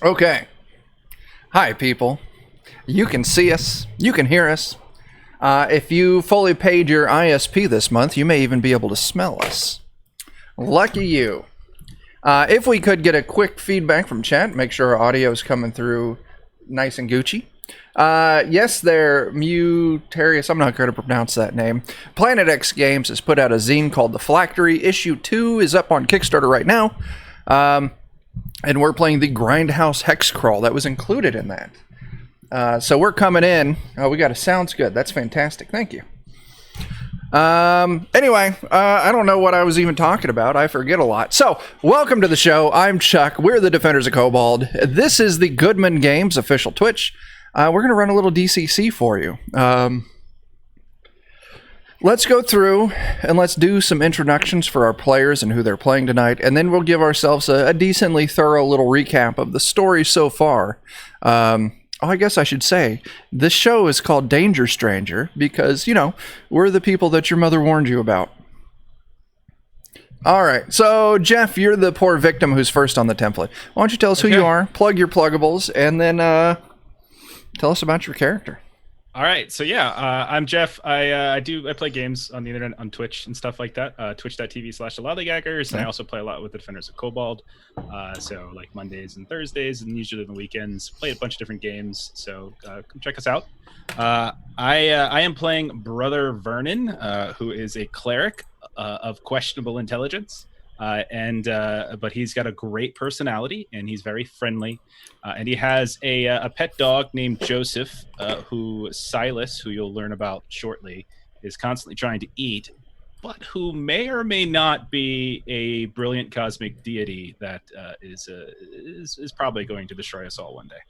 Okay. Hi, people. You can see us. You can hear us. If you fully paid your ISP this month, you may even be able to smell us. Lucky you. If we could get a quick feedback from chat, make sure our audio is coming through nice and Gucci. Yes, they're Mutarius. I'm not going to pronounce that name. Planet X Games has put out a zine called The Phylactery. Issue 2 is up on Kickstarter right now. And we're playing the Grindhouse Hex Crawl that was included in that. So we're coming in. Oh, we got a sounds good. That's fantastic. Thank you. Anyway, I don't know what I was even talking about. I forget a lot. So, welcome to the show. I'm Chuck. We're the Defenders of Kobold. This is the Goodman Games official Twitch. We're going to run a little DCC for you. Let's go through and let's do some introductions for our players and who they're playing tonight, and then we'll give ourselves a decently thorough little recap of the story so far. I guess I should say, this show is called Danger Stranger because, you know, we're the people that your mother warned you about. All right, so Jeff, you're the poor victim who's first on the template. Why don't you tell us who you are, plug your pluggables, and then tell us about your character. All right, so yeah, I'm Jeff. I play games on the internet, on Twitch and stuff like that. Twitch.tv/thelollygaggers, and I also play a lot with the Defenders of Kobold. So like Mondays and Thursdays, and usually on the weekends. Play a bunch of different games, so come check us out. I am playing Brother Vernon, who is a cleric of questionable intelligence. But he's got a great personality and he's very friendly, and he has a pet dog named Joseph, who Silas, who you'll learn about shortly, is constantly trying to eat, but who may or may not be a brilliant cosmic deity that is probably going to destroy us all one day.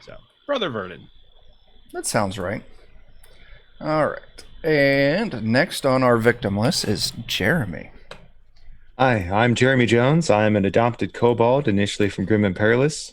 So, Brother Vernon. That sounds right. All right, and next on our victim list is Jeremy. Hi, I'm Jeremy Jones. I'm an adopted kobold, initially from Grim and Perilous.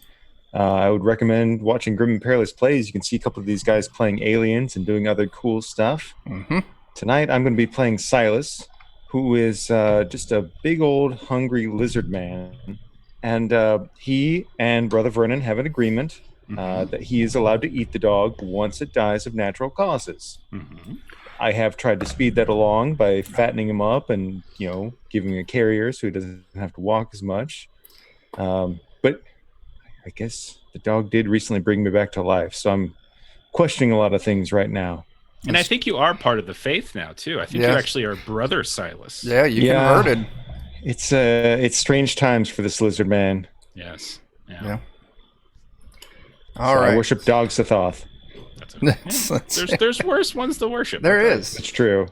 I would recommend watching Grim and Perilous plays. You can see a couple of these guys playing aliens and doing other cool stuff. Mm-hmm. Tonight, I'm going to be playing Silas, who is just a big old hungry lizard man. And he and Brother Vernon have an agreement that he is allowed to eat the dog once it dies of natural causes. Mm-hmm. I have tried to speed that along by fattening him up and, you know, giving him a carrier so he doesn't have to walk as much. But I guess the dog did recently bring me back to life, so I'm questioning a lot of things right now. And I think you are part of the faith now, too. I think you actually are Brother Silas. Yeah, you converted. It's strange times for this lizard man. Yes. Yeah. All right. I worship Dog Sothoth. There's worse ones to worship. There is. It's true.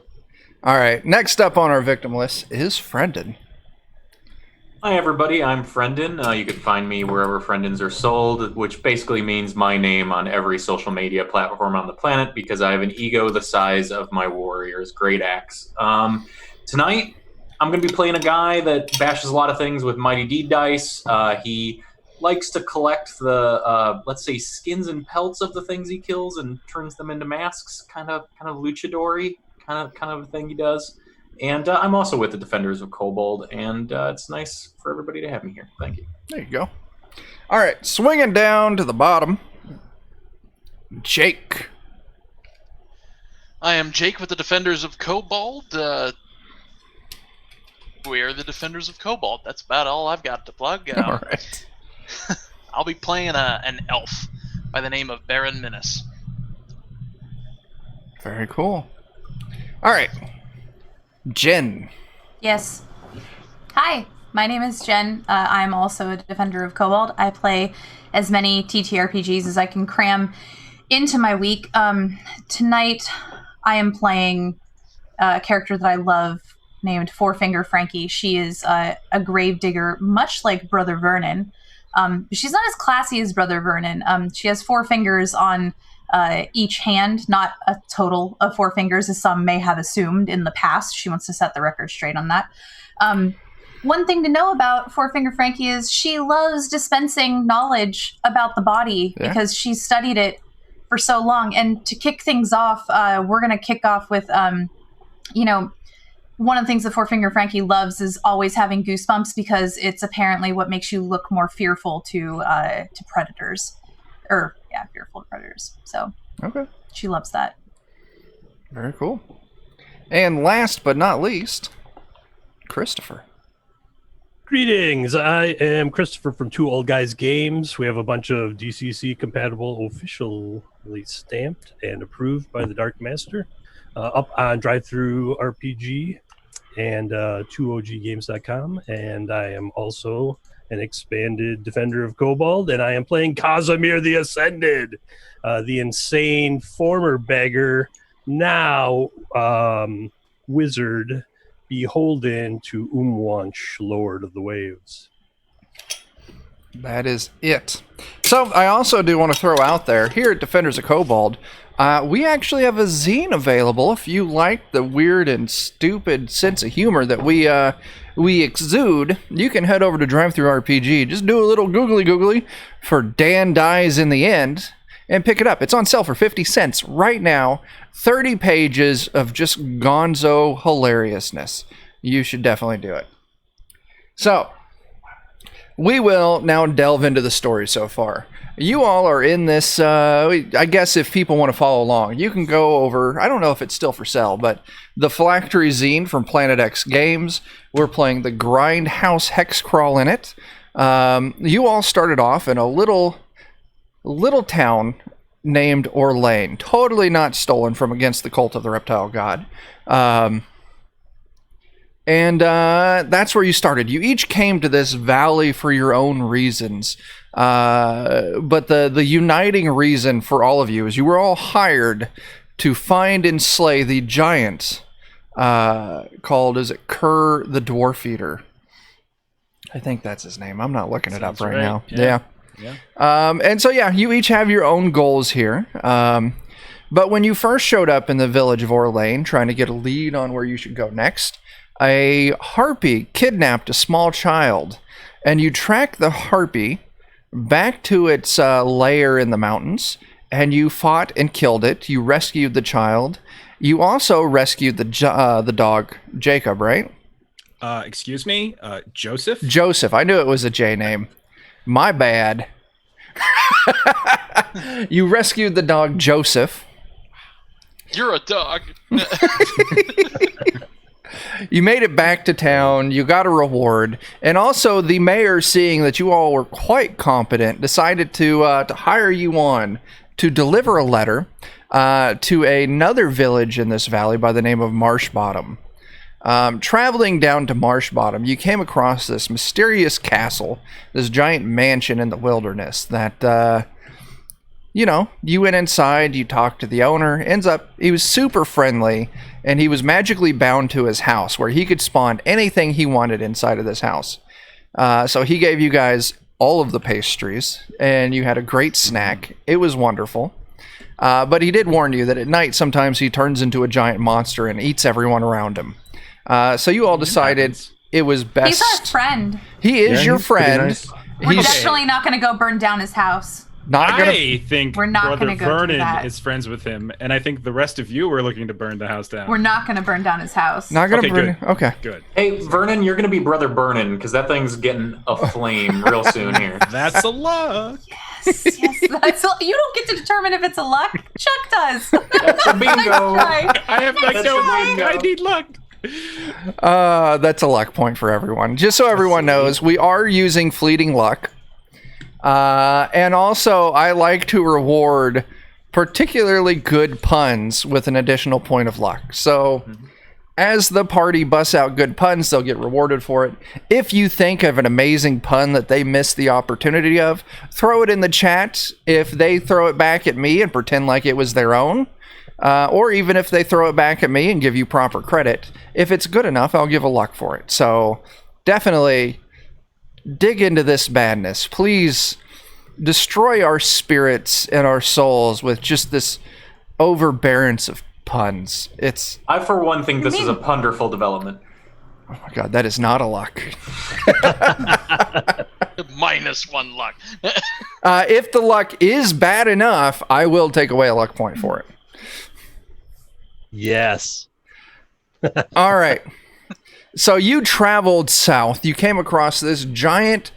All right. Next up on our victim list is Friendon. Hi, everybody. I'm Friendon. You can find me wherever Friendons are sold, which basically means my name on every social media platform on the planet because I have an ego the size of my warrior's great axe. Tonight, I'm going to be playing a guy that bashes a lot of things with Mighty D dice. He likes to collect the, let's say, skins and pelts of the things he kills and turns them into masks, kind of luchador-y, kind of a thing he does. And I'm also with the Defenders of Kobold, and it's nice for everybody to have me here. Thank you. There you go. All right, swinging down to the bottom, Jake. I am Jake with the Defenders of Kobold. We're the Defenders of Kobold. That's about all I've got to plug. All right. I'll be playing an elf by the name of Baron Minas. Very cool. All right. Jen. Yes. Hi, my name is Jen. I'm also a Defender of Kobold. I play as many TTRPGs as I can cram into my week. Tonight, I am playing a character that I love named Four-Finger Frankie. She is a gravedigger, much like Brother Vernon. She's not as classy as Brother Vernon. She has 4 fingers on each hand, not a total of 4 fingers, as some may have assumed in the past. She wants to set the record straight on that. One thing to know about Four-Finger Frankie is she loves dispensing knowledge about the body because she's studied it for so long. And to kick things off, we're going to kick off with, one of the things that Four Finger Frankie loves is always having goosebumps because it's apparently what makes you look more fearful to predators. Fearful to predators. So Okay. she loves that. Very cool. And last but not least, Christopher. Greetings, I am Christopher from Two Old Guys Games. We have a bunch of DCC compatible, officially stamped and approved by the Dark Master up on Drive-Thru RPG and 2oggames.com. And I am also an expanded Defender of Kobold, and I am playing Casimir the Ascended, the insane former beggar, now wizard, beholden to Umwanch, Lord of the Waves. That is it. So I also do want to throw out there, here at Defenders of Kobold, we actually have a zine available if you like the weird and stupid sense of humor that we exude. You can head over to Drive-Thru RPG, just do a little googly for Dan Dies in the End, and pick it up. It's on sale for 50 cents right now. 30 pages of just gonzo hilariousness. You should definitely do it. So, we will now delve into the story so far. You all are in this, I guess if people want to follow along, you can go over, I don't know if it's still for sale, but the Phylactery Zine from Planet X Games. We're playing the Grindhouse Hex Crawl in it. You all started off in a little town named Orlane, totally not stolen from Against the Cult of the Reptile God. And that's where you started. You each came to this valley for your own reasons. But the uniting reason for all of you is you were all hired to find and slay the giant called, is it Kerr the Dwarf Eater? I think that's his name. I'm not looking it up right now. Yeah. And so, you each have your own goals here. But when you first showed up in the village of Orlane, trying to get a lead on where you should go next, a harpy kidnapped a small child, and you track the harpy back to its lair in the mountains, and you fought and killed it. You rescued the child. You also rescued the dog, Jacob, right? Excuse me? Joseph? Joseph. I knew it was a J name. My bad. You rescued the dog, Joseph. You're a dog. You made it back to town, you got a reward, and also the mayor, seeing that you all were quite competent, decided to hire you on to deliver a letter to another village in this valley by the name of Marsh Bottom. Traveling down to Marsh Bottom, you came across this mysterious castle, this giant mansion in the wilderness that, you went inside, you talked to the owner, he was super friendly, and he was magically bound to his house where he could spawn anything he wanted inside of this house. So he gave you guys all of the pastries, and you had a great snack. It was wonderful. But he did warn you that at night, sometimes he turns into a giant monster and eats everyone around him. So you all decided it was best. He's our friend. He is your friend. Nice. We're definitely not going to go burn down his house. I think We're not Brother gonna go do Vernon that. is friends with him, and I think the rest of you were looking to burn the house down. We're not going to burn down his house. Not gonna Okay, burn. good. Okay. Good. Hey, Vernon, you're going to be Brother Burnin', because that thing's getting aflame real soon here. That's a luck. Yes. You don't get to determine if it's a luck. Chuck does. That's a bingo. Right. I have like That's no a luck. bingo. I need luck. That's a luck point for everyone. Just so everyone knows, we are using fleeting luck. And also, I like to reward particularly good puns with an additional point of luck. So, as the party busts out good puns, they'll get rewarded for it. If you think of an amazing pun that they missed the opportunity of, throw it in the chat. If they throw it back at me and pretend like it was their own, or even if they throw it back at me and give you proper credit, if it's good enough, I'll give a luck for it. So, definitely dig into this madness. Please destroy our spirits and our souls with just this overbearance of puns. I, for one, think this is a punderful development. Oh my god, that is not a luck. -1 luck. If the luck is bad enough, I will take away a luck point for it. Yes. All right. So you traveled south. You came across this giant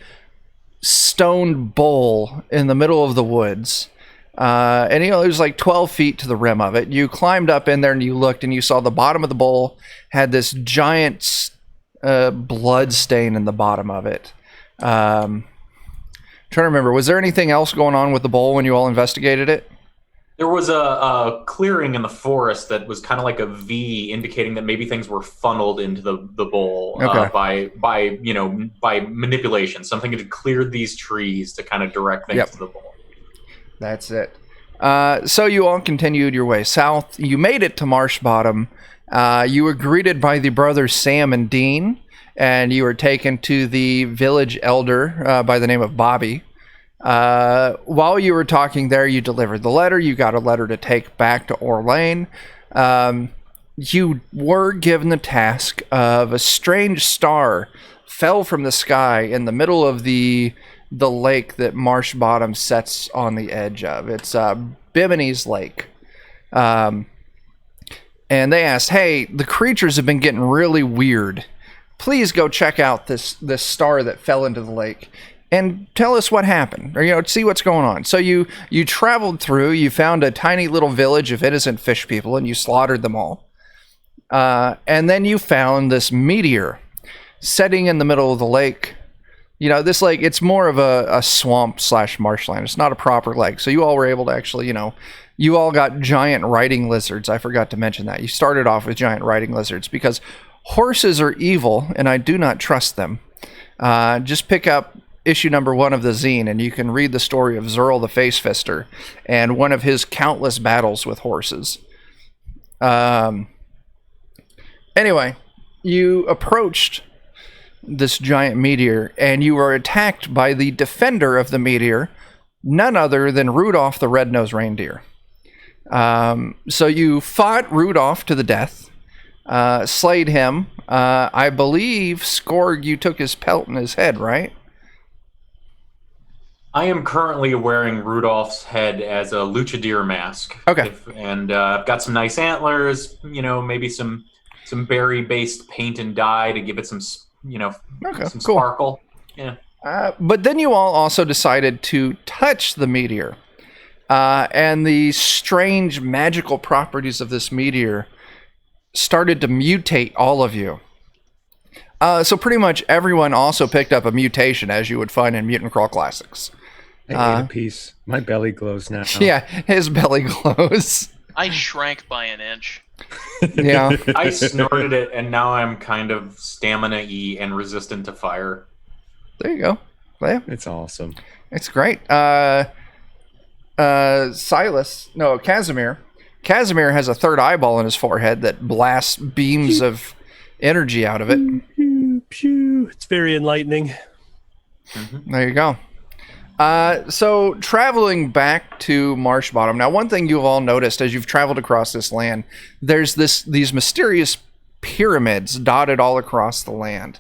stone bowl in the middle of the woods. And it was like 12 feet to the rim of it. You climbed up in there and you looked and you saw the bottom of the bowl had this giant blood stain in the bottom of it. Trying to remember, was there anything else going on with the bowl when you all investigated it? There was a clearing in the forest that was kind of like a V, indicating that maybe things were funneled into the bowl by manipulation. Something had cleared these trees to kind of direct things to the bowl. That's it. So you all continued your way south. You made it to Marsh Bottom. You were greeted by the brothers Sam and Dean, and you were taken to the village elder by the name of Bobby. While you were talking there, you delivered the letter. You got a letter to take back to Orlane. You were given the task of a strange star fell from the sky in the middle of the lake that Marsh Bottom sets on the edge of. It's Bimini's Lake. And they asked, hey, the creatures have been getting really weird. Please go check out this star that fell into the lake and tell us what happened, or see what's going on. So you traveled through, you found a tiny little village of innocent fish people, and you slaughtered them all. And then you found this meteor setting in the middle of the lake. This lake, it's more of a swamp / marshland. It's not a proper lake. So you all were able to actually, you all got giant riding lizards. I forgot to mention that. You started off with giant riding lizards because horses are evil, and I do not trust them. Just pick up issue number 1 of the zine, and you can read the story of Zerl the Face Fister and one of his countless battles with horses. Anyway, you approached this giant meteor, and you were attacked by the defender of the meteor, none other than Rudolph the Red-Nosed Reindeer. So you fought Rudolph to the death, slayed him. I believe, Skorg, you took his pelt and his head, right? I am currently wearing Rudolph's head as a luchador mask. Okay. I've got some nice antlers, maybe some berry-based paint and dye to give it some sparkle. Yeah. But then you all also decided to touch the meteor. And the strange magical properties of this meteor started to mutate all of you. So pretty much everyone also picked up a mutation, as you would find in Mutant Crawl Classics. I ate a piece. My belly glows now. Yeah, his belly glows. I shrank by an inch. Yeah. I snorted it, and now I'm kind of stamina-y and resistant to fire. There you go. Yeah. It's awesome. It's great. Casimir. Casimir has a third eyeball in his forehead that blasts beams of energy out of it. Pew. It's very enlightening. Mm-hmm. There you go. So traveling back to Marsh Bottom. Now, one thing you've all noticed as you've traveled across this land, there's these mysterious pyramids dotted all across the land.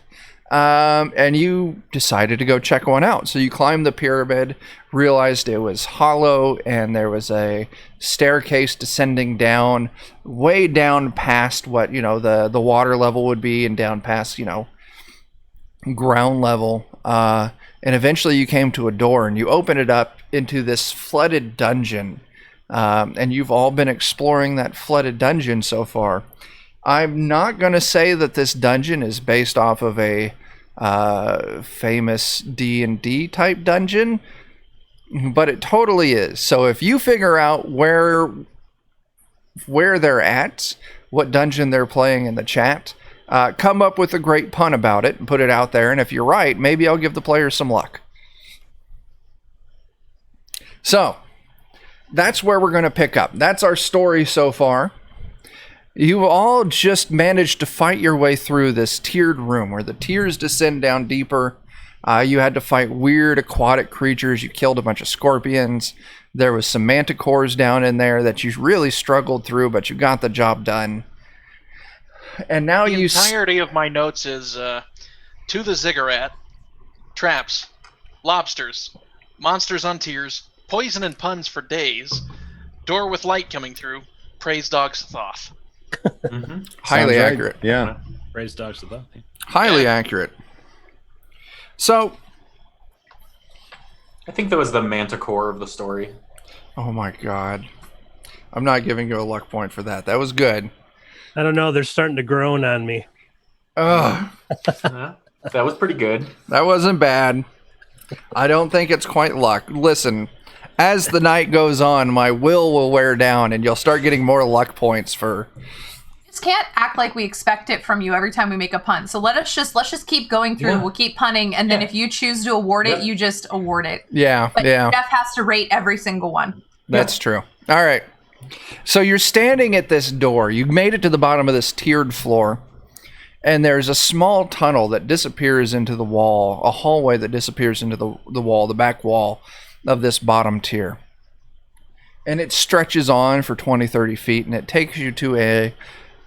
And you decided to go check one out. So you climbed the pyramid, realized it was hollow, and there was a staircase descending down, way down past what, the water level would be, and down past, ground level. And eventually you came to a door, and you opened it up into this flooded dungeon. And you've all been exploring that flooded dungeon so far. I'm not going to say that this dungeon is based off of a famous D&D type dungeon, but it totally is. So if you figure out where they're at, what dungeon they're playing in the chat, come up with a great pun about it and put it out there, and if you're right, maybe I'll give the players some luck. So that's where we're going to pick up. That's our story so far. You all just managed to fight your way through this tiered room where the tiers descend down deeper. You had to fight weird aquatic creatures. You killed a bunch of scorpions. There was some manticores down in there that you really struggled through, but you got the job done. And now the entirety of my notes is to the ziggurat, traps, lobsters, monsters on tiers, poison and puns for days, door with light coming through, praise dog Thoth. Mm-hmm. Highly accurate. Yeah. Raise dodge the bow. Highly accurate. So, I think that was the manticore of the story. oh my god. I'm not giving you a luck point for that. That was good. I don't know. They're starting to groan on me. Ugh. That was pretty good. That wasn't bad. I don't think it's quite luck. Listen, as the night goes on, my will wear down, and you'll start getting more luck points for... Just can't act like we expect it from you every time we make a pun. So let's just keep going through. Yeah. We'll keep punning, and then Yeah. if you choose to award it, Yeah. you just award it. Yeah, But yeah. Jeff has to rate every single one. That's true. All right. So you're standing at this door. You made it to the bottom of this tiered floor, and there's a small tunnel that disappears into the wall, a hallway that disappears into the wall, the back wall of this bottom tier. And it stretches on for 20, 30 feet, and it takes you to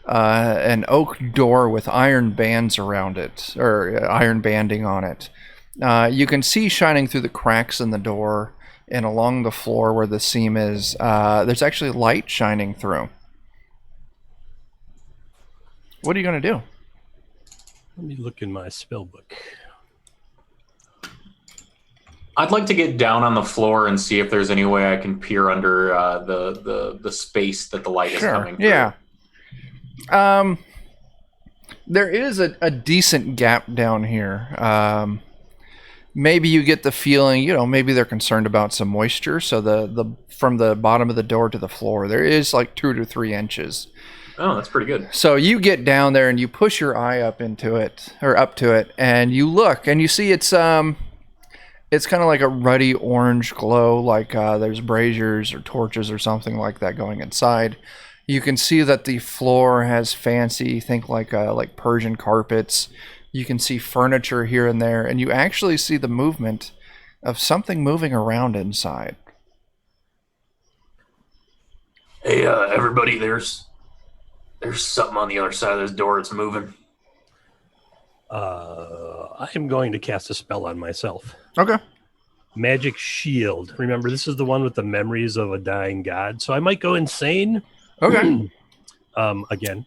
an oak door with iron bands around it, or iron banding on it. You can see shining through the cracks in the door and along the floor where the seam is, there's actually light shining through. What are you going to do? Let me look in my spell book. I'd like to get down on the floor and see if there's any way I can peer under the space that the light is coming through. Yeah. There is a decent gap down here. Maybe you get the feeling, maybe they're concerned about some moisture. So the from the bottom of the door to the floor, there is like 2 to 3 inches. Oh, that's pretty good. So you get down there and you push your eye up to it, and you look and you see it's kind of like a ruddy orange glow, like there's braziers or torches or something like that going inside. You can see that the floor has fancy, think like Persian carpets. You can see furniture here and there, and you actually see the movement of something moving around inside. Hey, everybody, there's something on the other side of this door that's moving. I am going to cast a spell on myself. Okay. Magic Shield. Remember, this is the one with the memories of a dying god. So I might go insane. Okay. Again.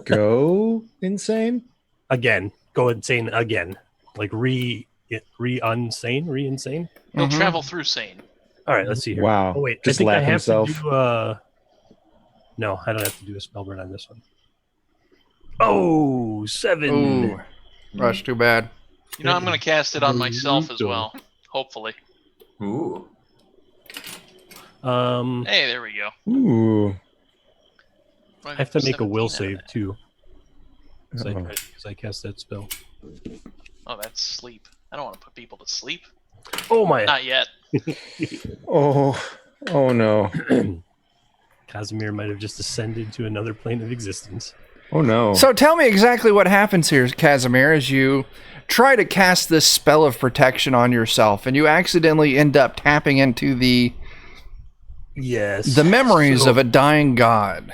Go insane? Again. Go insane again. Like re-insane? He'll travel through sane. All right, let's see here. Wow. Oh, wait. Just I think I laugh have himself. to do... No, I don't have to do a spell burn on this one. Oh, 7. Ooh. Rush, too bad. I'm going to cast it on myself as well. Hopefully. Ooh. Hey, there we go. Ooh. I have to make a will 17 out save, of too. Because Uh-oh. I cast that spell. that. Oh, that's sleep. I don't want to put people to sleep. Oh, my. Not yet. Oh no. Casimir might have just ascended to another plane of existence. Oh no. So tell me exactly what happens here, Casimir, as you try to cast this spell of protection on yourself, and you accidentally end up tapping into the memories of a dying god.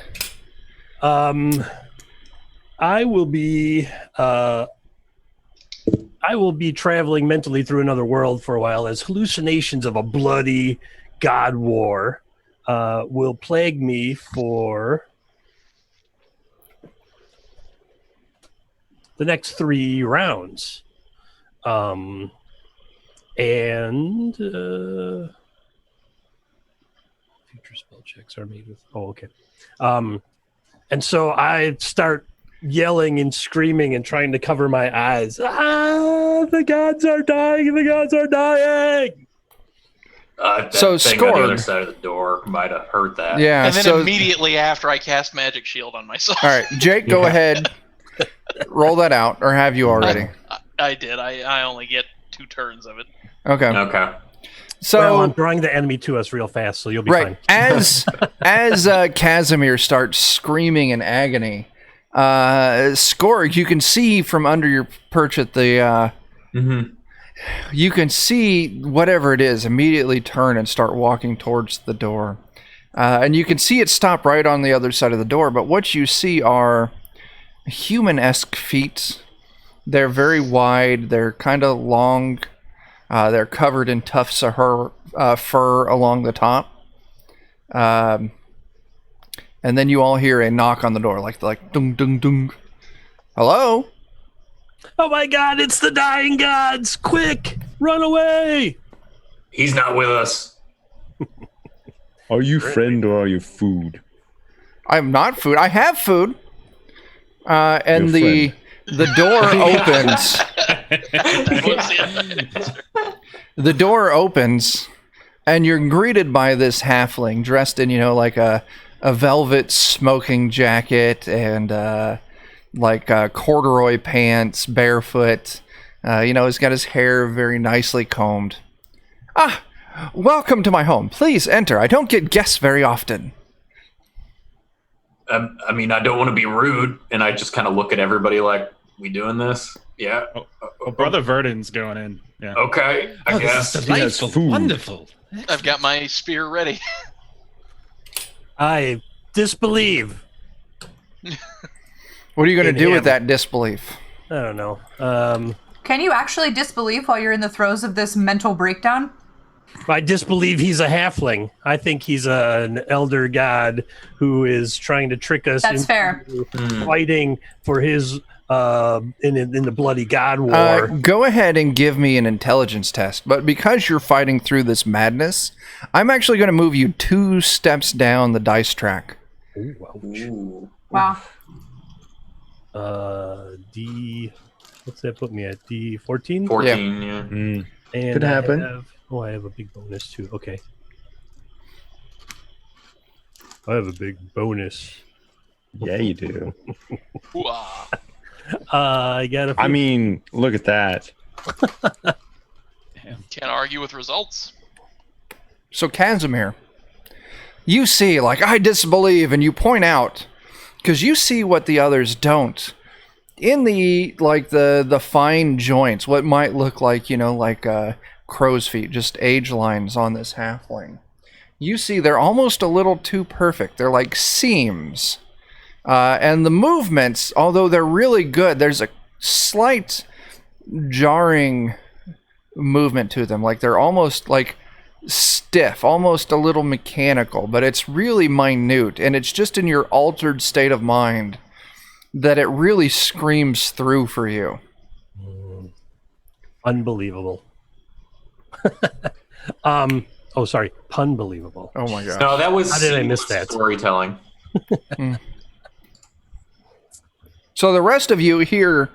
I will be traveling mentally through another world for a while as hallucinations of a bloody god war will plague me for the next 3 rounds. And future spell checks are made with... Oh, okay. And so I start yelling and screaming and trying to cover my eyes. The gods are dying! The gods are dying! That So thing on the other Scorg. side of the door might have heard that. Yeah, And then so... immediately after, I cast Magic Shield on myself. All right, Jake, go ahead. Roll that out, or have you already? I did. I only get 2 turns of it. Okay. Okay. So... Well, I'm drawing the enemy to us real fast, so you'll be Right. fine. As Casimir starts screaming in agony, Scorg, you can see from under your perch at the... You can see whatever it is immediately turn and start walking towards the door. And you can see it stop right on the other side of the door, but what you see are human-esque feet. They're very wide. They're kind of long. They're covered in tufts of fur along the top. And then you all hear a knock on the door, like dung, dung, dung. Hello? Oh my god, it's the dying gods! Quick, run away! He's not with us. Are you friend or are you food? I'm not food. I have food. And Your the door opens. What's the answer? The door opens, and you're greeted by this halfling dressed in, like a velvet smoking jacket and corduroy pants, barefoot. He's got his hair very nicely combed. Ah, welcome to my home. Please enter. I don't get guests very often. I mean, I don't want to be rude, and I just kind of look at everybody like, we doing this? Yeah. Oh, Brother Verdon's going in. Yeah. Okay, I guess. He has food. Wonderful. I've got my spear ready. I disbelieve. What are you going In to do with him. that disbelief? I don't know. Can you actually disbelieve while you're in the throes of this mental breakdown? I disbelieve he's a halfling. I think he's an elder god who is trying to trick us That's into fair. fighting for his in the bloody god war. Go ahead and give me an intelligence test, but because you're fighting through this madness, I'm actually going to move you 2 steps down the dice track. Ooh. Wow. What's that put me at? D14? 14, yeah. Mm. And Could happen. I have a big bonus too. Okay. I have a big bonus. Yeah, you do. Hoo-ah. I got a. I mean, look at that. Can't argue with results. So Casimir, you see, I disbelieve, and you point out, because you see what the others don't. In the fine joints, what might look like, crow's feet, just age lines on this halfling. You see they're almost a little too perfect. They're like seams. And the movements, although they're really good, there's a slight jarring movement to them. They're almost stiff, almost a little mechanical, but it's really minute, and it's just in your altered state of mind that it really screams through for you. Unbelievable. Sorry, punbelievable. Oh my god. No, that was How did I miss seamless that? storytelling. So the rest of you hear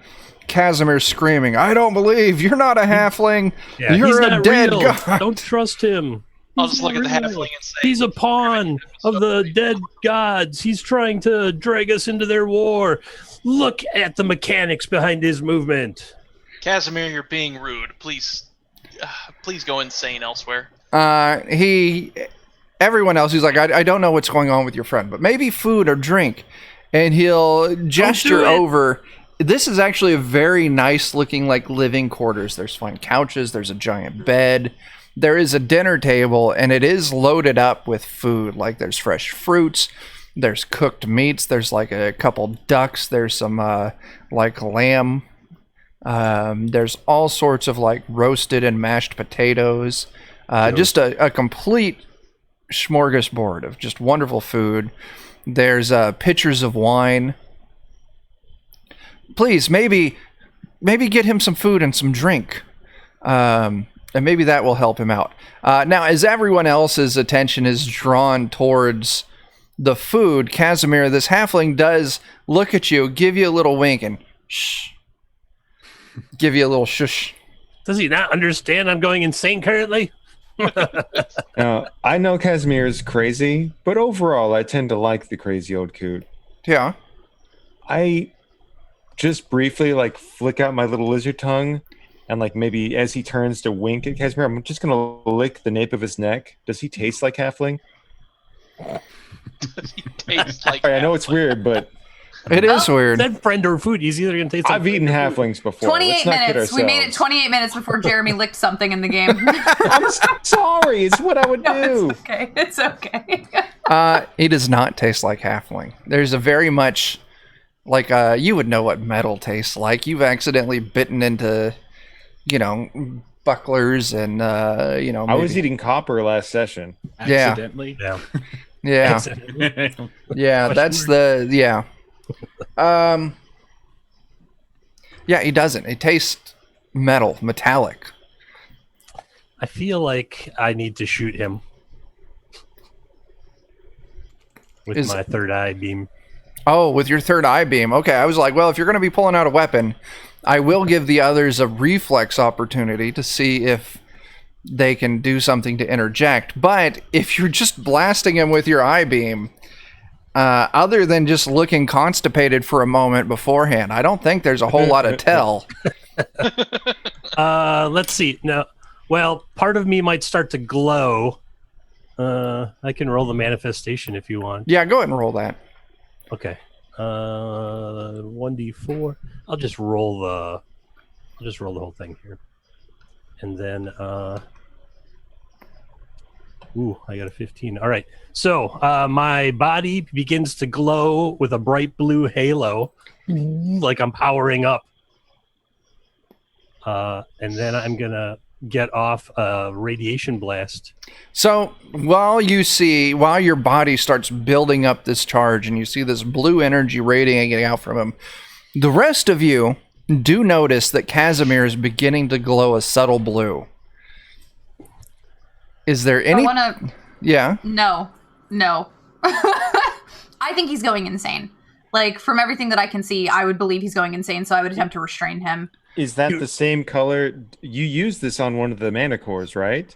Casimir screaming, "I don't believe you're not a halfling. Yeah, you're he's a not dead real. god." Don't trust him. I'll He's just look at the not real. halfling and say, He's a pawn of the dead gods. He's trying to drag us into their war. Look at the mechanics behind his movement. Casimir, you're being rude. Please go insane elsewhere. Everyone else, he's like, I don't know what's going on with your friend, but maybe food or drink. And he'll gesture it. over. This is actually a very nice looking living quarters. There's fine couches. There's a giant bed. There is a dinner table, and it is loaded up with food. There's fresh fruits. There's cooked meats. There's a couple ducks. There's some lamb. There's all sorts of roasted and mashed potatoes. Just a complete smorgasbord of just wonderful food. There's pitchers of wine. Please, maybe get him some food and some drink. And maybe that will help him out. Now, as everyone else's attention is drawn towards the food, Casimir, this halfling, does look at you, give you a little wink, and shh. Give you a little shush. Does he not understand I'm going insane currently? Now, I know Casimir is crazy, but overall, I tend to like the crazy old coot. Yeah. I just briefly flick out my little lizard tongue, and maybe as he turns to wink at Casimir, I'm just gonna lick the nape of his neck. Does he taste like halfling? He tastes like I know it's weird, but It is weird. That friend or food, he's either going to taste like I've eaten friend or food. halflings before. 28 Let's not kid minutes. We made it ourselves. 28 minutes before Jeremy licked something in the game. I'm sorry. It's what I would No, do. it's okay. It's okay. It does not taste like halfling. There's a very much you would know what metal tastes like. You've accidentally bitten into, bucklers and I was eating copper last session. Yeah. Accidentally. Yeah. Yeah. Yeah, that's the Yeah, he doesn't. It tastes metallic. I feel like I need to shoot him with my third eye beam. Oh, with your third eye beam. Okay, I was like, well, if you're going to be pulling out a weapon, I will give the others a reflex opportunity to see if they can do something to interject. But if you're just blasting him with your eye beam, other than just looking constipated for a moment beforehand, I don't think there's a whole lot of tell. Let's see. No, well, part of me might start to glow. I can roll the manifestation if you want. Yeah, go ahead and roll that. Okay. 1d4. I'll just roll the whole thing here. And then I got a 15. All right. So, my body begins to glow with a bright blue halo, like I'm powering up. And then I'm going to get off a radiation blast. So while your body starts building up this charge and you see this blue energy radiating out from him, the rest of you do notice that Casimir is beginning to glow a subtle blue. Is there any... Yeah? No. I think he's going insane. Like, from everything that I can see, I would believe he's going insane, so I would attempt to restrain him. Is that the same color? You used this on one of the mana cores, right?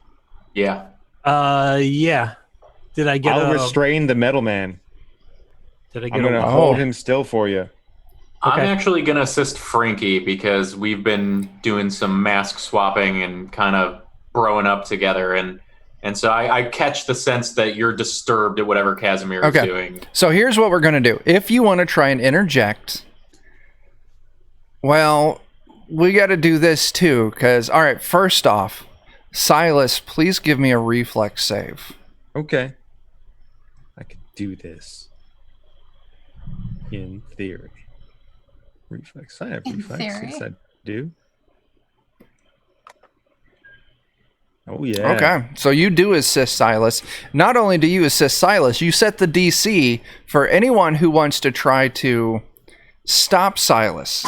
Yeah. Yeah. Did I get I'll restrain the metal man. Did I get I'm going to hold him still for you. I'm actually going to assist Frankie because we've been doing some mask swapping and kind of broing up together. And so I catch the sense that you're disturbed at whatever Casimir is doing. So here's what we're going to do. If you want to try and interject, well, we got to do this too. Because, all right, first off, Silas, please give me a reflex save. Okay. I could do this. In theory. Reflex. I have reflex. Yes, I do. Oh, yeah. Okay, so you do assist Silas. Not only do you assist Silas, you set the DC for anyone who wants to try to stop Silas.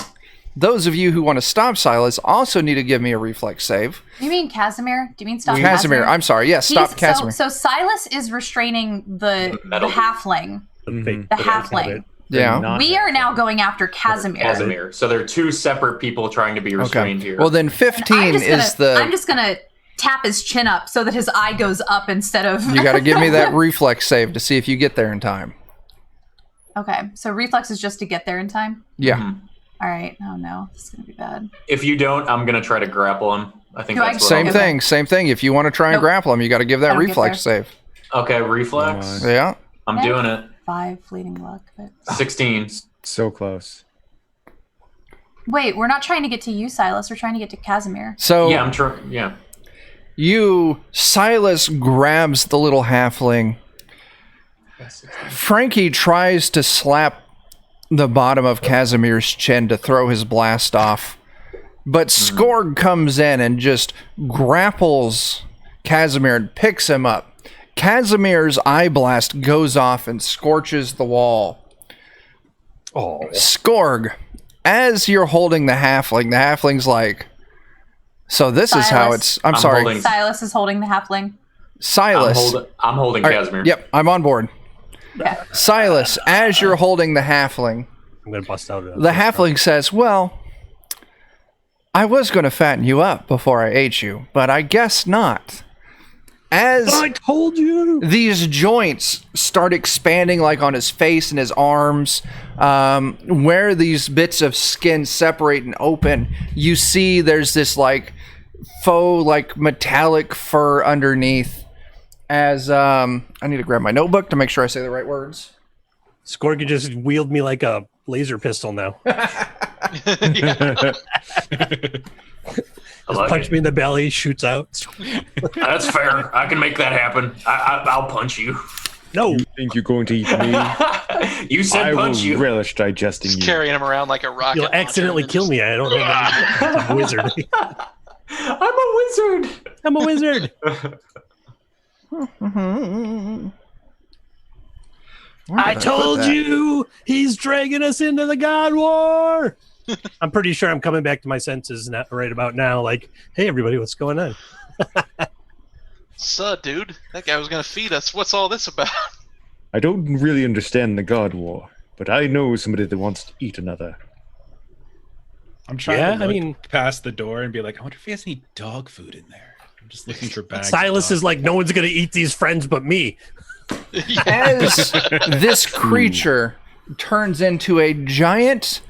Those of you who want to stop Silas also need to give me a reflex save. You mean Casimir? Do you mean stop Casimir? I'm sorry. Yes, stop Casimir. So Silas is restraining the halfling. The halfling. Yeah. We are now going after Casimir. So there are two separate people trying to be restrained here. Well, then 15 is the... I'm just going to tap his chin up so that his eye goes up instead of... You got to give me that reflex save to see if you get there in time. Okay, so reflex is just to get there in time? Yeah. Mm-hmm. All right. Oh, no. This is going to be bad. If you don't, I'm going to try to grapple him. I think that's what Same thing. If you want to try and grapple him, you got to give that reflex save. Okay, reflex. Yeah. I'm doing it. 5 fleeting luck. But... 16. So close. Wait, we're not trying to get to you, Silas. We're trying to get to Casimir. So yeah, I'm trying. Yeah. Silas grabs the little halfling. Frankie tries to slap the bottom of Casimir's chin to throw his blast off, but Skorg comes in and just grapples Casimir and picks him up. Casimir's eye blast goes off and scorches the wall. Oh, Skorg, as you're holding the halfling's like, so this is how it's... I'm sorry. Silas is holding the halfling. Silas. I'm holding Casimir. Yep, I'm on board. Okay. Silas, as you're holding the halfling, I'm going to bust out. The halfling says, well, I was going to fatten you up before I ate you, but I guess not. As I told you, these joints start expanding like on his face and his arms, where these bits of skin separate and open, you see there's this like faux like metallic fur underneath. As I need to grab my notebook to make sure I say the right words. Skorg just wield me like a laser pistol now. Punch me in the belly, shoots out. That's fair. I can make that happen. I'll punch you. No. You think you're going to eat me? You said punch you. I will relish digesting you. Carrying him around like a rocket. You'll accidentally kill me. I don't know. I'm a wizard. I'm a wizard. I told you he's dragging us into the God War. I'm pretty sure I'm coming back to my senses right about now. Like, hey, everybody, what's going on? Dude, that guy was gonna feed us. What's all this about? I don't really understand the God War, but I know somebody that wants to eat another. I'm trying Yeah, to I look mean- past the door and be like, I wonder if he has any dog food in there. I'm just looking for bags. Silas of is like, no one's going to eat these friends but me. As this creature turns into a giant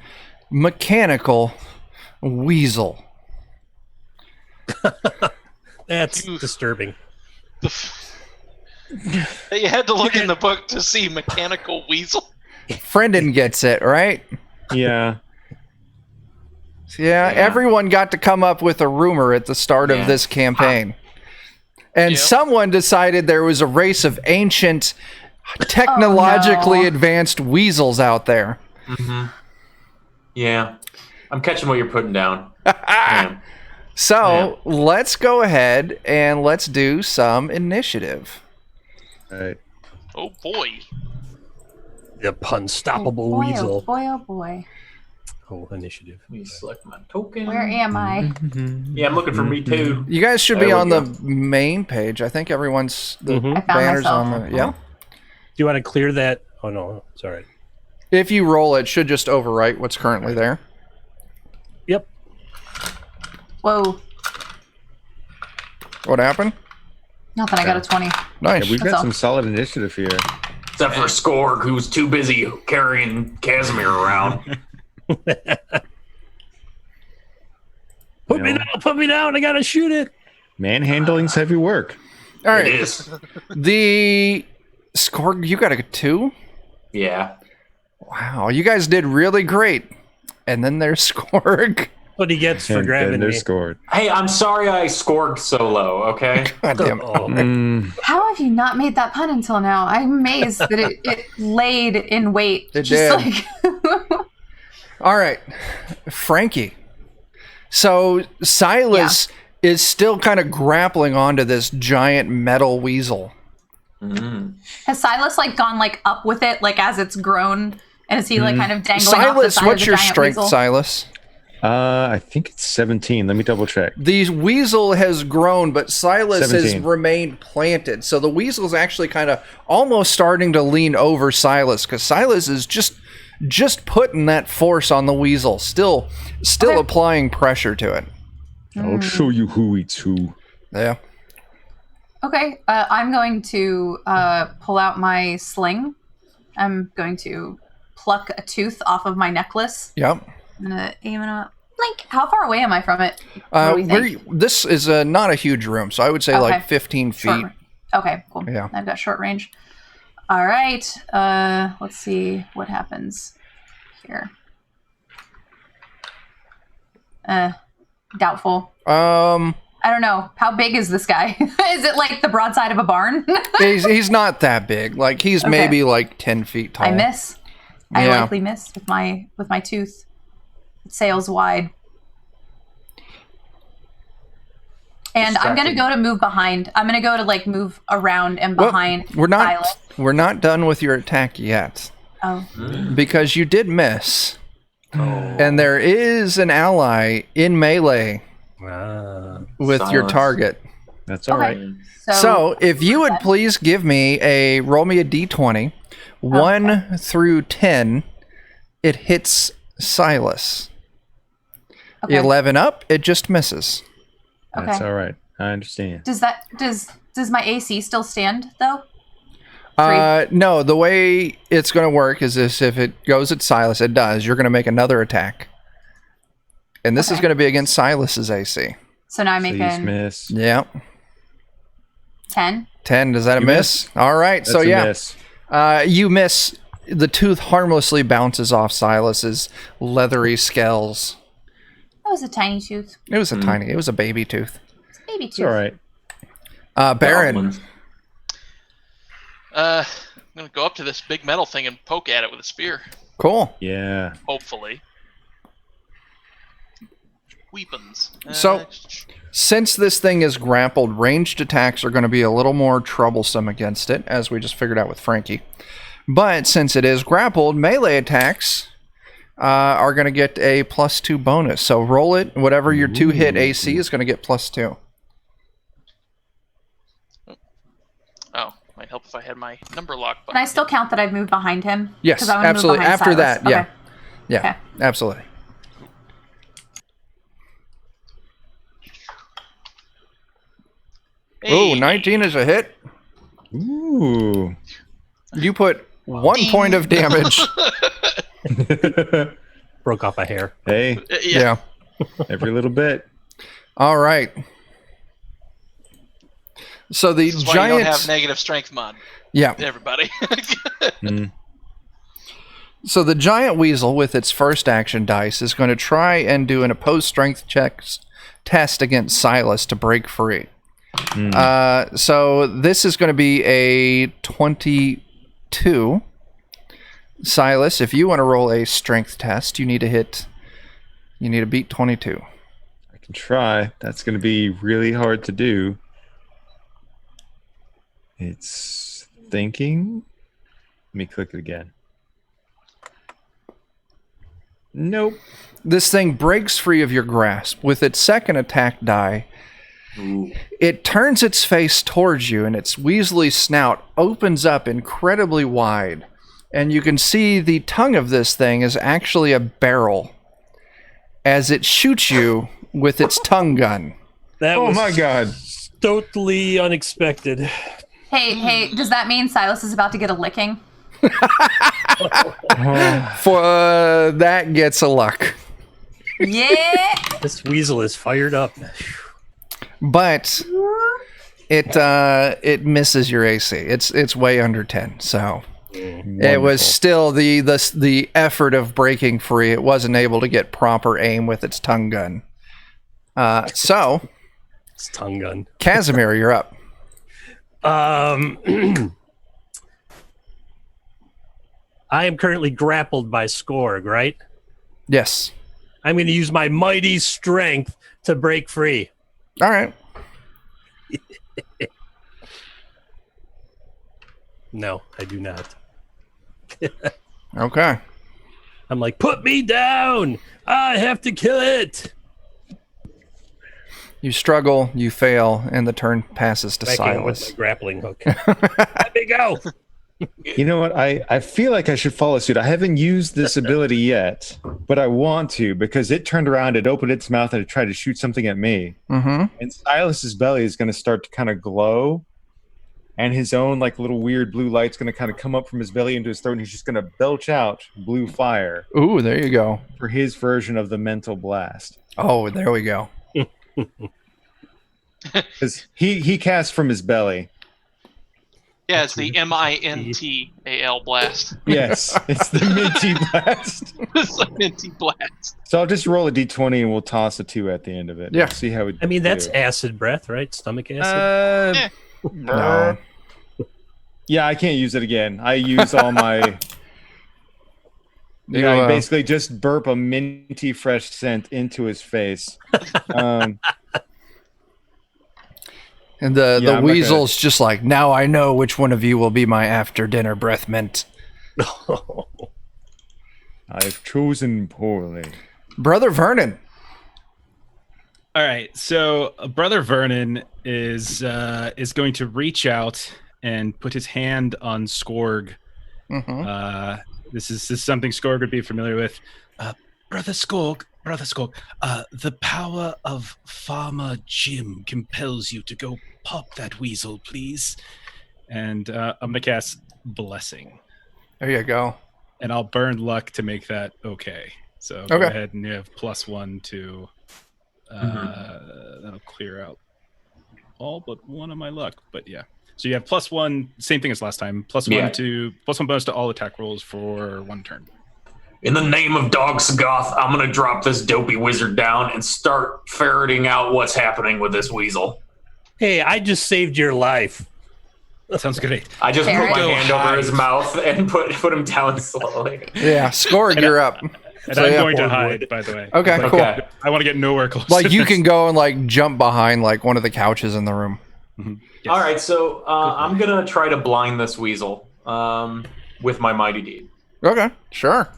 mechanical weasel. That's disturbing. You had to look in the book to see mechanical weasel. Friendin gets it, right? Yeah. Yeah, everyone got to come up with a rumor at the start of this campaign. And Yep. someone decided there was a race of ancient, technologically advanced weasels out there. Yeah. I'm catching what you're putting down. Yeah. So let's go ahead and let's do some initiative. All right. Oh boy. The unstoppable boy, weasel. Oh boy, oh boy. Oh, initiative. Let me select my token. Where am I? Yeah, I'm looking for me too. You guys should be There we on go. the main page. I think everyone's the Mhm. I found banners myself. on the yeah. Do you want to clear that? Oh, no. It's all right. If you roll, it should just overwrite what's currently there. Yep. Whoa. What happened? Nothing. I got a 20. Nice. Yeah, we've That's got all. some solid initiative here. Except for Skorg, who's too busy carrying Casimir around. Put me down. Put me down. I got to shoot it. Manhandling's heavy work. All It right. is. The score, you got a 2? Yeah. Wow, you guys did really great. And then there's Skorg. What he gets for And grabbing they're me. scored. Hey, I'm sorry I Skorg so low, okay? God damn it. Oh, How have you not made that pun until now? I'm amazed that it laid in wait. It Just did. like All right, Frankie. So Silas is still kind of grappling onto this giant metal weasel. has Silas like gone like up with it like as it's grown, and is he like kind of dangling off the Silas, side what's of the your giant strength, weasel? Silas? I think it's 17. Let me double check. The weasel has grown, but Silas has 17. remained planted. So the weasel's actually kind of almost starting to lean over Silas because Silas is just putting that force on the weasel, still Okay. applying pressure to it. I'll show you who eats who. Yeah. Okay, I'm going to pull out my sling. I'm going to pluck a tooth off of my necklace. Yep. I'm gonna aim it up. Like, how far away am I from it? What do we think? This is not a huge room, so I would say Okay. like 15 feet. Short- Okay, cool. Yeah. I've got short range. All right. Let's see what happens here. Doubtful. I don't know. How big is this guy? Is it like the broadside of a barn? he's not that big. Like he's Okay. maybe like 10 feet tall. I miss. I Yeah. likely miss with my tooth. It sails wide. And I'm gonna go to move behind. I'm gonna go to like move around and Well, behind. we're not Silas. we're not done with your attack yet Oh, because you did miss. And there is an ally in melee with your Silence. target. That's all right. So, if you would please give me roll me a d20, 1 through 10, it hits Silas. okay. 11 up, it just misses. That's Okay. all right. I understand. Does my AC still stand though? No, the way it's going to work is this: if it goes at Silas, it does. You're going to make another attack, and this is Okay. going to be against Silas's AC. So now I'm Please making miss. Yeah, 10. 10. Does that a You miss? All right. That's So a yeah, miss. you miss. The tooth harmlessly bounces off Silas's leathery scales. That was a tiny tooth. It was it was a baby tooth. It's a baby It's tooth. all right. Baron. Goblins. I'm gonna go up to this big metal thing and poke at it with a spear. Cool. Yeah. Hopefully. Weapons. So- Since this thing is grappled, ranged attacks are going to be a little more troublesome against it, as we just figured out with Frankie. But since it is grappled, melee attacks are going to get a +2 bonus. So roll it. Whatever your 2-hit AC is going to get +2. Oh, might help if I had my number lock button. Can I still count that I've moved behind him? Yes, 'Cause I wanna move absolutely. behind After Silas. that, yeah. Okay. Yeah, Okay. absolutely. Hey. Oh, 19 is a hit. Ooh. You put 1 point of damage. Broke off a hair. Hey, Yeah. every little bit. All right. So the This is why you giant. don't have negative strength mod, Yeah. everybody. So the giant weasel, with its first action dice, is going to try and do an opposed strength test against Silas to break free. So this is going to be a 22. Silas, if you want to roll a strength test, you need to beat 22. I can try. That's going to be really hard to do. It's thinking. Let me click it again. Nope. This thing breaks free of your grasp. With its second attack die, it turns its face towards you, and its weaselly snout opens up incredibly wide. And you can see the tongue of this thing is actually a barrel as it shoots you with its tongue gun. That Oh was my god. totally unexpected. Hey, does that mean Silas is about to get a licking? For that gets a luck. Yeah! This weasel is fired up. But it misses your AC. It's way under 10. So it was still the effort of breaking free. It wasn't able to get proper aim with its tongue gun. So It's tongue gun. Casimir, you're up. I am currently grappled by Skorg, right? Yes. I'm going to use my mighty strength to break free. All right. No, I do not. Okay. I'm like, put me down! I have to kill it! You struggle, you fail, and the turn passes to Backing up with Silas. my grappling hook. Let me go! You know what? I feel like I should follow suit. I haven't used this ability yet, but I want to because it turned around, it opened its mouth, and it tried to shoot something at me. Mm-hmm. And Silas's belly is going to start to kind of glow, and his own like little weird blue light's going to kind of come up from his belly into his throat, and he's just going to belch out blue fire Ooh, there you go. for his version of the mental blast. Oh, there we go. Because he casts from his belly. Yeah, it's the MINTAL blast. Yes, it's the minty blast. It's a minty blast. So I'll just roll a d20 and we'll toss a 2 at the end of it. Yeah. We'll see how it. I mean, that's do. acid breath, right? Stomach acid? No. Yeah, I can't use it again. I use all my. You, I basically just burp a minty fresh scent into his face. And the I'm not weasel's just like, now I know which one of you will be my after dinner breath mint. I've chosen poorly. Brother Vernon. All right, so Brother Vernon is going to reach out and put his hand on Skorg. Mm-hmm. This is something Skorg would be familiar with. Brother Skorg, the power of Farmer Jim compels you to go pop that weasel, please. And I'm gonna cast Blessing, There you go. and I'll burn luck to make that okay. So go ahead and you have +1 to. That'll clear out all but one of my luck. But yeah, so you have +1, same thing as last time. +1 bonus to all attack rolls for 1 turn. In the name of Dog Sagoth, I'm going to drop this dopey wizard down and start ferreting out what's happening with this weasel. Hey, I just saved your life. That sounds great. I just put my Ferret? hand over his mouth and put him down slowly. Yeah, Skorg, you're up. And So, I'm yeah. going to hide, by the way. Okay, Like, cool. I want to get nowhere close. Like you can go and like jump behind like one of the couches in the room. Yes. All right, so I'm going to try to blind this weasel with my mighty deed. Okay, sure.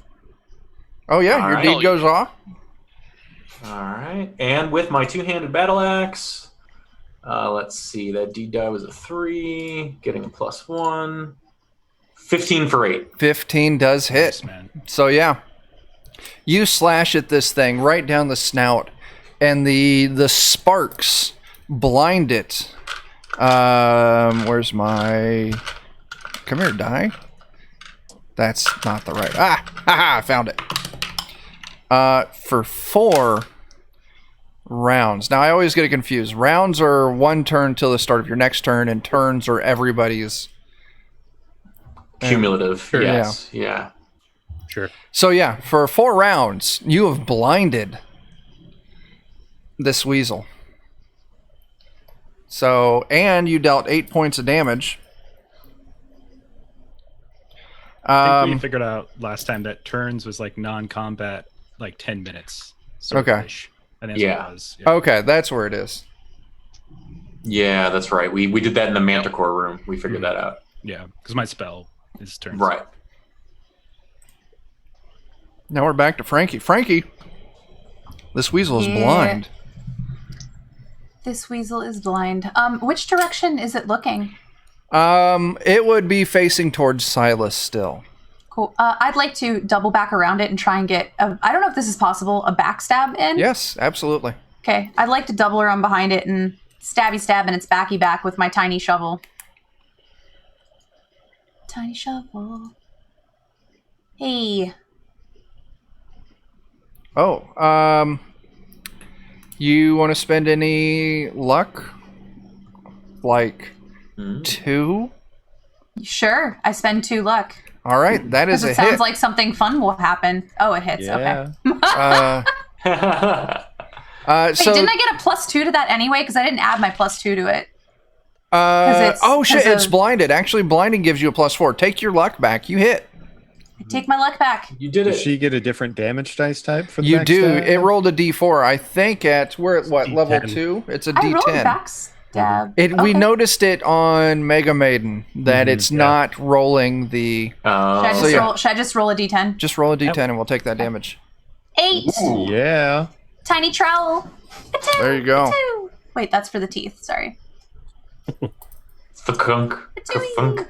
Oh yeah, All your right. deed goes off. All right. And with my two-handed battle axe, let's see. That deed die was a 3, getting a +1. 15 for 8. 15 does hit. Nice, man. So yeah, you slash at this thing right down the snout, and the sparks blind it. Where's my... Come here, die. That's not the right... I found it. For 4 rounds. Now, I always get confused. Rounds are 1 turn till the start of your next turn, and turns are everybody's... Cumulative. Sure, yes. Yeah. Sure. So yeah, for 4 rounds, you have blinded this weasel. So, and you dealt 8 points of damage. I think we figured out last time that turns was like non-combat, like 10 minutes. Okay. I think that's Yeah. what it was. Yeah. Okay, that's where it is. Yeah, that's right. We did that in the Manticore room. We figured that out. Yeah, because my spell is turns. Right. Now we're back to Frankie. Frankie, this weasel is Yeah. blind. This weasel is blind. Which direction is it looking? It would be facing towards Silas still. Cool. I'd like to double back around it and try and get, I don't know if this is possible, a backstab in? Yes, absolutely. Okay, I'd like to double around behind it and stabby stab in its backy back with my tiny shovel. Tiny shovel. Hey. Oh, you want to spend any luck? Like 2? Sure, I spend 2 luck. All right, that is Because a it sounds hit. like something fun will happen. Oh, it hits. Yeah. Okay. Wait, So, didn't I get a +2 to that anyway? Because I didn't add my +2 to it. 'Cause it's- oh shit, 'cause it's of- blinded. Actually, blinding gives you a +4. Take your luck back. You hit. I take my luck back. You did Does it. she get a different damage dice type for the You do. backstab? It rolled a D4. I think we're at what, level D10. 2? It's a I rolled a D10. backstab. We Okay. noticed it on Mega Maiden that it's not rolling the... Should I just, So, yeah. should I just roll a d10? Just roll a D10 and we'll take that damage. 8! Yeah. Tiny trowel. A 2, There you go. a 2. Wait, that's for the teeth. Sorry. Thunk. A 2. Thunk.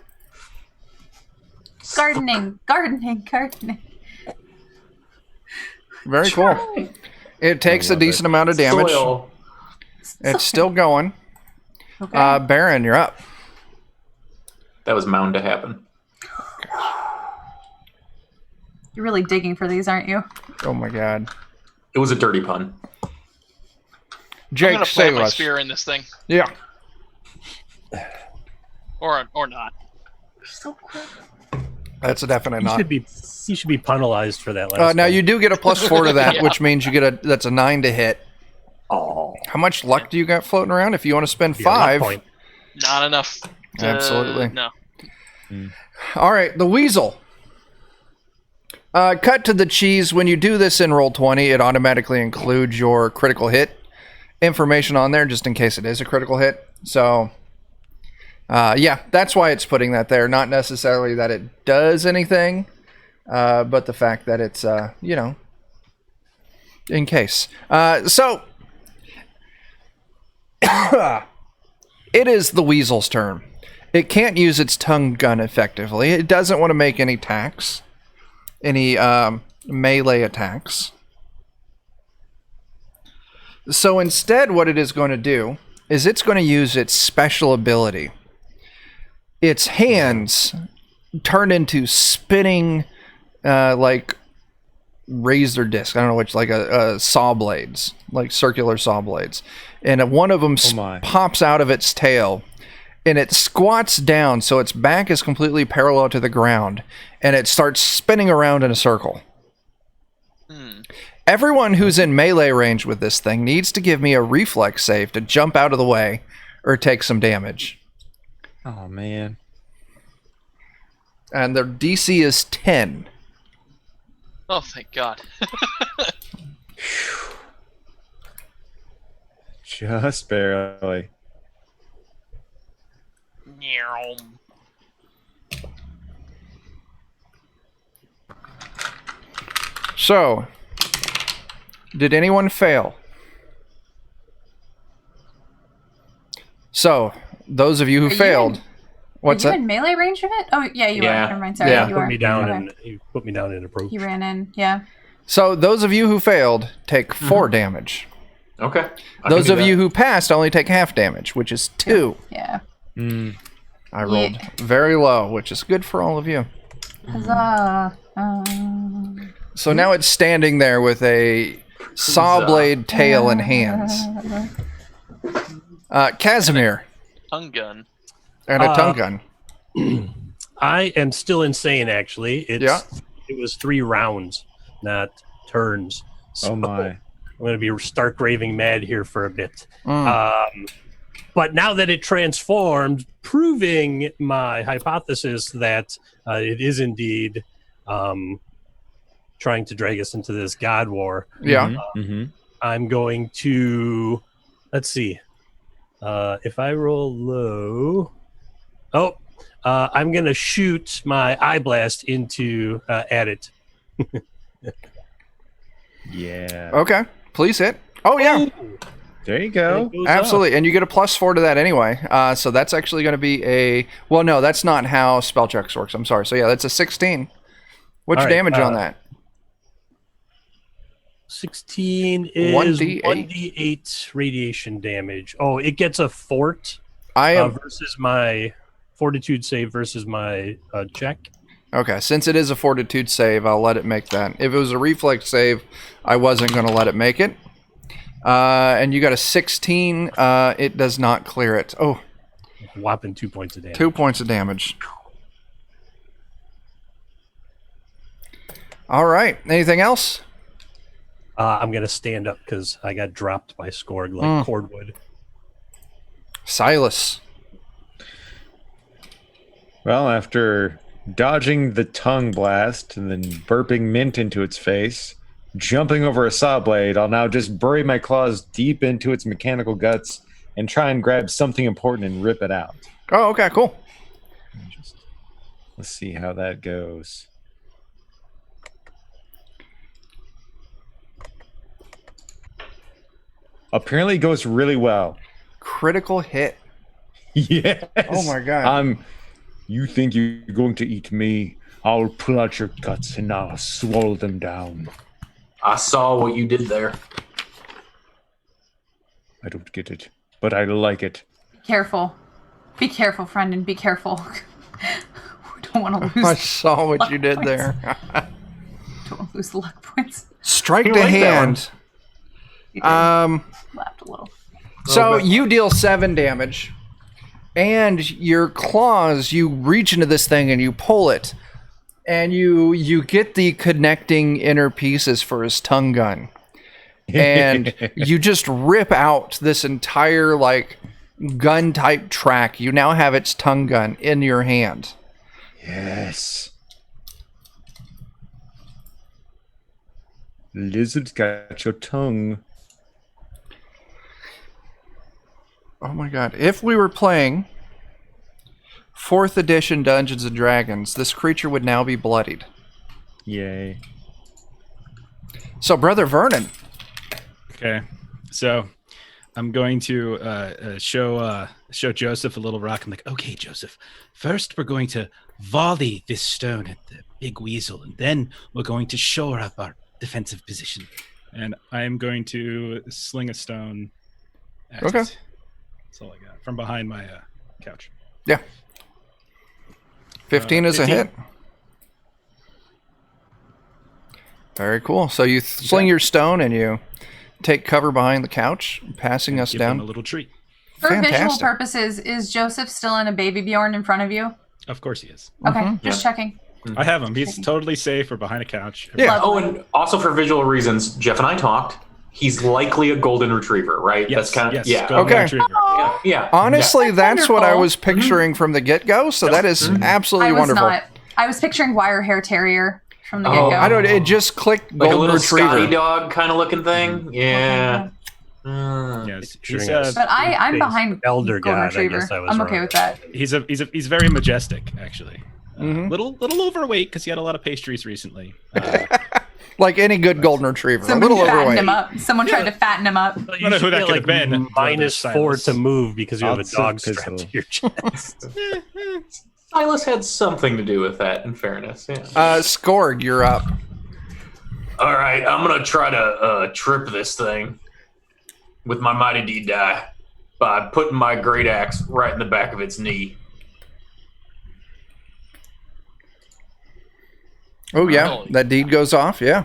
Gardening. Very cool. It takes I a love decent it. amount of damage. Soil. It's still going. Okay. Baron, you're up. That was bound to happen. You're really digging for these, aren't you? Oh my god. It was a dirty pun. I'm Jake, gonna save plant my us. spear in this thing, Yeah. or not. So quick. That's a definite He not. should be penalized for that last Now time. you do get a +4 to that, Yeah. which means you get that's a 9 to hit. Oh. How much luck do you got floating around? If you want to spend Your luck 5, point. Not enough. Absolutely. No. All right, the weasel. Cut to the cheese. When you do this in Roll20, it automatically includes your critical hit information on there, just in case it is a critical hit. So, yeah, that's why it's putting that there. Not necessarily that it does anything, but the fact that it's, in case. So, it is the weasel's turn. It can't use its tongue gun effectively. It doesn't want to make any attacks. Any melee attacks. So instead, what it is going to do is it's going to use its special ability. Its hands turn into spinning, like razor disc. I don't know which, like a saw blades, like circular saw blades, and one of them my. pops out of its tail. And it squats down so its back is completely parallel to the ground, and it starts spinning around in a circle. Everyone who's in melee range with this thing needs to give me a reflex save to jump out of the way or take some damage. Oh, man. And their DC is 10. Oh, thank God. Just barely. So, did anyone fail? So, those of you who failed, what's Are you that? in melee range of it? Oh, yeah, you Yeah. are. Never mind. Sorry, Yeah. you Put are. me down Okay. and you put me down in approach. He ran in. Yeah. So, those of you who failed take 4 damage. Okay. I Those can of do you that. who passed only take half damage, which is 2. Yeah. I rolled very low, which is good for all of you. Huzzah. So now it's standing there with a saw blade tail and hands. Casimir Tongue gun. and a tongue gun. I am still insane, actually. Yeah. It was 3 rounds, not turns. So Oh my. I'm going to be stark raving mad here for a bit. Mm. But now that it transformed, proving my hypothesis that it is indeed trying to drag us into this God war, Yeah. I'm going to, let's see, if I roll low, I'm going to shoot my eye blast into at it. Yeah. Okay. Please hit. Oh, yeah. There you go. It goes Absolutely. And you get a +4 to that anyway. So that's actually going to be a... Well, no, that's not how spell checks works. I'm sorry. So, yeah, that's a 16. What's All your right, damage on that? 16 is 1d8. 1d8 radiation damage. Oh, it gets a fort I am... versus my fortitude save versus my check. Okay, since it is a fortitude save, I'll let it make that. If it was a reflex save, I wasn't going to let it make it. And you got a 16. It does not clear it. Oh, Whopping 2 points of damage. 2 points of damage. All right. Anything else? I'm going to stand up because I got dropped by Skorg like cordwood. Silas. Well, after dodging the tongue blast and then burping mint into its face, jumping over a saw blade, I'll now just bury my claws deep into its mechanical guts and try and grab something important and rip it out. Oh, okay, cool. Let's see how that goes. Apparently it goes really well. Critical hit. Yes. Oh my god. You think you're going to eat me? I'll pull out your guts and I'll swallow them down. I saw what you did there. I don't get it, but I like it. Careful. Be careful, friend, and be careful. We don't want to lose. I saw what luck you did points. there. Don't want to lose the luck points. Strike You to like that hand. You did. Laughed a little. So you deal 7 damage, and your claws, you reach into this thing and you pull it, and you get the connecting inner pieces for his tongue gun, and you just rip out this entire like gun type track. You now have its tongue gun in your hand. Yes. Lizard's got your tongue. Oh my god. If we were playing 4th edition Dungeons and Dragons, this creature would now be bloodied. Yay. So, Brother Vernon. Okay, so I'm going to show Joseph a little rock. I'm like, okay, Joseph, first we're going to volley this stone at the big weasel, and then we're going to shore up our defensive position. And I'm going to sling a stone at Okay. it. That's all I got. From behind my couch. Yeah. 15 is a 15. hit. Very cool. So you sling your stone and you take cover behind the couch, passing us Give them a down. little treat. For visual Fantastic. purposes, is Joseph still in a baby Bjorn in front of you? Of course he is. Okay, just checking. I have him. He's totally safe. We're behind a couch. Yeah. Oh, and also for visual reasons, Jeff and I talked. He's likely a golden retriever, right? Yes, That's kind of yes, yeah. golden Okay. retriever. Yeah. Honestly, that's what I wonderful. was picturing from the get-go, so that is absolutely I was wonderful. not. I was picturing wire hair terrier from the Oh, get-go. I don't. It just clicked Like a golden little Scotty retriever. dog kind of looking thing. Yeah. Yes, Picturing he's, us. But I'm Face behind elder golden god, I retriever. guess I was I'm okay wrong. with that. he's very majestic, actually. Mhm. Little overweight because he had a lot of pastries recently. Like any good golden retriever, a Someone little fattened overweight. him up. Someone tried to fatten him up. You Wonder should who that get, could have been. -4 to move because you have a Odds of dog pistol. strapped to your chest. Silas had something to do with that, in fairness. Yeah. Skorg, you're up. All right, I'm gonna try to trip this thing with my mighty D die by putting my great axe right in the back of its knee. Oh yeah, Really? that deed goes off. Yeah.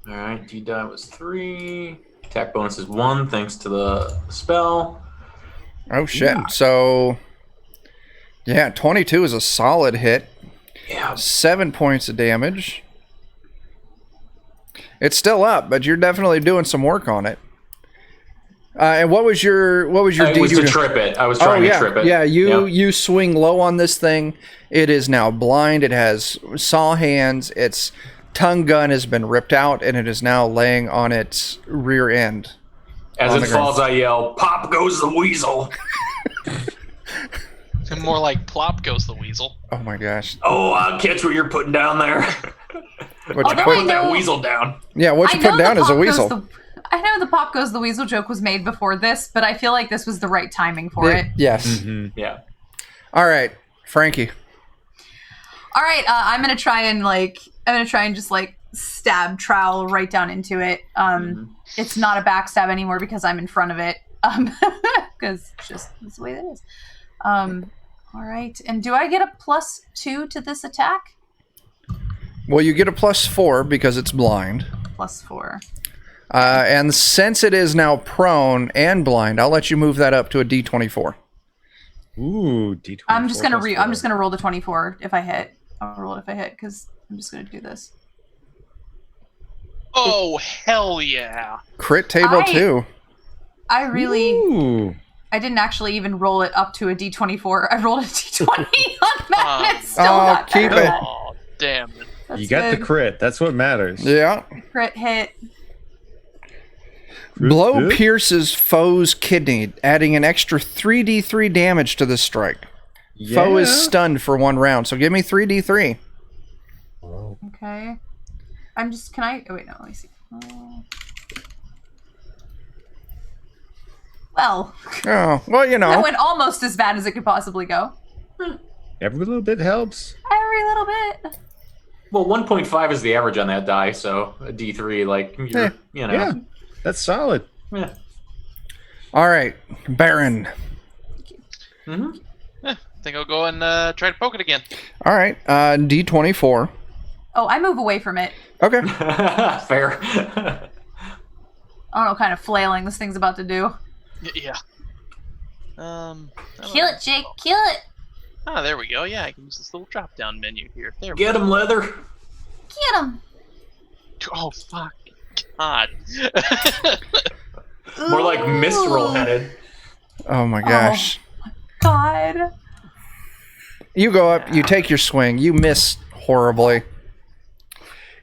All right, D die was 3. Attack bonus is 1, thanks to the spell. Oh shit. So, yeah, 22 is a solid hit. Yeah. 7 points of damage. It's still up, but you're definitely doing some work on it. And what was your It deed? was you to were- trip it. I was trying yeah, to trip it. yeah. You Yep. you swing low on this thing. It is now blind. It has saw hands. Its tongue gun has been ripped out, and it is now laying on its rear end. As on it the ground. falls, I yell, "Pop goes the weasel!" More like plop goes the weasel. Oh my gosh! Oh, I'll catch what you're putting down there. What you Although put, Put that know- weasel down. yeah, what you I know put down the is a pop goes weasel. I know the pop goes the weasel joke was made before this, but I feel like this was the right timing for it. Yes. Yeah. All right, Frankie. All right, I'm gonna try and just like stab trowel right down into it. It's not a backstab anymore because I'm in front of it. Because just that's the way that is. All right, and do I get a +2 to this attack? Well, you get a +4 because it's blind. +4. And since it is now prone and blind, I'll let you move that up to a D24. Ooh, D24. I'm just gonna plus I'm 4. just gonna roll the 24 if I hit. I'll roll it if I hit because I'm just gonna do this. Oh, hell yeah. Crit table I- 2. I really Ooh. I didn't actually even roll it up to a D24. I rolled a D20 on that. And it's still Oh, not keep better it. than that. Oh, damn it. That's You got the good. crit. That's what matters. Yeah. Crit hit. Blow Good. pierces foe's kidney, adding an extra 3d3 damage to the strike. Yeah. Foe is stunned for 1 round, so give me 3d3. Okay. I'm just. Can I? Oh wait, no. Let me see. Well, Oh, well, you that know. went almost as bad as it could possibly go. Every little bit helps. Every little bit. Well, 1.5 is the average on that die, so a D3, like, you're, you know. Yeah, that's solid. Yeah. All right, Baron. Mm-hmm. I think I'll go and try to poke it again. All right, D24. Oh, I move away from it. Okay. Fair. I don't know what kind of flailing this thing's about to do. Yeah. I don't Kill know. it, Jake. Kill it. Ah, there we go. Yeah, I can use this little drop down menu here. There we Get him, Leather. Get him. go. Oh, fuck. God. More like Mistral headed. Oh my gosh. God. You go up, you take your swing, you miss horribly.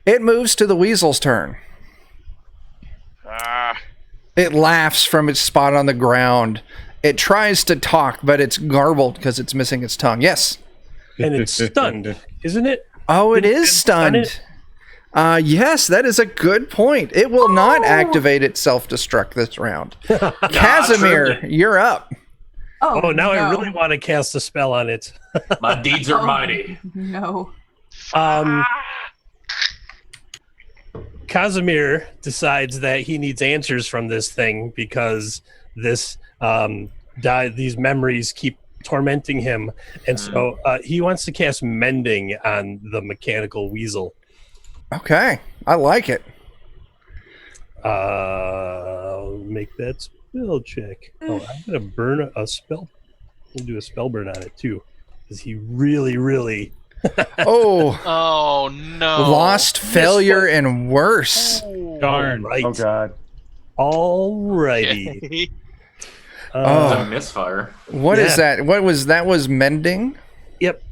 It moves to the weasel's turn. Ah. It laughs from its spot on the ground. It tries to talk, but it's garbled because it's missing its tongue. Yes. And it's stunned, isn't it? Oh, it Didn't is it stun stunned. Yes, that is a good point. It will not activate its self-destruct this round. Casimir, you're up. Oh, now no. I really want to cast a spell on it. My deeds are Oh. mighty. No. Casimir decides that he needs answers from this thing because this these memories keep tormenting him, and so he wants to cast mending on the mechanical weasel. Okay, I like it. I'll make that spell check. Oh, I'm gonna burn a spell. We'll do a spell burn on it too, because he really Oh, Oh, no. lost, failure, and worse. Darn. right. Oh God. Alrighty. It's Oh. a misfire. What is Yeah. that? What was that? Was mending? Yep,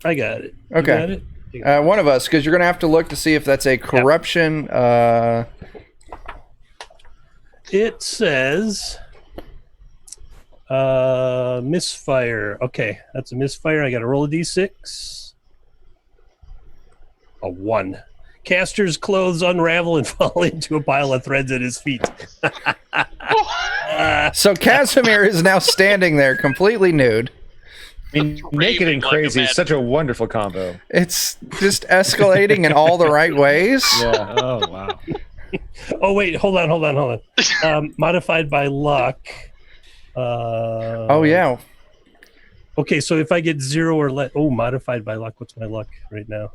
I got it. You Okay. got it? You got One of us, because you're gonna have to look to see if that's a corruption. It says misfire. Okay, that's a misfire. I got to roll a d6. A 1. Caster's clothes unravel and fall into a pile of threads at his feet. So Casimir is now standing there completely nude. I mean, naked and Raving like a crazy is mad- such a wonderful combo. It's just escalating in all the right ways. Yeah. Oh wow. Oh, wait, hold on. Modified by luck. Oh, yeah. Okay, so if I get 0 or less... Oh, modified by luck. What's my luck right now?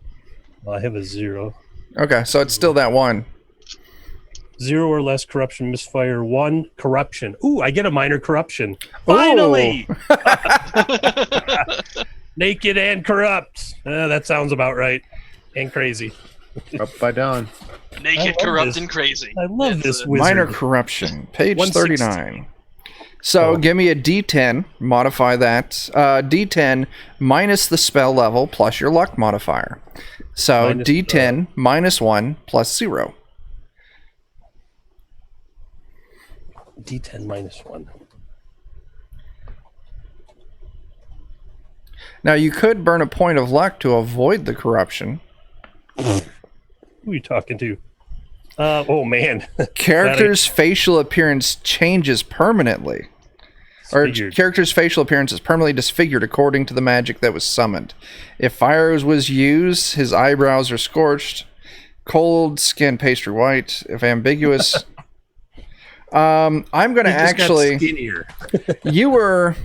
Well, I have a 0. Okay, so it's still that one. 0 or less corruption, misfire. 1 corruption. Ooh, I get a minor corruption. Finally! Naked and corrupt. That sounds about right. And crazy. Up by dawn. Naked, I love corrupt, this. and crazy. I love It's, this wizard. Minor corruption, page 160. 39. So give me a D10, modify that. D10 minus the spell level plus your luck modifier. So Minus D10 minus 1 plus 0. D10 minus 1. Now you could burn a point of luck to avoid the corruption. Who are you talking to? Oh, man. Character's facial appearance changes permanently. Or Disfigured. character's facial appearance is permanently disfigured according to the magic that was summoned. If fire was used, his eyebrows are scorched. Cold skin pastry white. If ambiguous... I'm going to He just got actually... skinnier. You were...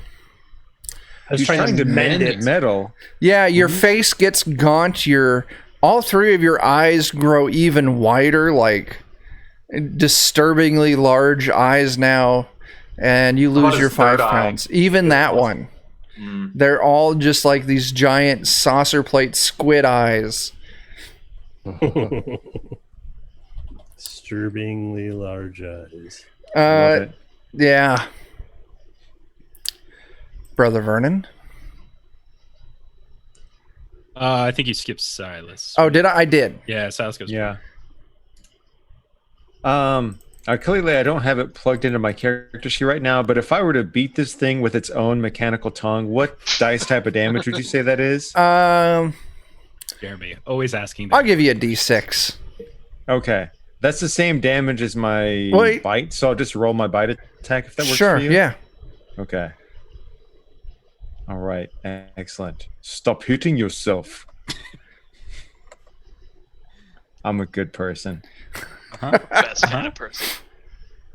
I was He's trying to mend it. metal. Yeah, your face gets gaunt. All three of your eyes grow even wider, like disturbingly large eyes now, and you How about lose your his 5 third eye? pounds. Even that one. Mm. They're all just like these giant saucer plate squid eyes. Disturbingly large eyes. Love it. Yeah. Brother Vernon. I think you skipped Silas. Oh, did I? I did. Yeah, Silas goes. Yeah. Clearly I don't have it plugged into my character sheet right now, but if I were to beat this thing with its own mechanical tongue, what dice type of damage would you say that is? Jeremy, always asking. I'll give you a D6. Okay. That's the same damage as my Wait. bite, so I'll just roll my bite attack if that works Sure, for you. yeah. Okay. All right. Excellent. Stop hitting yourself. I'm a good person. Best kind of person.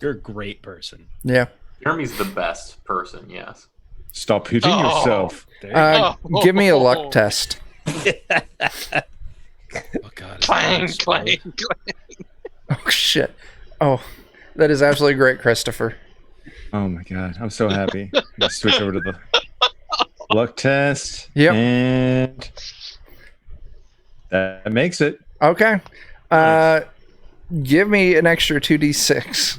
You're a great person. Yeah. Jeremy's the best person, yes. Stop hitting Oh. yourself. There you go. Give me a luck test. Oh God. it's Clang, so clang, explode. clang. Oh, shit. Oh, that is absolutely great, Christopher. Oh my god, I'm so happy. Let's switch over to the luck test. Yep. And that makes it. Okay. Give me an extra 2d6.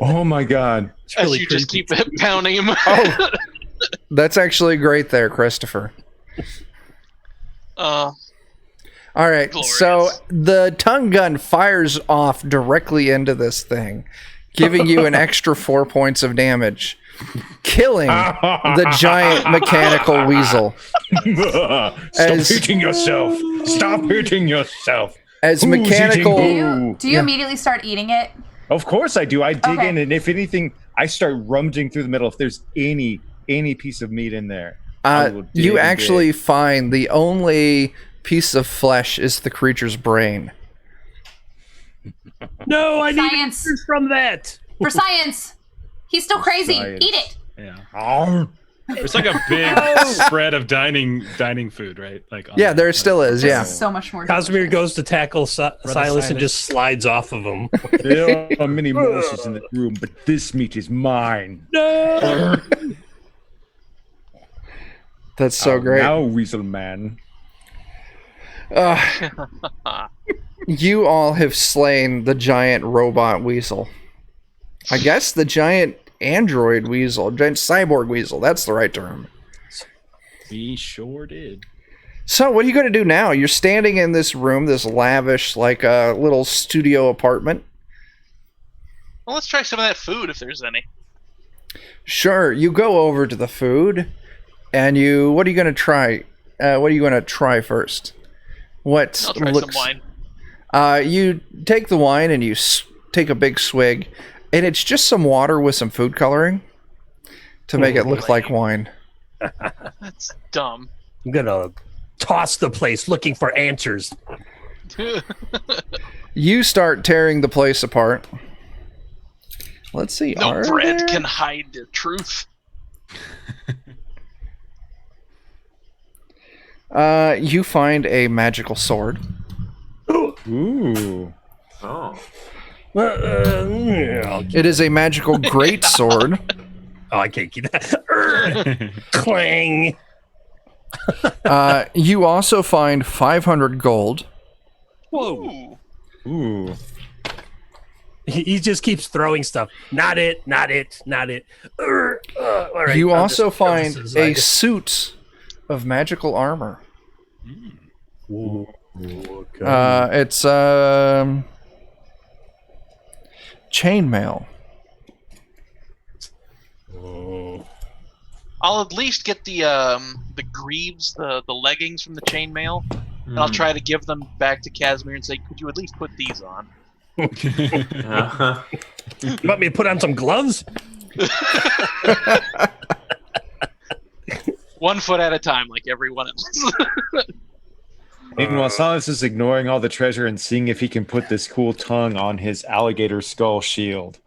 Oh my god. It's As really you just creepy. keep pounding him. Oh, that's actually great there, Christopher. Uh, All right, so Glorious. the tongue gun fires off directly into this thing, giving you an extra 4 points of damage, killing the giant mechanical weasel. Stop As- hitting yourself. Stop hitting yourself. As Who's mechanical... eating Do you immediately start eating it? Of course I do. I dig Okay. in, and if anything, I start rummaging through the middle. If there's any piece of meat in there, I will dig you and actually dig. find the only piece of flesh is the creature's brain. No, I need Science. answers from that. For science. He's still crazy. Science. Eat it. Yeah. Oh, It's like a big spread of dining food, right? Like Yeah, there still is, This yeah. is so much more Casimir delicious. goes to tackle Silas and just slides off of him. there are many morsels in the room, but this meat is mine. No! That's so great. Now, Weasel Man. You all have slain the giant robot weasel. I guess the giant android weasel, giant cyborg weasel. That's the right term. We sure did. So what are you going to do now? You're standing in this room, this lavish, like a little studio apartment. well, let's try some of that food if there's any. Sure, you go over to the food, and what are you going to try? What are you going to try first? What I'll try looks? some wine. You take the wine and you take a big swig, and it's just some water with some food coloring to make it look like wine. That's dumb. I'm gonna toss the place looking for answers. You start tearing the place apart. Let's see. No are bread there- can hide the truth. You find a magical sword. Ooh. Oh. It is a magical great sword. Oh, I can't keep that. Clang. You also find 500 gold. Whoa. Ooh. Ooh. He just keeps throwing stuff. Not it. Not it. Not it. All right, You I'll also just throw find this a aside. suit of magical armor. Ooh, okay. It's chainmail. Oh. I'll at least get the greaves, the leggings from the chainmail, and I'll try to give them back to Casimir and say, "Could you at least put these on?" Uh-huh. You want me to put on some gloves? 1 foot at a time, like everyone else. Meanwhile, Silas is ignoring all the treasure and seeing if he can put this cool tongue on his alligator skull shield.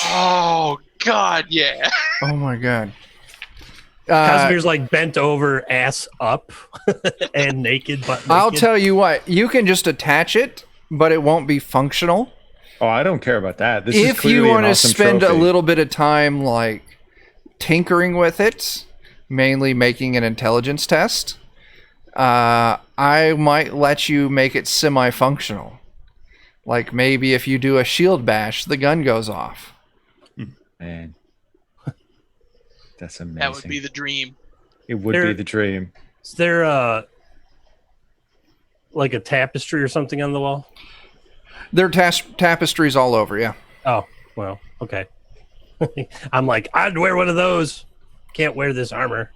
Oh God, yeah. Oh my god. Casimir's like bent over, ass up, and naked. But I'll naked. tell you what, you can just attach it, but it won't be functional. Oh, I don't care about that. This is If clearly you an want to awesome spend a trophy. little bit of time like tinkering with it, mainly making an intelligence test, I might let you make it semi-functional. Like maybe if you do a shield bash, the gun goes off. Man, that's amazing. That would be the dream. It would There- be the dream. Is there like a tapestry or something on the wall? There are tapestries all over, yeah. Oh, well, okay. I'm like, I'd wear one of those. Can't wear this armor.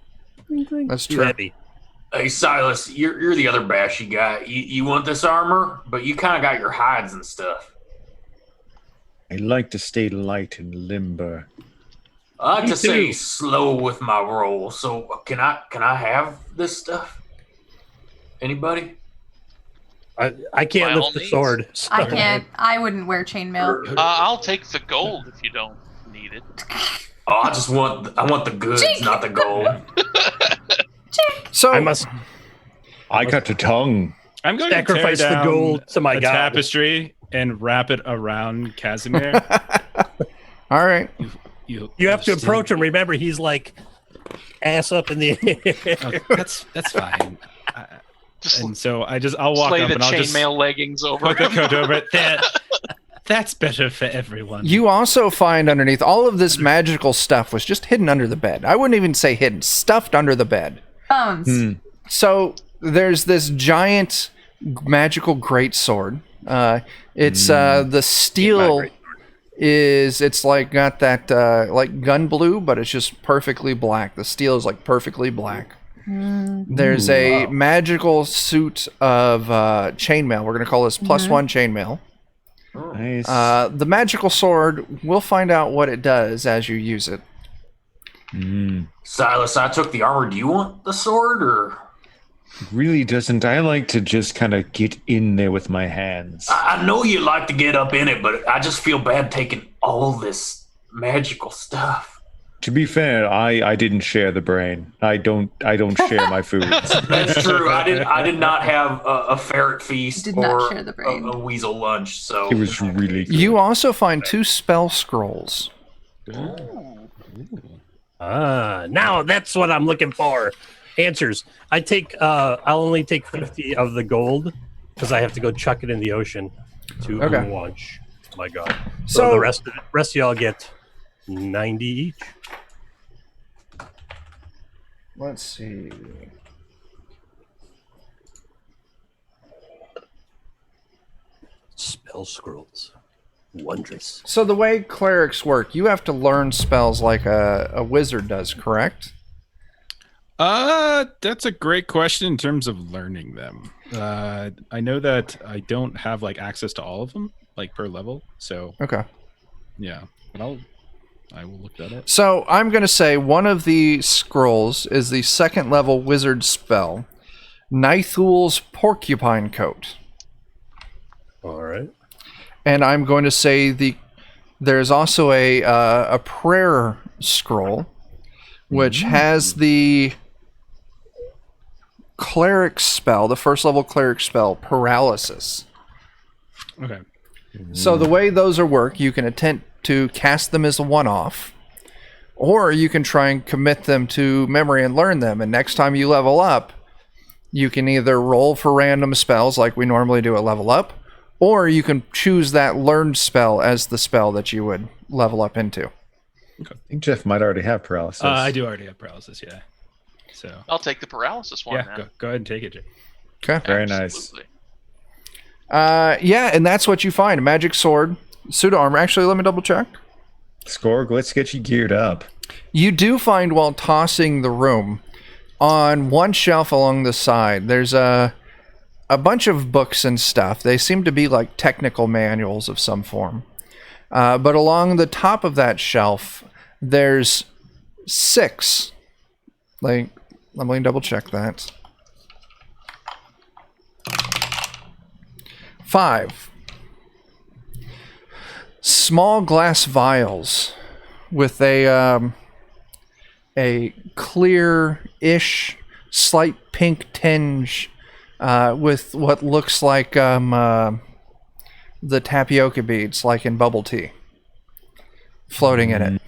That's Too true. heavy. Hey, Silas, you're the other bashy guy. You want this armor, but you kind of got your hides and stuff. I like to stay light and limber. I like Me to say too. slow with my roll. So can I have this stuff? Anybody? I can't By all lift the means. sword. so- I can't. I wouldn't wear chainmail. I'll take the gold if you don't need it. Oh, I want the goods, Jake! not the gold. So I must I got the tongue. I'm going sacrifice to tear the down gold to my a god. tapestry and wrap it around Casimir. all right. You have to approach him. Remember, he's like ass up in the air. Oh, that's fine. Just And so I'll walk slay up the and I'll just chainmail leggings over put the him. coat over it. That's better for everyone. You also find underneath all of this magical stuff was just hidden under the bed. I wouldn't even say hidden, stuffed under the bed. Bones. So there's this giant magical greatsword. It's the steel it's like got that like gun blue, but it's just perfectly black. The steel is like perfectly black. There's a magical suit of chainmail. We're gonna call this +1 chainmail. Nice. The magical sword, we'll find out what it does as you use it. Silas, I took the armor. Do you want the sword or? Really doesn't. I like to just kind of get in there with my hands. I know you like to get up in it, but I just feel bad taking all this magical stuff. To be fair, I didn't share the brain. I don't share my food. That's true. I did not have a ferret feast Did not or share the brain. a weasel lunch. So It was really good. You also find 2 spell scrolls. Now that's what I'm looking for. Answers. I'll only take 50 of the gold because I have to go chuck it in the ocean to Okay. launch. My God. So- So the rest of y'all get 90 each. Let's see. Spell scrolls. Wondrous. So the way clerics work, you have to learn spells like a wizard does, correct? That's a great question in terms of learning them. I know that I don't have like access to all of them, like per level. So Okay. yeah, but I will look that up. So I'm going to say one of the scrolls is the 2nd level wizard spell, Nithul's Porcupine Coat. All right. And I'm going to say there's also a prayer scroll, which has the cleric spell, the 1st level cleric spell, Paralysis. Okay. So the way those are work, you can attempt to cast them as a one-off, or you can try and commit them to memory and learn them. And next time you level up, you can either roll for random spells like we normally do at level up, or you can choose that learned spell as the spell that you would level up into. I think Jeff might already have paralysis. I do already have paralysis, yeah. So I'll take the paralysis one. yeah, go ahead and take it, Jay. Okay. Very nice. Absolutely. Yeah, and that's what you find. A magic sword, pseudo armor. Actually, let me double check. Skorg, let's get you geared up. You do find while tossing the room, on one shelf along the side, there's a bunch of books and stuff. They seem to be like technical manuals of some form. But along the top of that shelf, there's 6. Like, let me double check that. 5 small glass vials with a clear-ish, slight pink tinge, with what looks like the tapioca beads, like in bubble tea, floating in it.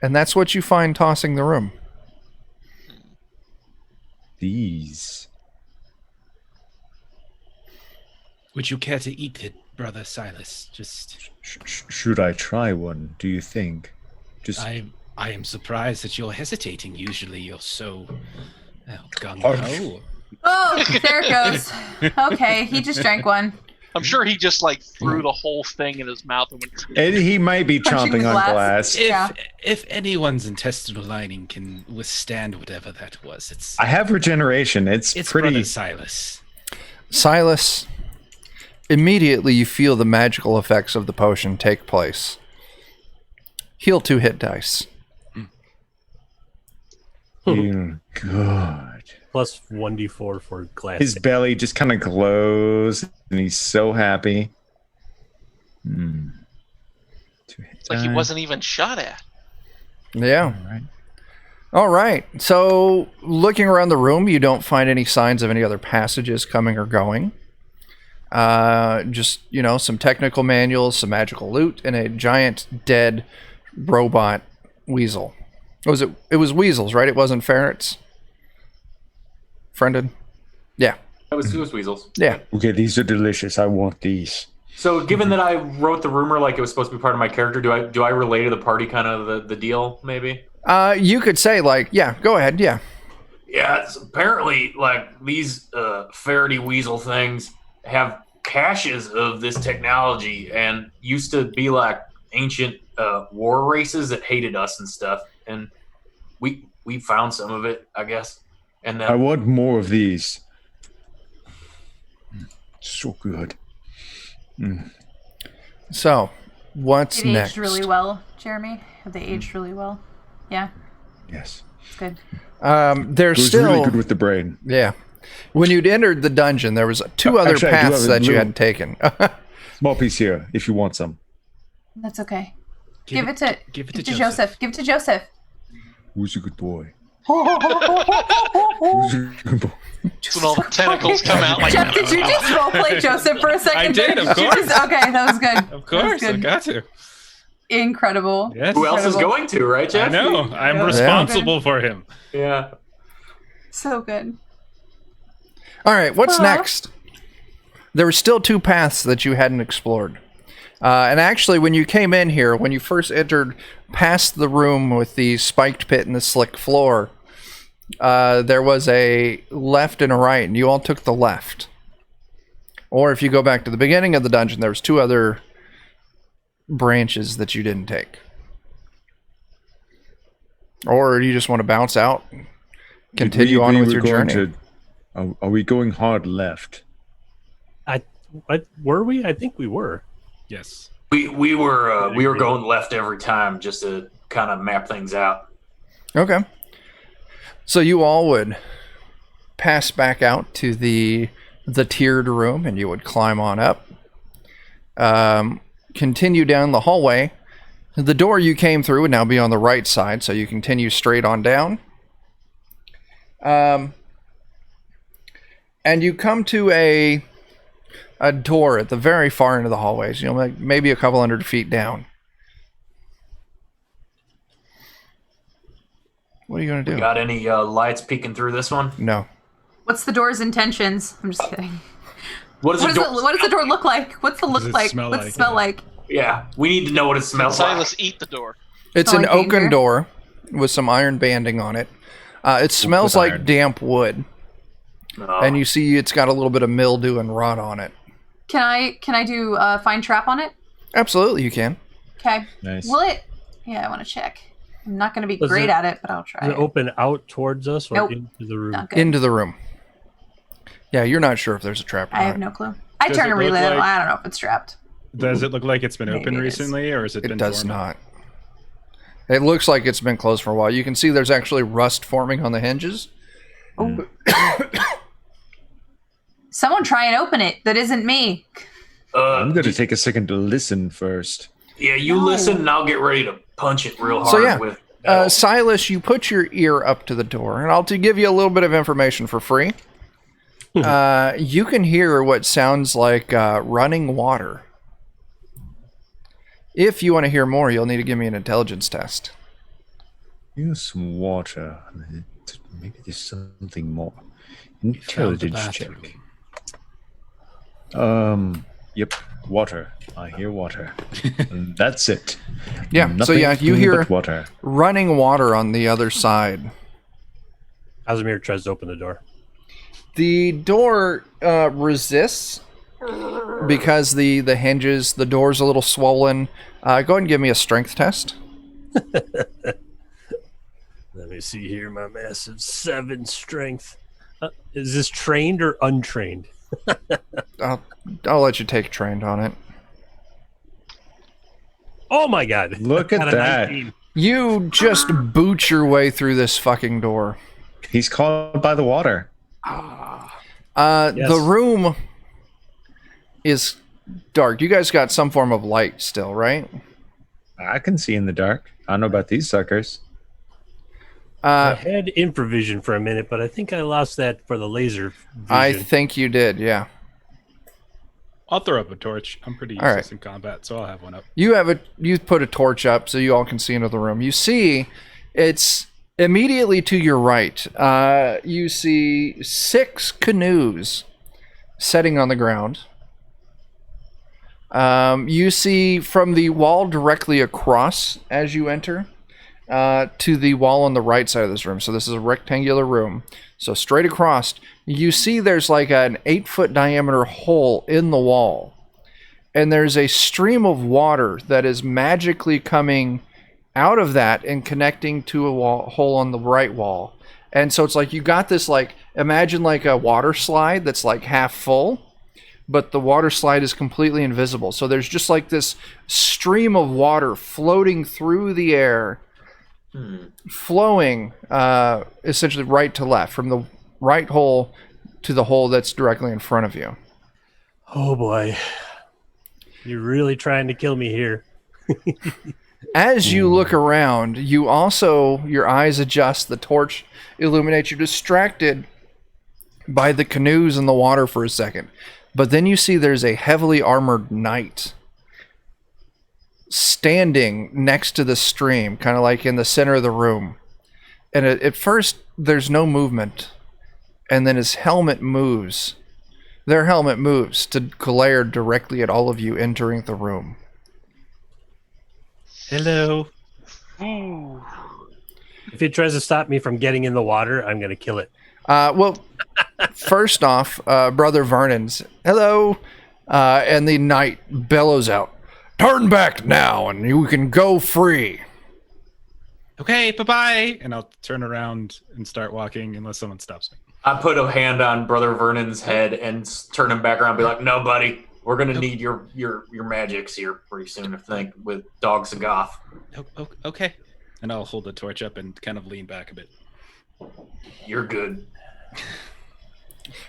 And that's what you find tossing the room. These. Would you care to eat it, Brother Silas? Just Should I try one, do you think? Just I am surprised that you're hesitating. Usually you're so gung-ho. Oh, there it goes. Okay, he just drank one. I'm sure he just like threw the whole thing in his mouth and went. And he might be Punching chomping the on glass. glass. Yeah. If anyone's intestinal lining can withstand whatever that was, it's I have regeneration. It's Brother pretty. Silas. Silas, immediately you feel the magical effects of the potion take place. Heal 2 hit dice. Feel good. Plus 1d4 for glass. His belly just kind of glows, and he's so happy. 2 hit It's like he die. wasn't even shot at. Yeah. All right. All right. So, looking around the room, you don't find any signs of any other passages coming or going. Just, some technical manuals, some magical loot, and a giant dead robot weasel. It was weasels, right? It wasn't ferrets? Friended? Yeah. It was weasels. Yeah. Okay, these are delicious. I want these. So, given that I wrote the rumor like it was supposed to be part of my character, do I relay to the party kind of the deal? Maybe. You could say go ahead. Yeah. Yeah, it's apparently like these ferrety weasel things have caches of this technology and used to be like ancient war races that hated us and stuff, and we found some of it, I guess. And I want more of these. So good. So, what's It next? aged really well, Jeremy. Have they aged really well? Yeah, Yes. it's good. There's It was still really good with the brain. Yeah. When you'd entered the dungeon, there was 2 other Actually, I do have paths a that you little- hadn't taken. Small piece here, if you want some. That's okay. Give Give it to Joseph. Joseph. Give it to Joseph. Who's a good boy? Who's a good boy? When all the tentacles come out like Jeff, did you just roleplay Joseph for a second? I did, there? of Did you course. okay, that was good. Of That was course, I good. got to. Incredible. Yes. who else is going to, right, I Jeff? know. I'm Yeah. responsible for him. Yeah. So good. All right, what's Aw. next? There were still 2 paths that you hadn't explored. And actually, when you came in here, when you first entered past the room with the spiked pit and the slick floor, there was a left and a right, and you all took the left. Or if you go back to the beginning of the dungeon, there was 2 other branches that you didn't take. Or do you just want to bounce out? Continue Did we on agree with we're your going journey. Are we going hard left? What were we? I think we were. Yes. We were going left every time just to kind of map things out. Okay. So you all would pass back out to the tiered room, and you would climb on up. Continue down the hallway. The door you came through would now be on the right side, so you continue straight on down. And you come to a door at the very far end of the hallways, like maybe a couple 100 feet down. What are you going to do? Got any lights peeking through this one? No. What's the door's intentions? I'm just kidding. What does the door? What does the door look like? What's the look it like? smell What's it like? smell Yeah. like? Yeah, we need to know what it smells like. Silas, eat the door. It's Smell an like oaken danger? door with some iron banding on it. It smells like iron. damp wood, No. and you see it's got a little bit of mildew and rot on it. Can I do find trap on it? Absolutely, you can. Okay. Nice. Will it? Yeah, I want to check. I'm not going to be Does great it- at it, but I'll try. Does it open out towards us or Nope. into the room? Not good. Into the room. Yeah, you're not sure if there's a trap or I not. have no clue. I Does turn it to look relay. like- I don't know if it's trapped. Does it look like it's been Maybe open it is. recently, or has it been? It does dormant? not. It looks like it's been closed for a while. You can see there's actually rust forming on the hinges. Someone try and open it. That isn't me. I'm going to take a second to listen first. Yeah, you No. listen, and I'll get ready to punch it real hard So, yeah, with. metal. Silas, you put your ear up to the door, and I'll to give you a little bit of information for free. You can hear what sounds like running water. If you want to hear more, you'll need to give me an intelligence test. Use some water. Maybe there's something more. Found the Intelligence check. Yep, water. I hear water. And that's it. Yeah, so yeah, you Nothing hear but water. running water on the other side. Casimir tries to open the door. The door resists because the hinges, the door's a little swollen. Go ahead and give me a strength test. Let me see here. My massive 7 strength. Is this trained or untrained? I'll let you take trained on it. Oh my god. Look at Got a that. 19. You just boot your way through this fucking door. He's caught by the water. Yes. The room is dark. You guys got some form of light still, right? I can see in the dark. I don't know about these suckers. I had infravision for a minute, but I think I lost that for the laser vision. I think you did, yeah. I'll throw up a torch. I'm pretty All right. useless in combat, so I'll have one up. You put a torch up so you all can see into the room. You see it's immediately to your right. You see 6 canoes setting on the ground. You see from the wall directly across as you enter to the wall on the right side of this room. So this is a rectangular room. So straight across, you see there's like an 8-foot diameter hole in the wall. And there's a stream of water that is magically coming out of that and connecting to a hole on the right wall. And so it's like you got this, like, imagine like a water slide that's like half full, but the water slide is completely invisible. So there's just like this stream of water floating through the air, flowing essentially right to left, from the right hole to the hole that's directly in front of you. Oh boy. You're really trying to kill me here. As you look around, you also, your eyes adjust, the torch illuminates, you're distracted by the canoes in the water for a second. But then you see there's a heavily armored knight standing next to the stream, kind of like in the center of the room. And at first, there's no movement. And then his helmet moves. Their helmet moves to glare directly at all of you entering the room. Hello. If it tries to stop me from getting in the water, I'm going to kill it. Well, first off, Brother Vernon's, hello, and the knight bellows out, "Turn back now, and you can go free." Okay, bye-bye. And I'll turn around and start walking unless someone stops me. I put a hand on Brother Vernon's head and turn him back around and be like, no, buddy, we're going to need your magics here pretty soon, I think, with Dogs and Goth. Okay. And I'll hold the torch up and kind of lean back a bit. You're good.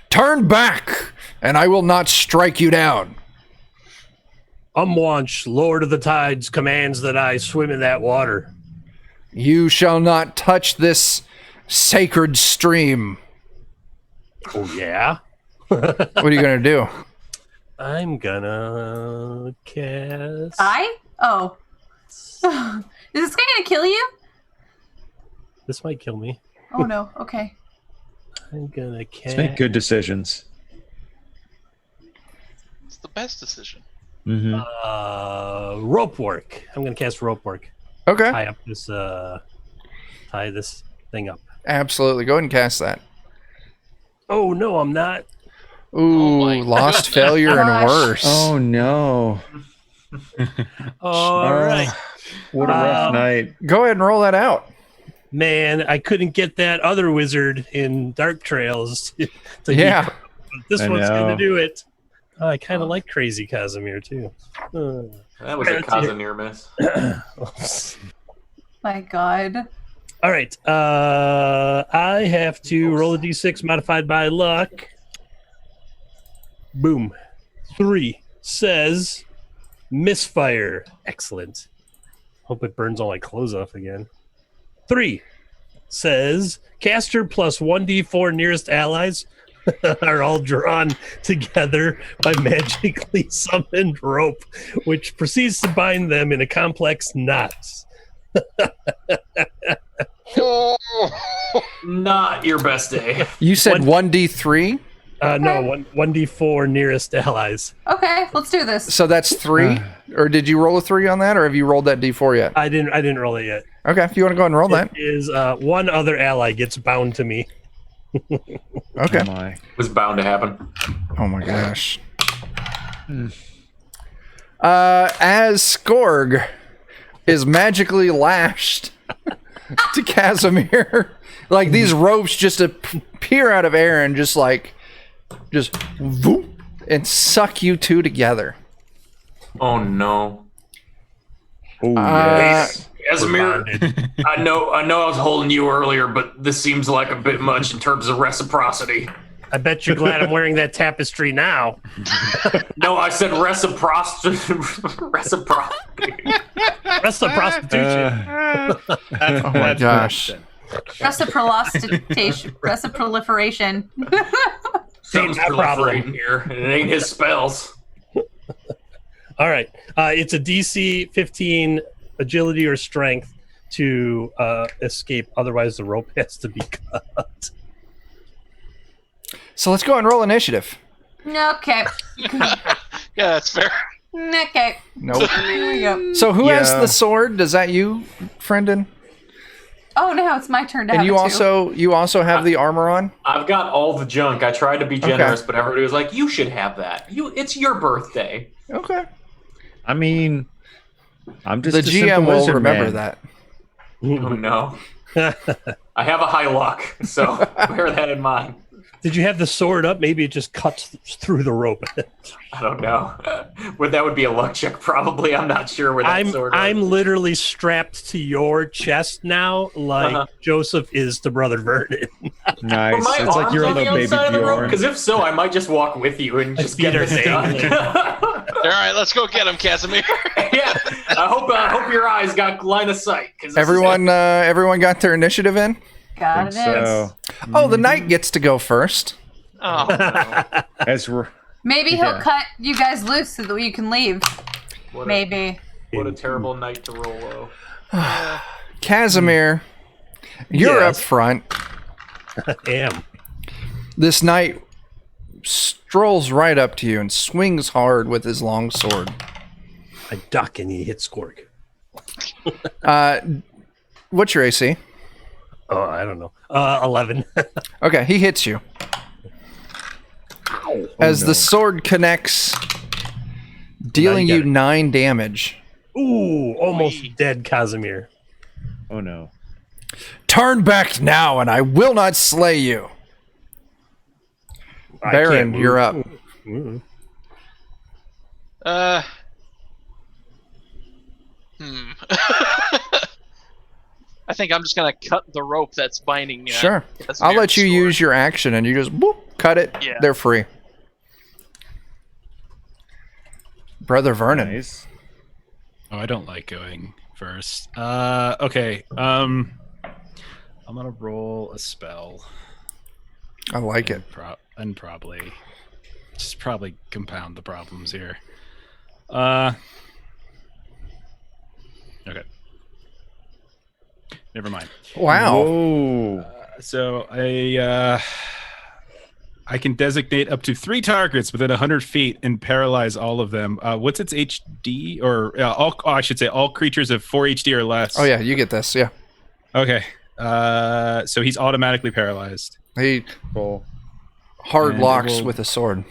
Turn back, and I will not strike you down. Umwanch, Lord of the Tides, commands that I swim in that water. You shall not touch this sacred stream. Oh, yeah? What are you going to do? I'm gonna cast... Oh. Is this guy gonna kill you? This might kill me. Oh no, okay. I'm gonna cast... Let's make good decisions. It's the best decision. Mm-hmm. Rope work. I'm gonna cast rope work. Okay. Tie this thing up. Absolutely. Go ahead and cast that. Oh, no, I'm not. Ooh, my lost, goodness. failure, and Gosh. worse. Oh, no. All right. What a rough night. Go ahead and roll that out. Man, I couldn't get that other wizard in Dark Trails to Yeah. keep up, but this I one's know. going to do it. I kind of like Crazy Casimir, too. That was a Casimir miss. My God. All right. I have to roll a d6 modified by luck. Boom. 3 says misfire. Excellent. Hope it burns all my clothes off again. 3 says caster plus 1d4 nearest allies are all drawn together by magically summoned rope, which proceeds to bind them in a complex knot. Not your best day. You said 1d3, No, 1d4 nearest allies. Okay, let's do this. so that's 3? Or did you roll a 3 on that, or have you rolled that d4 yet? I didn't roll it yet. Okay, if you want to go ahead and roll that. It is one other ally gets bound to me. Okay. Oh, my. Was bound to happen. Oh my gosh. As Skorg is magically lashed to Casimir, like these ropes just appear out of air and just whoop, and suck you two together. Oh, no. Oh, yes. Casimir, I know I was holding you earlier, but this seems like a bit much in terms of reciprocity. I bet you're glad I'm wearing that tapestry now. No, I said reciprocity. That's the prostitution. Oh my gosh. Reciproliferation. Something's Ain't my problem. proliferating here, and it ain't his spells. All right. It's a DC 15 agility or strength to escape. Otherwise, the rope has to be cut. So let's go and roll initiative. Okay. Yeah, that's fair. Okay. Nope. Here we go. So who has Yeah. the sword? Is that you, Friendon? Oh, no, it's my turn to And have you it too. you also have the armor on? I've got all the junk. I tried to be generous, but everybody was like, "You should have that. It's your birthday." Okay. I mean, I'm just The a simple GM will wizard, remember man. that. Oh no. I have a high luck, so bear that in mind. Did you have the sword up? Maybe it just cuts through the rope. I don't know. That would be a luck check, probably. I'm not sure where that sword is. I'm literally strapped to your chest now, like Joseph is to Brother Vernon. Nice. Are my It's like arms you're a on the little baby outside of the rope? Bjorn. Because if so, I might just walk with you and just get feet are this done. All right, let's go get him, Casimir. Yeah. I hope your eyes got line of sight. 'cause this is Everyone got their initiative in? Got it. So, Oh, the knight gets to go first. Oh, no. as we're Maybe he'll Yeah. cut you guys loose so that you can leave. What a- Maybe. What a terrible night to roll low. Casimir, you're Yes. up front. Am. This knight strolls right up to you and swings hard with his long sword. I duck and he hits Skorg. What's your AC? Oh, I don't know. 11. Okay, he hits you. As the sword connects, dealing get you it. 9 damage. Ooh, almost dead Casimir. oh no. Turn back now, and I will not slay you. I Baron, can't you're up. move. I think I'm just gonna cut the rope that's binding. Sure. that's I'll let you sword. use your action, and you just whoop, cut it. Yeah. They're free. Brother Vernon. Nice. Oh, I don't like going first. Okay. I'm gonna roll a spell. I like it. And probably compound the problems here. Okay. Never mind. Wow. Whoa. So I can designate up to 3 targets within 100 feet and paralyze all of them. What's its HD? Or I should say all creatures of 4 HD or less. Oh yeah, you get this. Yeah. Okay. So he's automatically paralyzed. He Cool. hard And it locks will- with a sword.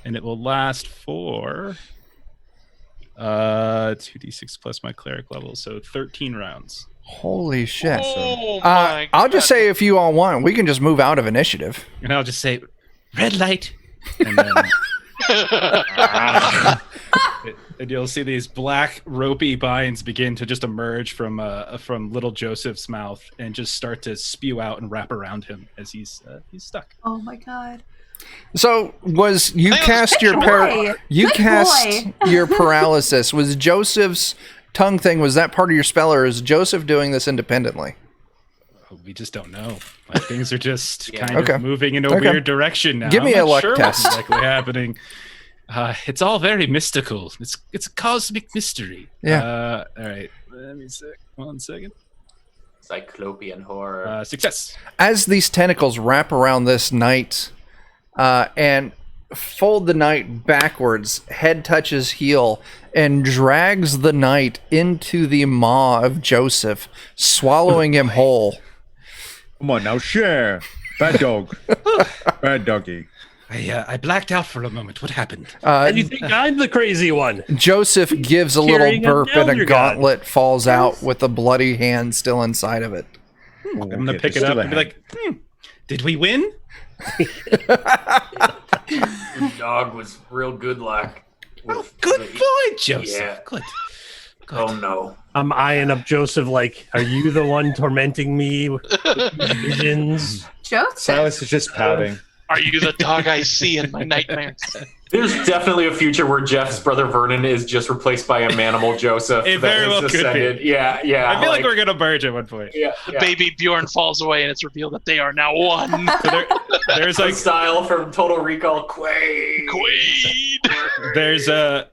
And it will last for 2d6 plus my cleric level, so 13 rounds. Holy shit. Oh my I'll just God. say if you all want, we can just move out of initiative. And I'll just say, red light. And then and you'll see these black ropey binds begin to just emerge from little Joseph's mouth and just start to spew out and wrap around him as he's stuck. Oh my god. So was you Hey, cast your boy. you Good cast boy. your paralysis? Was Joseph's tongue thing, was that part of your spell, or is Joseph doing this independently? We just don't know. Like, things are just kind Okay. of moving in a Okay. weird direction now. Give me I'm a not luck sure test. What's exactly happening. It's all very mystical. It's a cosmic mystery. Yeah. All right. Let me see. 1 second. Cyclopean horror. Success. As these tentacles wrap around this knight and fold the knight backwards, head touches heel, and drags the knight into the maw of Joseph, swallowing him whole. Come on now, share. Bad dog. Bad doggy. I blacked out for a moment. What happened? And you think I'm the crazy one? Joseph gives a little Carrying a burp and a elder god. gauntlet falls out with a bloody hand still inside of it. I'm gonna pick it up and be like, did we win? The dog was real good luck. Good boy, Joseph. Yeah. Good. Oh no. I'm eyeing up Joseph like, are you the one tormenting me with visions? Joseph. Silas is just pouting. Are you the dog I see in my nightmares? There's definitely a future where Jeff's brother Vernon is just replaced by a manimal Joseph. It that very has well could be. ascended. Yeah, yeah. I feel like we're gonna merge at one point. yeah, yeah. Baby Bjorn falls away, and it's revealed that they are now one. So there's Like like style from Total Recall, Quaid. Quaid.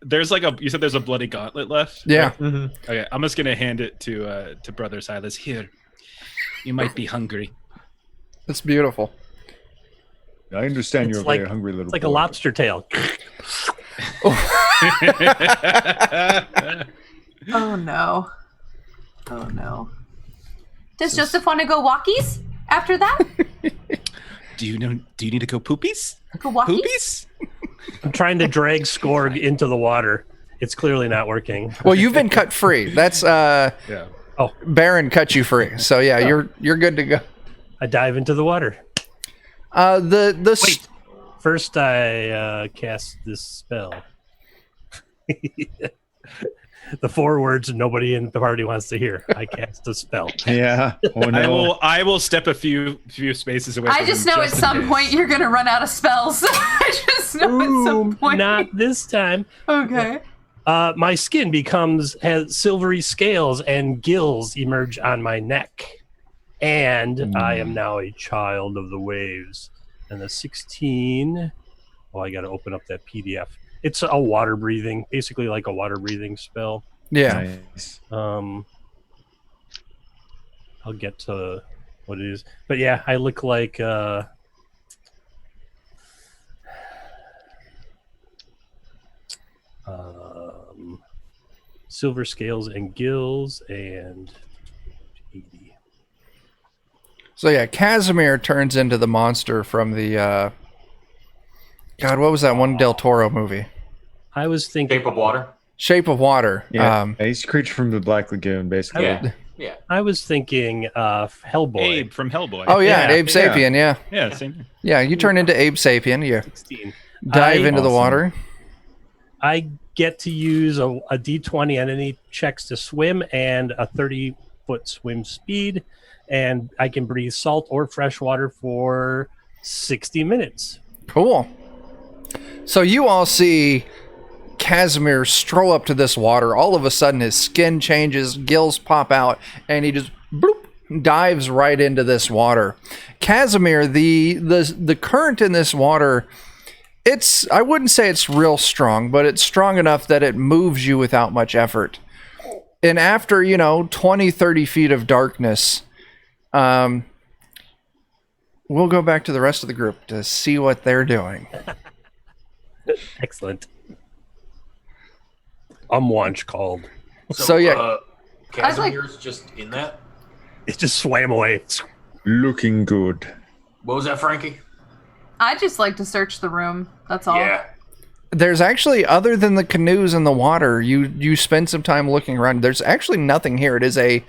there's like a you said there's a bloody gauntlet left. Yeah. Okay, I'm just gonna hand it to Brother Silas. Here, you might be hungry. It's beautiful. I understand you're It's a very hungry little It's like boy. a lobster tail. Oh no. Oh no. Does Joseph want to go walkies after that? Do you need to go poopies? Go walkies? Poopies? I'm trying to drag Skorg into the water. It's clearly not working. Well, you've been cut free. That's Yeah. Baron cut you free. So yeah, you're good to go. I dive into the water. Wait. First, I cast this spell. The 4 words nobody in the party wants to hear. I cast a spell. Yeah. Oh no. I will step a few spaces away. I from just him know at in some case. point you're gonna run out of spells. I just know at some point. Not this time. Okay. My skin has silvery scales and gills emerge on my neck. And I am now a child of the waves. And the 16... Oh, I got to open up that PDF. It's a water breathing, basically like a water breathing spell. Yeah. Nice. I'll get to what it is. But yeah, I look like... silver scales and gills and 80. So yeah, Casimir turns into the monster from the God, what was that one Del Toro movie? I was thinking Shape of Water. Shape of Water. Yeah. He's a creature from the Black Lagoon, basically. Yeah. Yeah. I was thinking Hellboy. Abe from Hellboy. Oh yeah, Yeah, Abe Sapien. Yeah. Yeah, same. Yeah. You turn into Abe Sapien. You 16. dive into the Awesome. water. I get to use a D20 on any checks to swim and a 30-foot swim speed, and I can breathe salt or fresh water for 60 minutes. Cool. So you all see Casimir stroll up to this water. All of a sudden, his skin changes, gills pop out, and he just bloop, dives right into this water. Casimir, the current in this water, I wouldn't say it's real strong, but it's strong enough that it moves you without much effort. And after, 20, 30 feet of darkness, we'll go back to the rest of the group to see what they're doing. Excellent. Umwanch called. So, yeah. Casimir's just in that. It just swam away. Looking good. What was that, Frankie? I just like to search the room. That's all. Yeah. There's actually, other than the canoes in the water, you spend some time looking around. There's actually nothing here. It is a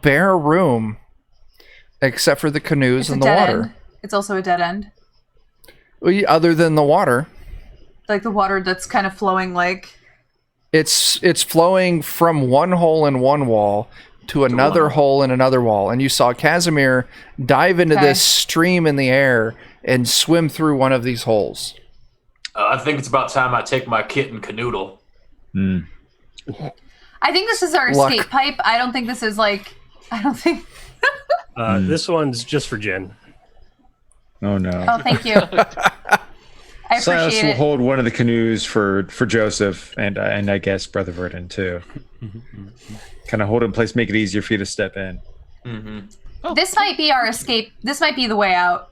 bare room, except for the canoes It's and a the dead water. end. It's also a dead end. Other than the water, Like the water that's kind of flowing like... it's flowing from one hole in one wall to another hole in another wall. And you saw Casimir dive into Okay. this stream in the air and swim through one of these holes. I think it's about time I take my kitten canoodle. I think this is our Luck. escape pipe. I don't think this is like... I don't think... This one's just for Jen. Oh no. Oh, thank you. I Silas appreciate will it. hold one of the canoes for Joseph and I guess Brother Vernon too. Kind of hold it in place, make it easier for you to step in. Mm-hmm. This might be our escape. This might be the way out.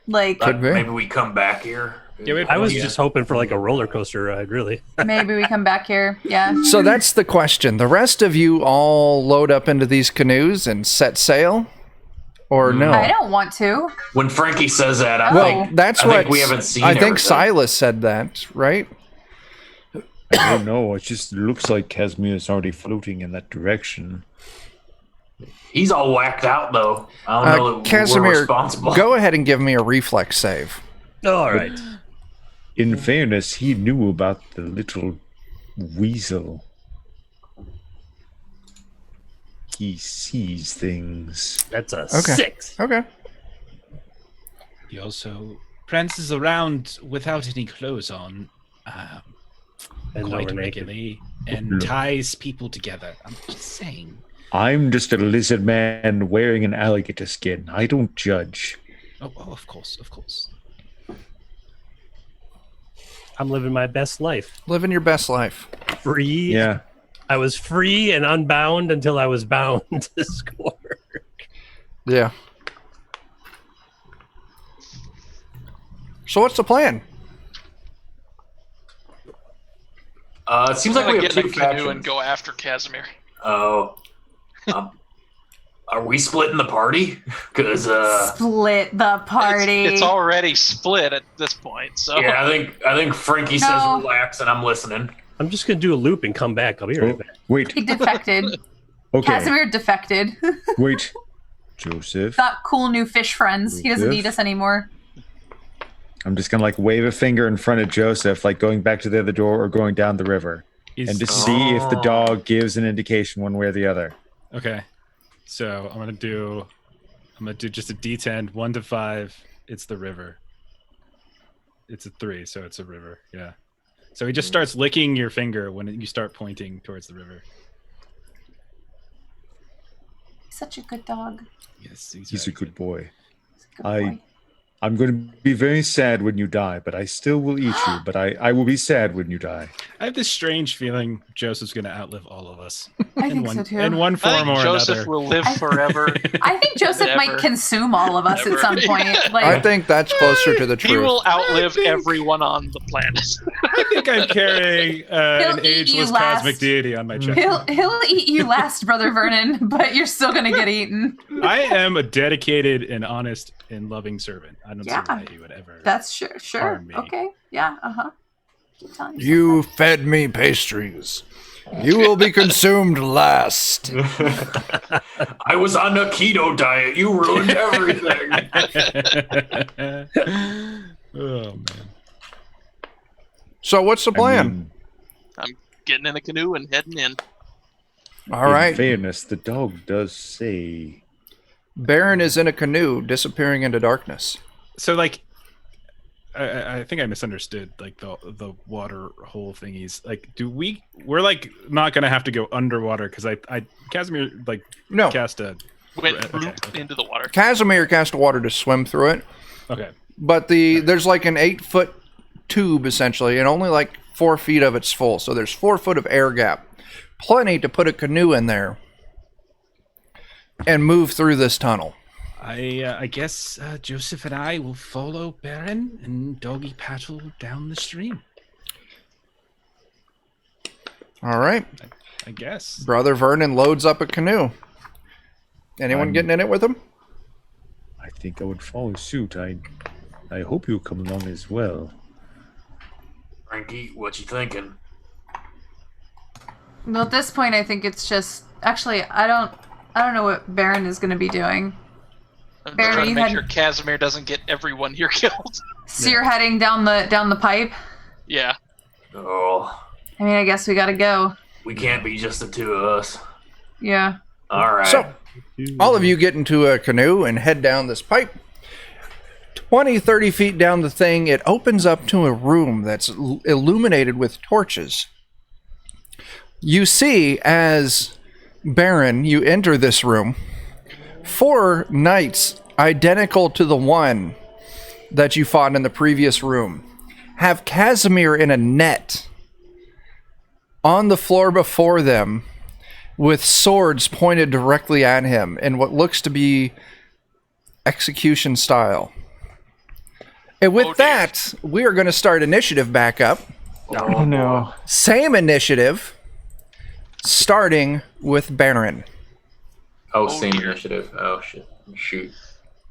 Like, Could be. Maybe we come back here. Yeah, I was just hoping for like a roller coaster ride, really. maybe we come back here. Yeah. So that's the question. The rest of you all load up into these canoes and set sail? Or no? I don't want to. When Frankie says that, I Well, think That's I what think we haven't seen. I think everything. Silas said that, right? I don't know. It just looks like Casimir is already floating in that direction. He's all whacked out though. I don't know that we're Casimir, responsible. go ahead and give me a reflex save. All right. In fairness, he knew about the little weasel. He sees things. That's a Okay. 6. Okay. He also prances around without any clothes on, And quite over naked. regularly, and ties people together. I'm just saying. I'm just a lizard man wearing an alligator skin. I don't judge. Oh, of course, of course. I'm living my best life. Living your best life. Free. Yeah. I was free and unbound until I was bound to score. Yeah. So what's the plan? It seems like we have get in two a canoe factions. and go after Casimir. Oh. Are we splitting the party? Because Split the party. It's already split at this point. So yeah, I think Frankie No. says relax, and I'm listening. I'm just going to do a loop and come back. I'll be right Oh, back. wait. He defected. Okay. Casimir defected. Wait. Joseph. Got cool new fish friends. He doesn't need us anymore. I'm just going to wave a finger in front of Joseph, like going back to the other door or going down the river. He's, And to see if the dog gives an indication one way or the other. okay. So I'm gonna do just a D10, 1 to 5. It's the river. It's a 3, so it's a river. Yeah. So he just starts licking your finger when you start pointing towards the river. Such a good dog. Yes, He's a good boy. He's a good boy. I'm going to be very sad when you die, but I still will eat you. But I will be sad when you die. I have this strange feeling Joseph's gonna outlive all of us. I think so too. In one I form think or Joseph another. will live forever. I think Joseph might Never. consume all of us Never. at some point. I Like, think that's closer to the He truth. will outlive everyone on the planet. I think I'm carrying an He'll eat you ageless last. cosmic deity on my chest. he'll eat you last, Brother Vernon, but you're still gonna get eaten. I am a dedicated and honest and loving servant. I don't Yeah. see why he would ever. That's sure. Harm me. Okay. Yeah. Keep telling yourself You fed me pastries. You will be consumed last. I was on a keto diet. You ruined everything. Oh man. So what's the plan? I'm getting in a canoe and heading in. All In right. fairness, the dog does say. Baron is in a canoe, disappearing into darkness. So like, I think I misunderstood like the water hole thingies. Like, we're like not gonna have to go underwater because I Casimir like No. cast a Went okay. into the water. Casimir cast water to swim through it, Okay. but there's like an 8-foot tube essentially, and only like 4 feet of it's full. So there's 4 foot of air gap, plenty to put a canoe in there and move through this tunnel. I guess Joseph and I will follow Baron and doggy paddle down the stream. All right. I guess. Brother Vernon loads up a canoe. Anyone getting in it with him? I think I would follow suit. I hope you'll come along as well. Frankie, what you thinking? Well, at this point, I think it's just actually I don't know what Baron is going to be doing. I'm Barry, trying to you make had- sure Casimir doesn't get everyone here killed. So you're heading down the pipe. Yeah. Oh, I mean, I guess we got to go. we can't be just the two of us. Yeah. All right. So all of you get into a canoe and head down this pipe. 20, 30 feet down the thing, it opens up to a room that's illuminated with torches. You see, as Baron, you enter this room, 4 knights identical to the one that you fought in the previous room have Casimir in a net on the floor before them with swords pointed directly at him in what looks to be execution style. And with that, we are going to start initiative back up. Oh no. Same initiative, starting with Baron. Same dear. initiative. Oh shit. Shoot.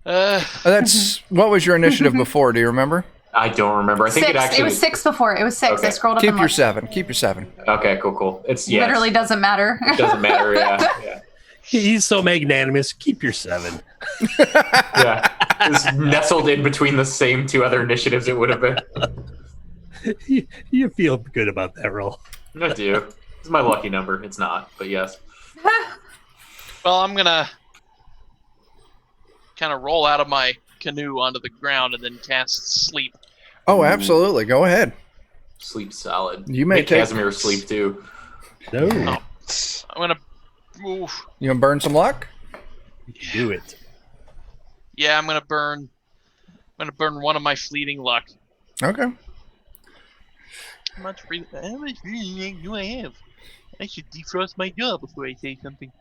That's what was your initiative before? Do you remember? I don't remember. I think 6. it actually was 6 before. It was 6. Okay. I scrolled up Keep and your looked. 7. Keep your 7. Okay, cool. It's yes. Literally doesn't matter. It doesn't matter. Yeah. He's so magnanimous. Keep your 7. Yeah. It's nestled in between the same 2 other initiatives it would have been. You feel good about that roll. I do. It's my lucky number. It's not, but yes. Well, I'm gonna kind of roll out of my canoe onto the ground and then cast sleep. Oh, absolutely. Go ahead. Sleep solid. You may Make take- Casimir sleep too. No, I'm gonna move. You gonna burn some luck? you can do it. Yeah, I'm gonna burn one of my fleeting luck. Okay. How much fleeting luck do I have? I should defrost my jaw before I say something.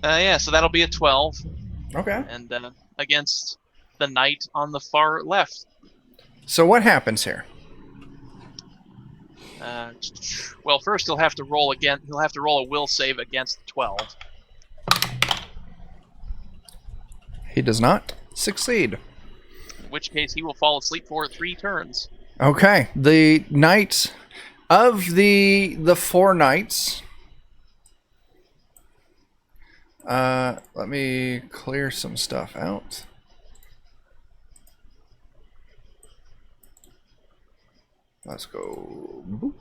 Yeah, so that'll be a 12, Okay. and against the knight on the far left. So what happens here? Well, first he'll have to roll again. He'll have to roll a will save against the 12. He does not succeed. In which case he will fall asleep for 3 turns. Okay. The knights of the 4 knights. Let me clear some stuff out. Let's go. Boop.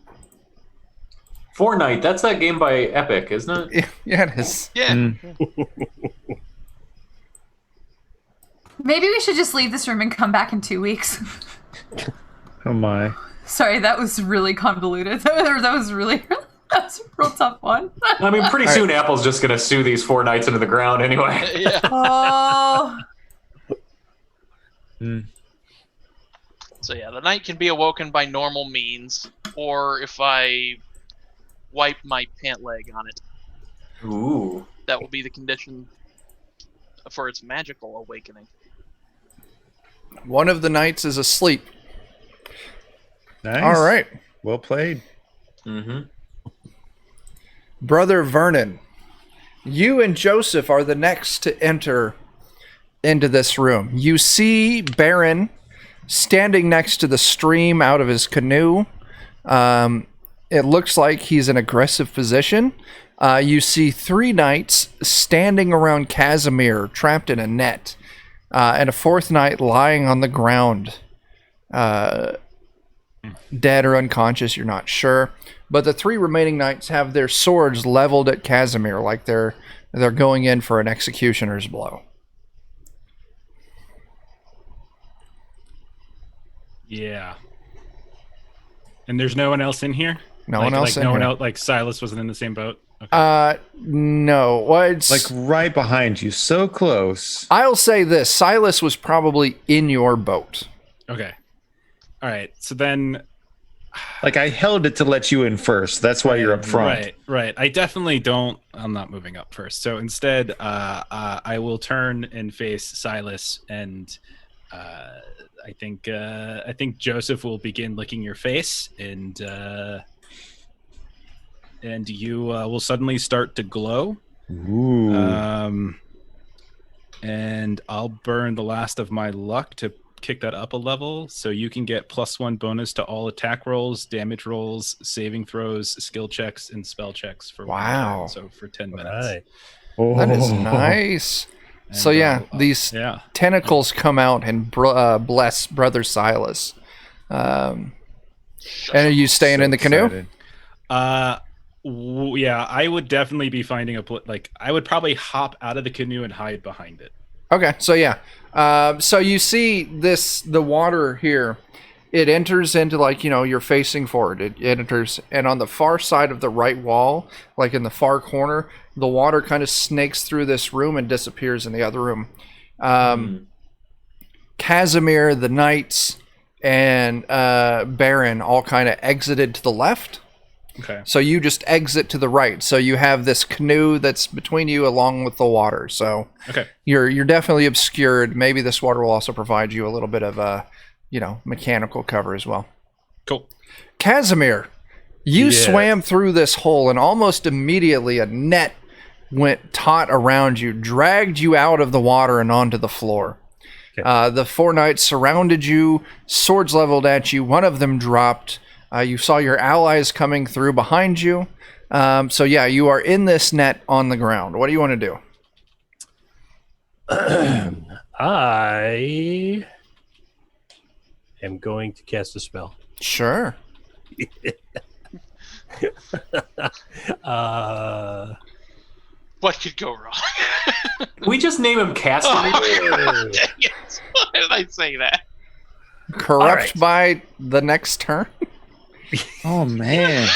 Fortnite. That's that game by Epic, isn't it? Yeah, it is. Yeah. Maybe we should just leave this room and come back in 2 weeks. Oh my. Sorry, that was really convoluted. That was really that was a real tough one. I mean, pretty soon Apple's just gonna sue these 4 knights into the ground anyway. Yeah. Oh. So yeah, the knight can be awoken by normal means, or if I wipe my pant leg on it, Ooh. that will be the condition for its magical awakening. One of the knights is asleep. Nice. All right. Well played. Mm-hmm. Brother Vernon, you and Joseph are the next to enter into this room. You see Baron standing next to the stream out of his canoe, it looks like he's in aggressive position. You see 3 knights standing around Casimir, trapped in a net, and a 4th knight lying on the ground, dead or unconscious, you're not sure. But the 3 remaining knights have their swords leveled at Casimir, like they're going in for an executioner's blow. Yeah. And there's no one else in here? No one else in no here. one else, like Silas wasn't in the same boat? Okay. No. Well, it's Like right behind you, so close. I'll say this: Silas was probably in your boat. Okay. All right. So then, Like I held it to let you in first. That's why you're up front. right. I definitely don't. I'm not moving up first. So instead, I will turn and face Silas, and I think Joseph will begin licking your face, and you will suddenly start to glow. Ooh. And I'll burn the last of my luck to kick that up a level, so you can get +1 bonus to all attack rolls, damage rolls, saving throws, skill checks, and spell checks for Wow. 1 turn, so for 10 minutes. Right. That is nice. And, So yeah, these yeah. tentacles come out and bless Brother Silas. And are you staying in the canoe? Excited. Yeah, I would definitely be finding I would probably hop out of the canoe and hide behind it. Okay, so yeah. So you see the water here, it enters into you're facing forward. It enters, and on the far side of the right wall, like in the far corner, the water kind of snakes through this room and disappears in the other room. Casimir, the knights, and Baron all kind of exited to the left. Okay. So you just exit to the right. So you have this canoe that's between you along with the water. So Okay. you're definitely obscured. Maybe this water will also provide you a little bit of mechanical cover as well. Cool. Casimir, you Yes. swam through this hole, and almost immediately a net went taut around you, dragged you out of the water and onto the floor. Okay. The 4 knights surrounded you, swords leveled at you. One of them dropped. You saw your allies coming through behind you. So yeah, you are in this net on the ground. What do you want to do? I am going to cast a spell. Sure. What could go wrong? We just name him Casimir. Dang it. Why did I say that? Corrupt by the next turn? Oh man.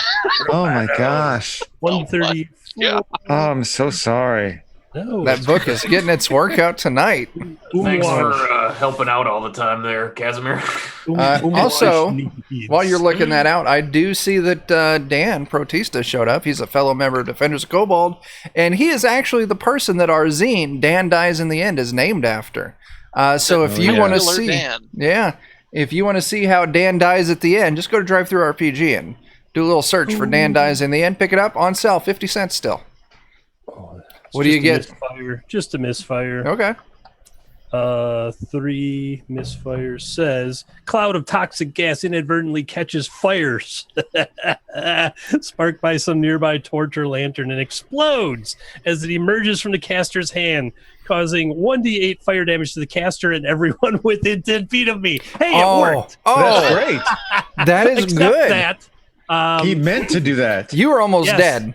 Oh my gosh. 134. Yeah. Oh, I'm so sorry. No, That book is getting its workout tonight. Thanks for helping out all the time there, Casimir. Also, while you're looking that out, I do see that Dan Protista showed up. He's a fellow member of Defenders of Kobold, and he is actually the person that our zine, Dan Dies in the End, is named after. So if you want to Killer see... Dan. Yeah. If you want to see how Dan dies at the end, just go to DriveThruRPG and do a little search for Dan Dies in the End. Pick it up on sale, 50 cents still. What do you get? Just a misfire. Okay. 3 misfires says cloud of toxic gas inadvertently catches fires, sparked by some nearby torch or lantern, and explodes as it emerges from the caster's hand, causing 1d8 fire damage to the caster and everyone within 10 feet of me. Hey, it worked. That's Oh, great. that is Except good. that He meant to do that. You were almost Yes. dead.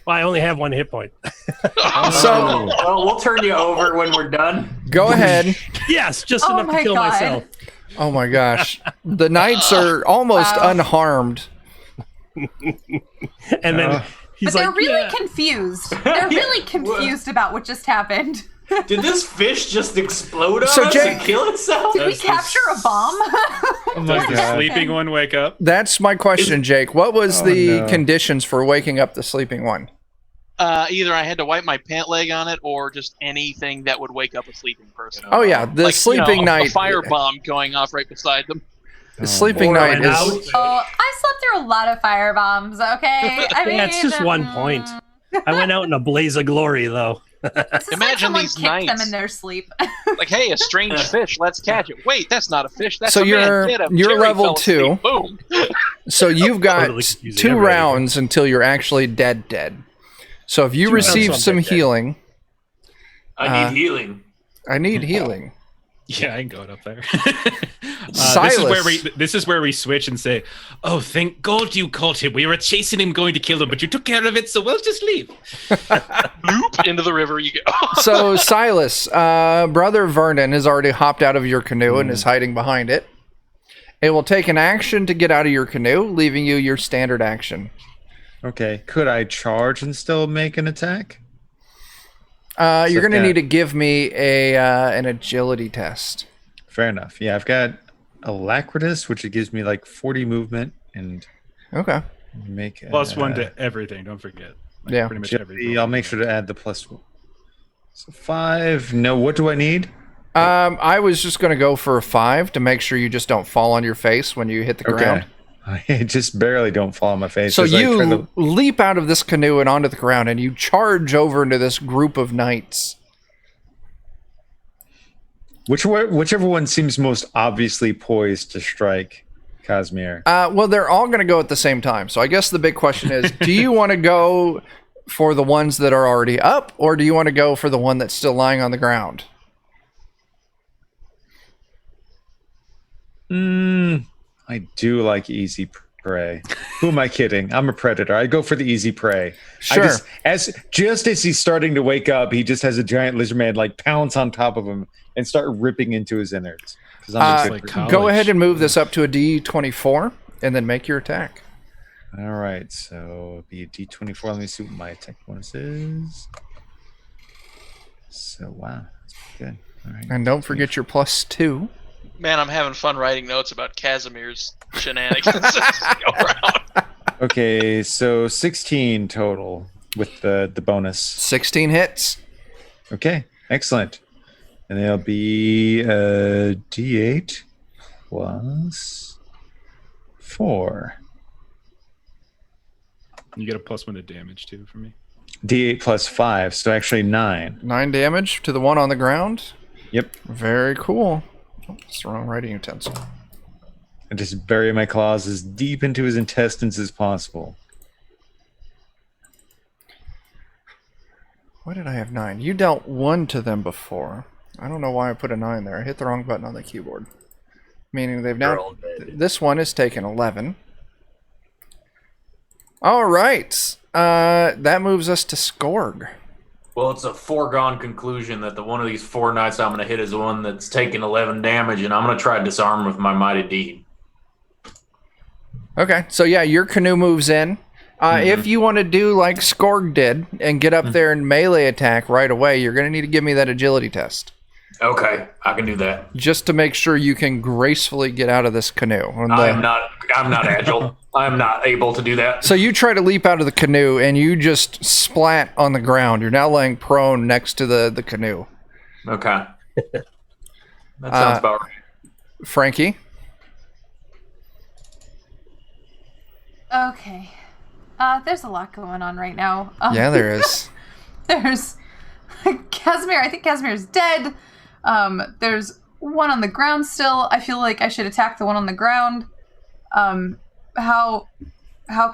well, I only have 1 hit point. So Well, we'll turn you over when we're done. go ahead. Yes, just Oh enough to my kill God. myself. Oh my gosh. The knights are almost Wow. unharmed. And then he's But they're like, really yeah. confused. They're really confused about what just happened. Did this fish just explode on So, us Jake- and kill itself? Did we Does capture a bomb? Oh my Does the god. sleeping one wake up? That's my question, Jake. What was Oh, the no. conditions for waking up the sleeping one? Either I had to wipe my pant leg on it, or just anything that would wake up a sleeping person. Oh yeah, the Like, sleeping a night. firebomb going off right beside them. The sleeping Or night an is. out. Oh, I slept through a lot of fire bombs. Okay, I mean, Yeah, it's just 1 point. I went out in a blaze of glory, though. It's just Imagine like someone these kicked them knights. in their sleep. Like, hey, a strange fish. Let's catch it. Wait, that's not a fish. That's So a man. you're- Get him. you're Jerry level fell 2. asleep. Boom. So you've got Totally confusing 2 everybody. rounds until you're actually dead. So if you 2 rounds receive on some dead. healing, I need healing. I need healing. Yeah, I can go it up there. Silas. This is where we switch and say, "Oh, thank God you caught him. We were chasing him, going to kill him, but you took care of it, so we'll just leave." Bloop, into the river you go. So Silas, brother Vernon has already hopped out of your canoe and is hiding behind it. It will take an action to get out of your canoe, leaving you your standard action. Okay. Could I charge and still make an attack? You're going to yeah. need to give me an agility test. Fair enough. Yeah, I've got Alacritus, which it gives me like 40 movement and Okay. make +1 to everything. Don't forget. Yeah. Pretty much agility. everything. I'll make sure to add the +1. So 5. No, what do I need? I was just going to go for a 5 to make sure you just don't fall on your face when you hit the ground. I just barely don't fall on my face. So as I try you to- leap out of this canoe and onto the ground, and you charge over into this group of knights. whichever one seems most obviously poised to strike Casimir. Well, they're all going to go at the same time. So I guess the big question is, do you want to go for the ones that are already up, or do you want to go for the one that's still lying on the ground? I do like easy prey. Who am I kidding? I'm a predator. I go for the easy prey. Sure. Just as he's starting to wake up, he just has a giant lizard man like pounce on top of him and start ripping into his innards. 'Cause I'm a good like person. college. Go ahead and move this up to a D24, and then make your attack. All right, so it'll be a D24. Let me see what my attack bonus is. So wow, that's pretty good. All right. And don't forget your +2. Man, I'm having fun writing notes about Casimir's shenanigans as we go around. Okay, so 16 total with the bonus. 16 hits. Okay, excellent. And it'll be a D8 plus 4. You get a +1 to damage too from me. D8 plus 5, so actually 9. 9 damage to the one on the ground. Yep. Very cool. Oh, it's the wrong writing utensil. And just bury my claws as deep into his intestines as possible. Why did I have 9? You dealt 1 to them before. I don't know why I put a 9 there. I hit the wrong button on the keyboard. Meaning they've They're now... all dead. This one is taken 11. All right. That moves us to Skorg. Well, it's a foregone conclusion that the one of these 4 knights I'm going to hit is the one that's taking 11 damage, and I'm going to try to disarm him with my mighty deed. Okay, so yeah, your canoe moves in. If you want to do like Skorg did and get up there and melee attack right away, you're going to need to give me that agility test. Okay, I can do that. Just to make sure you can gracefully get out of this canoe. And, I'm not agile. I'm not able to do that. So you try to leap out of the canoe and you just splat on the ground. You're now laying prone next to the canoe. Okay. That sounds about right. Frankie? Okay. There's a lot going on right now. Yeah, there is. There's Casimir. I think Casimir's dead. There's one on the ground still. I feel like I should attack the one on the ground. How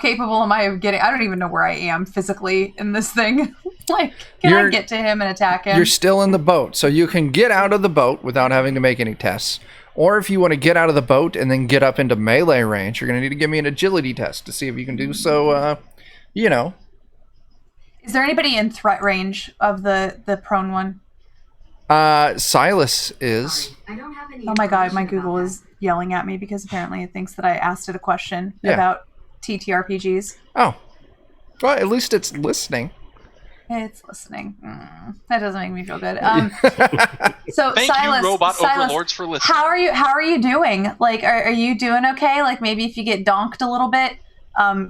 capable am I of getting? I don't even know where I am physically in this thing. Like, can I get to him and attack him? You're still in the boat, so you can get out of the boat without having to make any tests. Or if you want to get out of the boat and then get up into melee range, you're going to need to give me an agility test to see if you can do so, Is there anybody in threat range of the prone one? Silas is. Oh my god, my Google is yelling at me because apparently it thinks that I asked it a question about TTRPGs. Oh. Well, at least it's listening. It's listening. That doesn't make me feel good. So Thank Silas, you, robot Silas, overlords, for listening. How are you doing? Like, are you doing okay? Like, maybe if you get donked a little bit,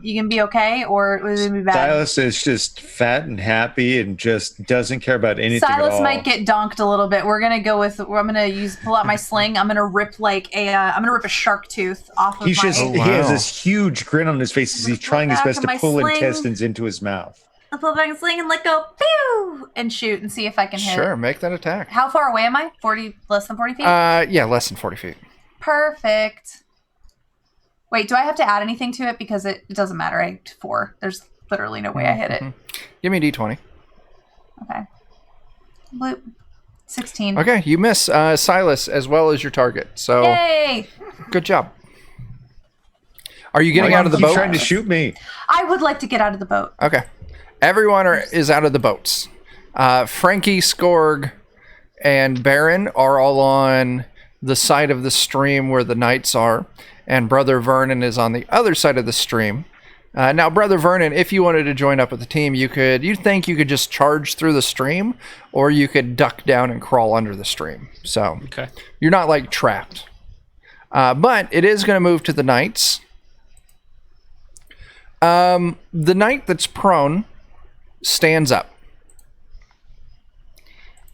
you can be okay, or would it be bad? Silas is just fat and happy and just doesn't care about anything at Silas all. might get donked a little bit. We're gonna go with. I'm gonna pull out my sling. I'm gonna rip a shark tooth off of He's my. just he has this huge grin on his face as he's trying his back best of to my pull sling. intestines into his mouth. I'll pull back a sling and let go, pew, and shoot and see if I can hit. Sure, make that attack. How far away am I? Less than 40 feet? Yeah, less than 40 feet. Perfect. Wait, do I have to add anything to it? Because it doesn't matter. I 4. There's literally no way I hit it. Give me a d20. Okay. Bloop. 16. Okay, you miss Silas as well as your target. So Yay! good job. Are you getting Why out of the keep boat? trying to shoot me. I would like to get out of the boat. Okay. Everyone is out of the boats. Frankie, Skorg, and Baron are all on the side of the stream where the knights are, and Brother Vernon is on the other side of the stream. Now, Brother Vernon, if you wanted to join up with the team, you think you could just charge through the stream, or you could duck down and crawl under the stream. So Okay. you're not like trapped. But it is going to move to the knights. The knight that's prone stands up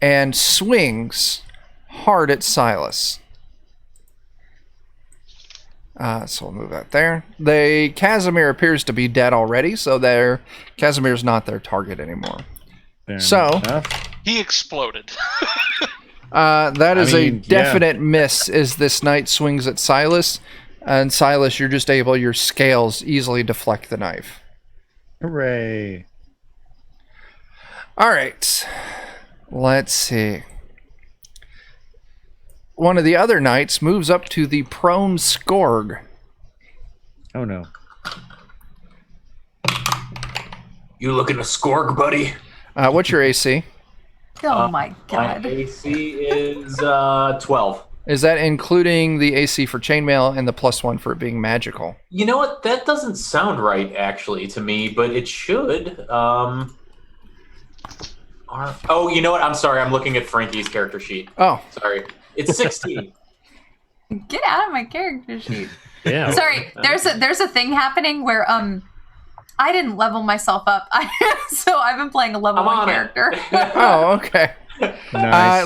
and swings hard at Silas. So we'll move that there. Casimir appears to be dead already, so Casimir's not their target anymore. Fair So- enough. He exploded. That is a mean, definite miss as this knight swings at Silas. And Silas, you're just able, your scales easily deflect the knife. Hooray. All right. Let's see. One of the other knights moves up to the prone Skorg. Oh no. You looking to scorg, buddy? What's your AC? Oh my My god. AC is 12. Is that including the AC for chainmail and the +1 for it being magical? You know what? That doesn't sound right, actually, to me, but it should. Oh, you know what? I'm sorry. I'm looking at Frankie's character sheet. Oh, Sorry. It's 16. Get out of my character sheet. Yeah. Sorry, there's a thing happening where I didn't level myself up. So I've been playing a level I'm 1 on it. character. oh, okay. Nice. So he's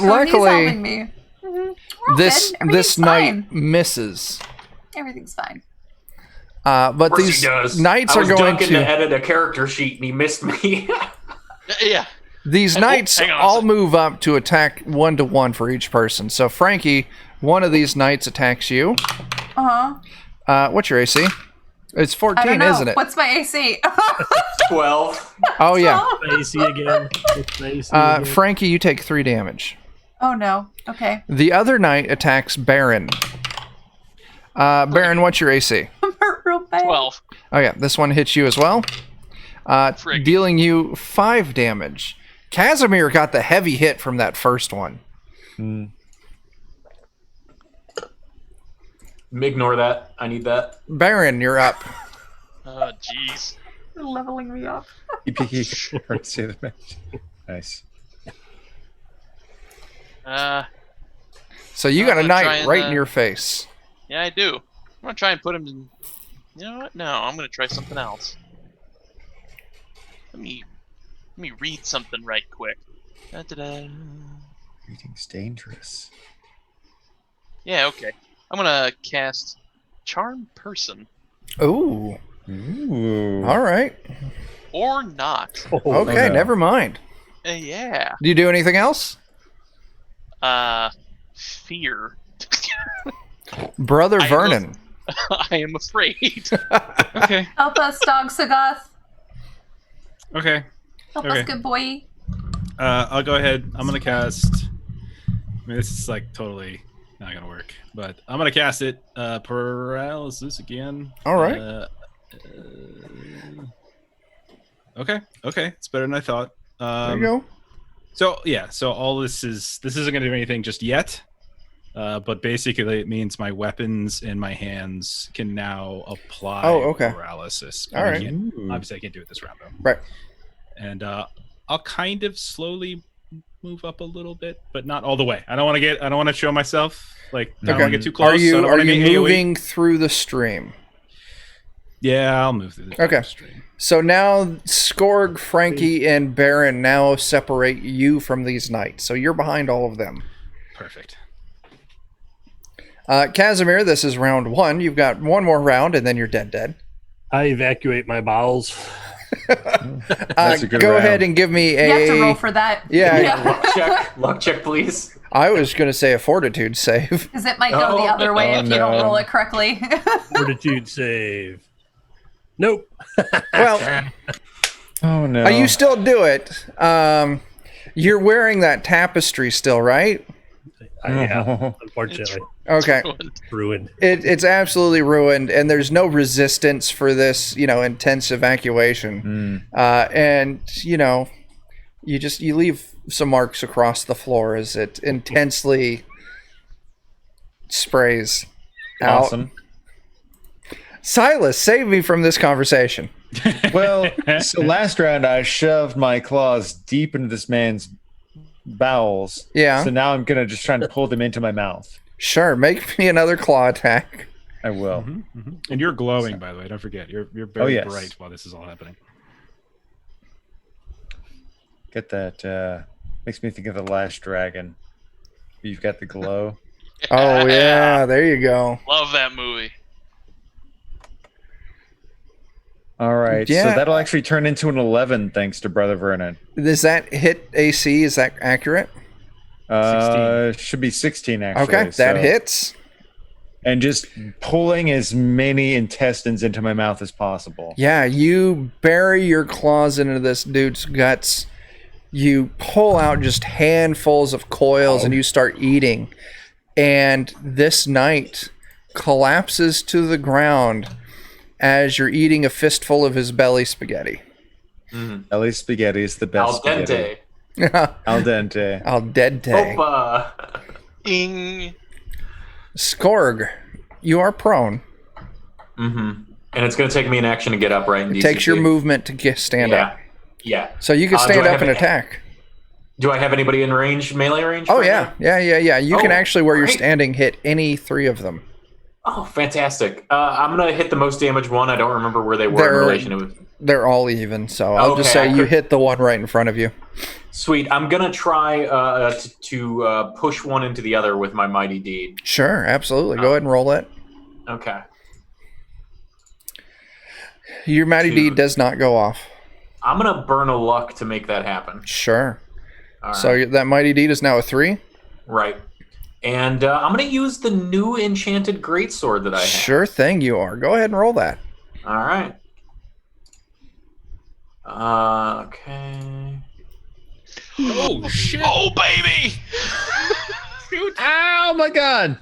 helping Luckily, me. We're all this good. Everything's knight fine. misses. Everything's fine. But Of course these he does. knights I are was going dunking to to. edit a character sheet and he missed me. Yeah. These knights hang on a all second. move up to attack 1-to-1 for each person. So Frankie, one of these knights attacks you. What's your AC? It's I 14, don't know. isn't it? What's my AC? 12. Oh yeah. AC again. It's my AC again. Frankie, you take 3 damage. Oh no. Okay. The other knight attacks Baron. Baron, what's your AC? I'm hurt real bad. 12. Oh yeah, this one hits you as well. Frig. Dealing you 5 damage. Casimir got the heavy hit from that first one. Ignore that. I need that. Baron, you're up. Oh, jeez. You're leveling me up. Nice. So you I'm got a gonna knight try and, right in your face. Yeah, I do. I'm gonna try and put him in. You know what? No, I'm gonna try something else. Let me read something right quick. Da-da-da. Reading's dangerous. Yeah, okay. I'm gonna cast Charm Person. Ooh. Ooh. All right. Or not. Okay, no. never mind. Yeah. Do you do anything else? Fear. Brother I Vernon. I am afraid. Okay. Help us, Dog Sagoth. Okay. Help Okay. us, good boy. I'll go ahead. I'm gonna cast. I mean, this is like totally not gonna work, but I'm gonna cast it. Paralysis again. All right. Okay. It's better than I thought. There you go. So yeah, so all this isn't gonna do anything just yet. But basically, it means my weapons in my hands can now apply paralysis. All right. Obviously, I can't do it this round though. Right. And I'll kind of slowly move up a little bit, but not all the way. I don't want to show myself. Like, I don't want to get too close. Are you I don't wanna get AoE. moving through the stream? Yeah, I'll move through the Okay. stream. So now Skorg, Frankie, and Baron now separate you from these knights. So you're behind all of them. Perfect. Casimir, this is round 1. You've got one more round, and then you're dead. I evacuate my bowels. That's a good Go round. ahead and give me a. You have to roll for that. Yeah. Luck check, please. I was going to say a fortitude save. Because it might go the other way if you don't roll it correctly. Fortitude save. Nope. Well, Oh no. you still do it. You're wearing that tapestry still, right? Yeah, unfortunately. Okay. Ruined. It's absolutely ruined, and there's no resistance for this, intense evacuation. And you leave some marks across the floor as it intensely sprays out. Awesome. Silas, save me from this conversation. Well, so last round I shoved my claws deep into this man's bowels. Yeah. So now I'm gonna just try and pull them into my mouth. Sure, make me another claw attack. I will. And you're glowing, by the way. Don't forget, you're very yes. bright while this is all happening. Get that. Makes me think of the Last Dragon. You've got the glow. Oh yeah, there you go. Love that movie. All right. Yeah. So that'll actually turn into an 11 thanks to Brother Vernon. Does that hit AC? Is that accurate? 16. Should be 16 actually. Okay, that so- hits. And just pulling as many intestines into my mouth as possible. Yeah, you bury your claws into this dude's guts. You pull out just handfuls of coils and you start eating. And this knight collapses to the ground as you're eating a fistful of his belly spaghetti. Belly spaghetti is the best. Al dente. Al dente. Al dente. Opa. Ing. Skorg, you are prone. And it's going to take me an action to get up, right? In It takes your DCC? movement to stand up. Yeah. So you can Do stand I up have and any- attack. Do I have anybody in range, melee range? Oh, right yeah. now? Yeah. You can Oh, actually, where you're great. standing, hit any three of them. Oh, fantastic. I'm going to hit the most damaged one. I don't remember where they were They're- in relation to. They're all even, so I'll just Okay, say I you could- hit the one right in front of you. Sweet. I'm going to try to push one into the other with my mighty deed. Sure, absolutely. Go ahead and roll it. Okay. Your Mighty Two. Deed does not go off. I'm going to burn a luck to make that happen. Sure. All right. So that Mighty Deed is now a 3? Right. And I'm going to use the new enchanted greatsword that I have. Sure thing you are. Go ahead and roll that. All right. Okay. Oh shit! Oh, baby! Oh my god!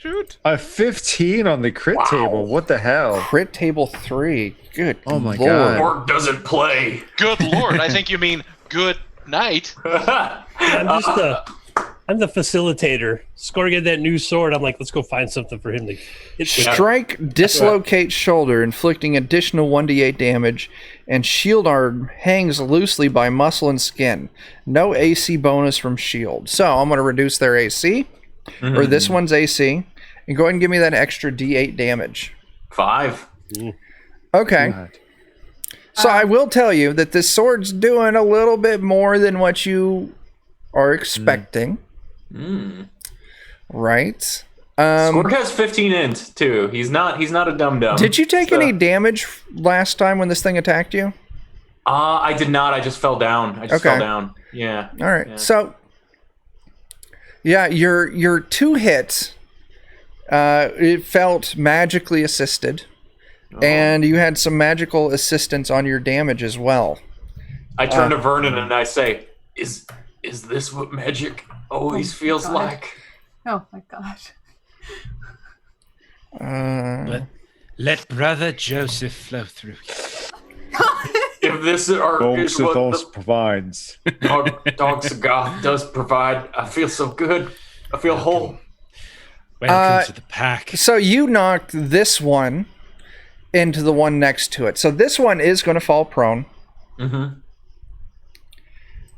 Shoot! A 15 on the crit table. What the hell? Crit table 3. Good Oh my Lord. God. Orc doesn't play. Good lord, I think you mean good night. I'm the facilitator. Score get that new sword. I'm like, let's go find something for him to hit. Strike, dislocate shoulder, inflicting additional 1d8 damage, and shield arm hangs loosely by muscle and skin. No AC bonus from shield. So I'm going to reduce their AC, or this one's AC, and go ahead and give me that extra d8 damage. 5. Okay. So I will tell you that this sword's doing a little bit more than what you are expecting. Right. Skorg has 15 int too. He's not a dum dum. Did you take any damage last time when this thing attacked you? I did not. I just fell down. Okay. Fell down. Yeah. All right. Yeah. So, yeah, your 2 hits, it felt magically assisted, and you had some magical assistance on your damage as well. I turn to Vernon and I say, "Is this what magic always feels God. like?" Oh my gosh. Let Brother Joseph flow through. If this are is what Golsithos provides. the Dog Cigar does provide, I feel so good. I feel whole. Welcome to the pack. So you knocked this one into the one next to it. So this one is going to fall prone.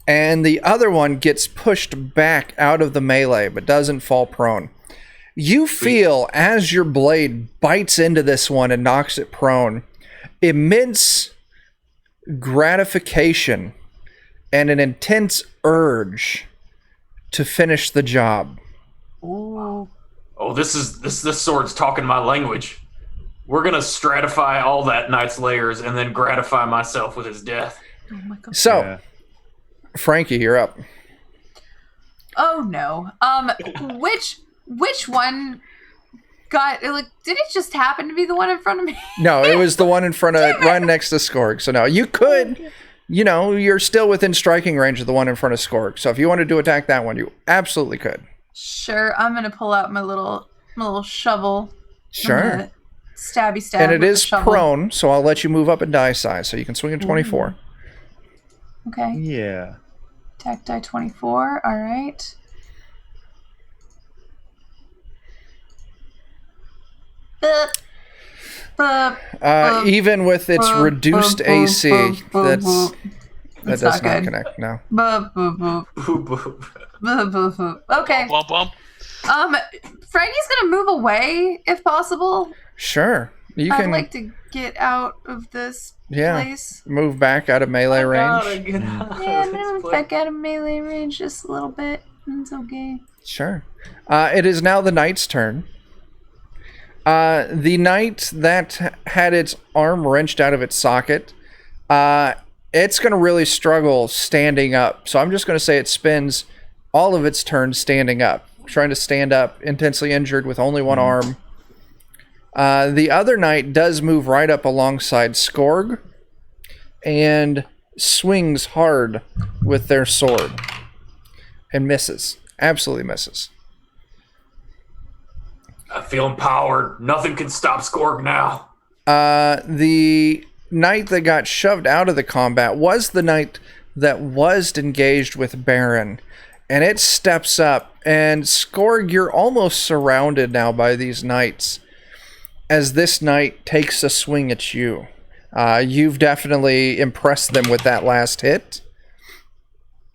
And the other one gets pushed back out of the melee, but doesn't fall prone. You feel, as your blade bites into this one and knocks it prone, immense gratification and an intense urge to finish the job. Ooh. Oh, this sword's talking my language. We're gonna stratify all that knight's layers and then gratify myself with his death. Oh my god. So, Frankie, you're up. Oh no. Which one got like? Did it just happen to be the one in front of me? No, it was the one in front of, right next to Skorg. So no, you could, you know, you're still within striking range of the one in front of Skorg. So if you wanted to attack that one, you absolutely could. Sure. I'm gonna pull out my little shovel. Sure. Stabby stab. And it with is the shovel. prone, so I'll let you move up in die size, so you can swing a 24. Okay. Yeah. Attack die 24. All right. Even with its reduced AC, that does not good. connect. No. Okay. Bump, bump. Frankie's gonna move away if possible. Sure. You I'd can like to get out of this yeah, place. move back out of melee range. Yeah, I'm gonna move back out of melee range just a little bit. It's okay. Sure. It is now the knight's turn. The knight that had its arm wrenched out of its socket, it's going to really struggle standing up. So I'm just going to say it spends all of its turns standing up, trying to stand up, intensely injured with only one arm. The other knight does move right up alongside Skorg and swings hard with their sword and misses. Absolutely misses. I feel empowered. Nothing can stop Skorg now. The knight that got shoved out of the combat was the knight that was engaged with Baron. And it steps up. And Skorg, you're almost surrounded now by these knights as this knight takes a swing at you. You've definitely impressed them with that last hit.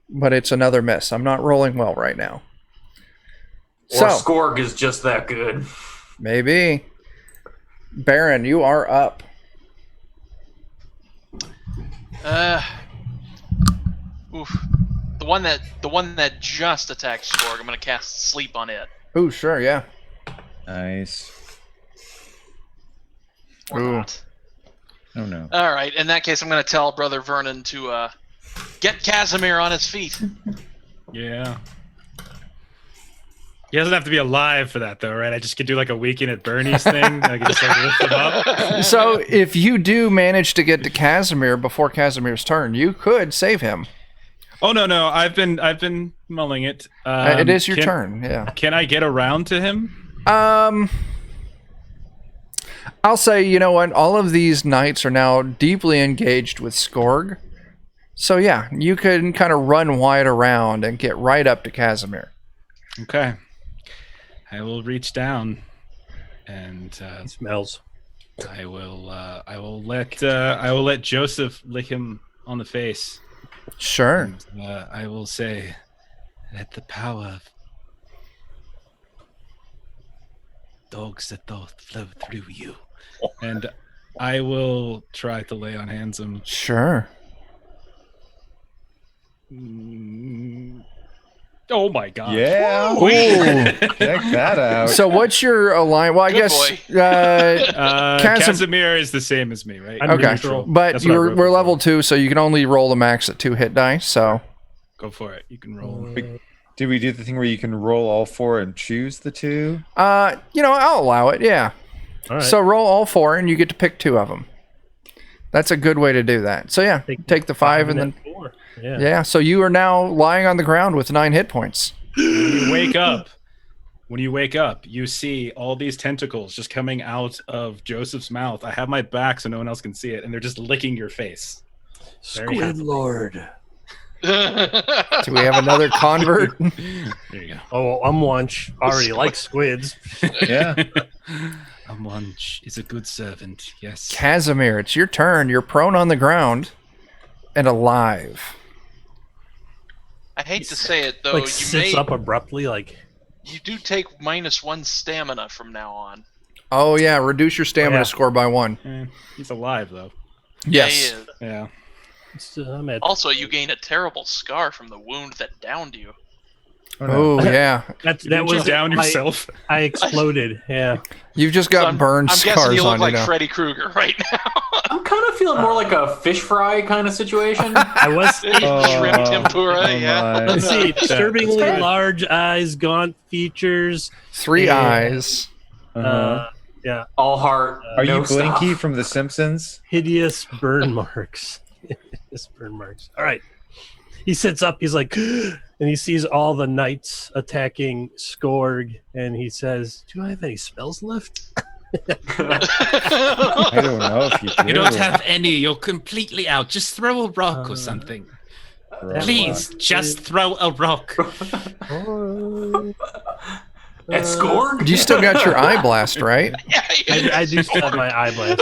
But it's another miss. I'm not rolling well right now. Or Skorg is just that good. Maybe. Baron, you are up. Oof. The one that just attacked Skorg, I'm gonna cast Sleep on it. Ooh, sure, yeah. Nice. Or Ooh. not. Oh no. All right. In that case, I'm gonna tell Brother Vernon to get Casimir on his feet. Yeah. He doesn't have to be alive for that, though, right? I just could do like a weekend at Bernie's thing. I could just like lift him up. So if you do manage to get to Casimir before Casimir's turn, you could save him. Oh no! I've been mulling it. It is your turn, yeah. Can I get around to him? I'll say, you know what? All of these knights are now deeply engaged with Skorg. So yeah, you can kind of run wide around and get right up to Casimir. Okay. I will reach down, and It smells. I will let Joseph lick him on the face. Sure. And, I will say, let the power of dogs that doth flow through you. And I will try to lay on hands him. Sure. Oh my god. Yeah. Ooh. Check that out. So what's your alliance? Well, I Good guess Casimir is the same as me, right? I'm okay, neutral. but That's what I we're wrote before. level 2, so you can only roll the max at 2 hit die. So Go for it. You can roll. Did we do the thing where you can roll all 4 and choose the 2? you know, I'll allow it. Yeah. All right. So roll all 4, and you get to pick 2 of them. That's a good way to do that. So yeah, take the 5 and then 4. Yeah. yeah. So you are now lying on the ground with 9 hit points. When you wake up, you see all these tentacles just coming out of Joseph's mouth. I have my back so no one else can see it, and they're just licking your face. Squid Lord. Do we have another convert? There you go. Oh, Umwunch already likes squids. Yeah. Munch is a good servant. Yes. Casimir, it's your turn. You're prone on the ground and alive. I hate to say it though, Like you sits up abruptly, like you do take -1 stamina from now on. Oh yeah, reduce your stamina Yeah. score by 1. He's alive though. Yes. Yeah, Yeah. I'm at Also, you gain a terrible scar from the wound that downed you. Oh, yeah. That You was down I- yourself. I exploded. Yeah. You've just got I'm burned guessing scars you look on like you now. Freddy Krueger right now. I'm kind of feeling more like a fish fry kind of situation. I was. Shrimp tempura, yeah. my. Let's see. Disturbingly good. large eyes, gaunt features. 3 Yeah. eyes. Yeah. All heart. Are no you Blinky stuff. from The Simpsons? Hideous burn marks. Hideous burn marks. All right. He sits up. He's like, and he sees all the knights attacking Skorg, and he says, "Do I have any spells left?" I don't know if you do. You don't have any. You're completely out. Just throw a rock or something. Please, just throw a rock. At Skorg? You still got your eye blast, right? I do still have my eye blast.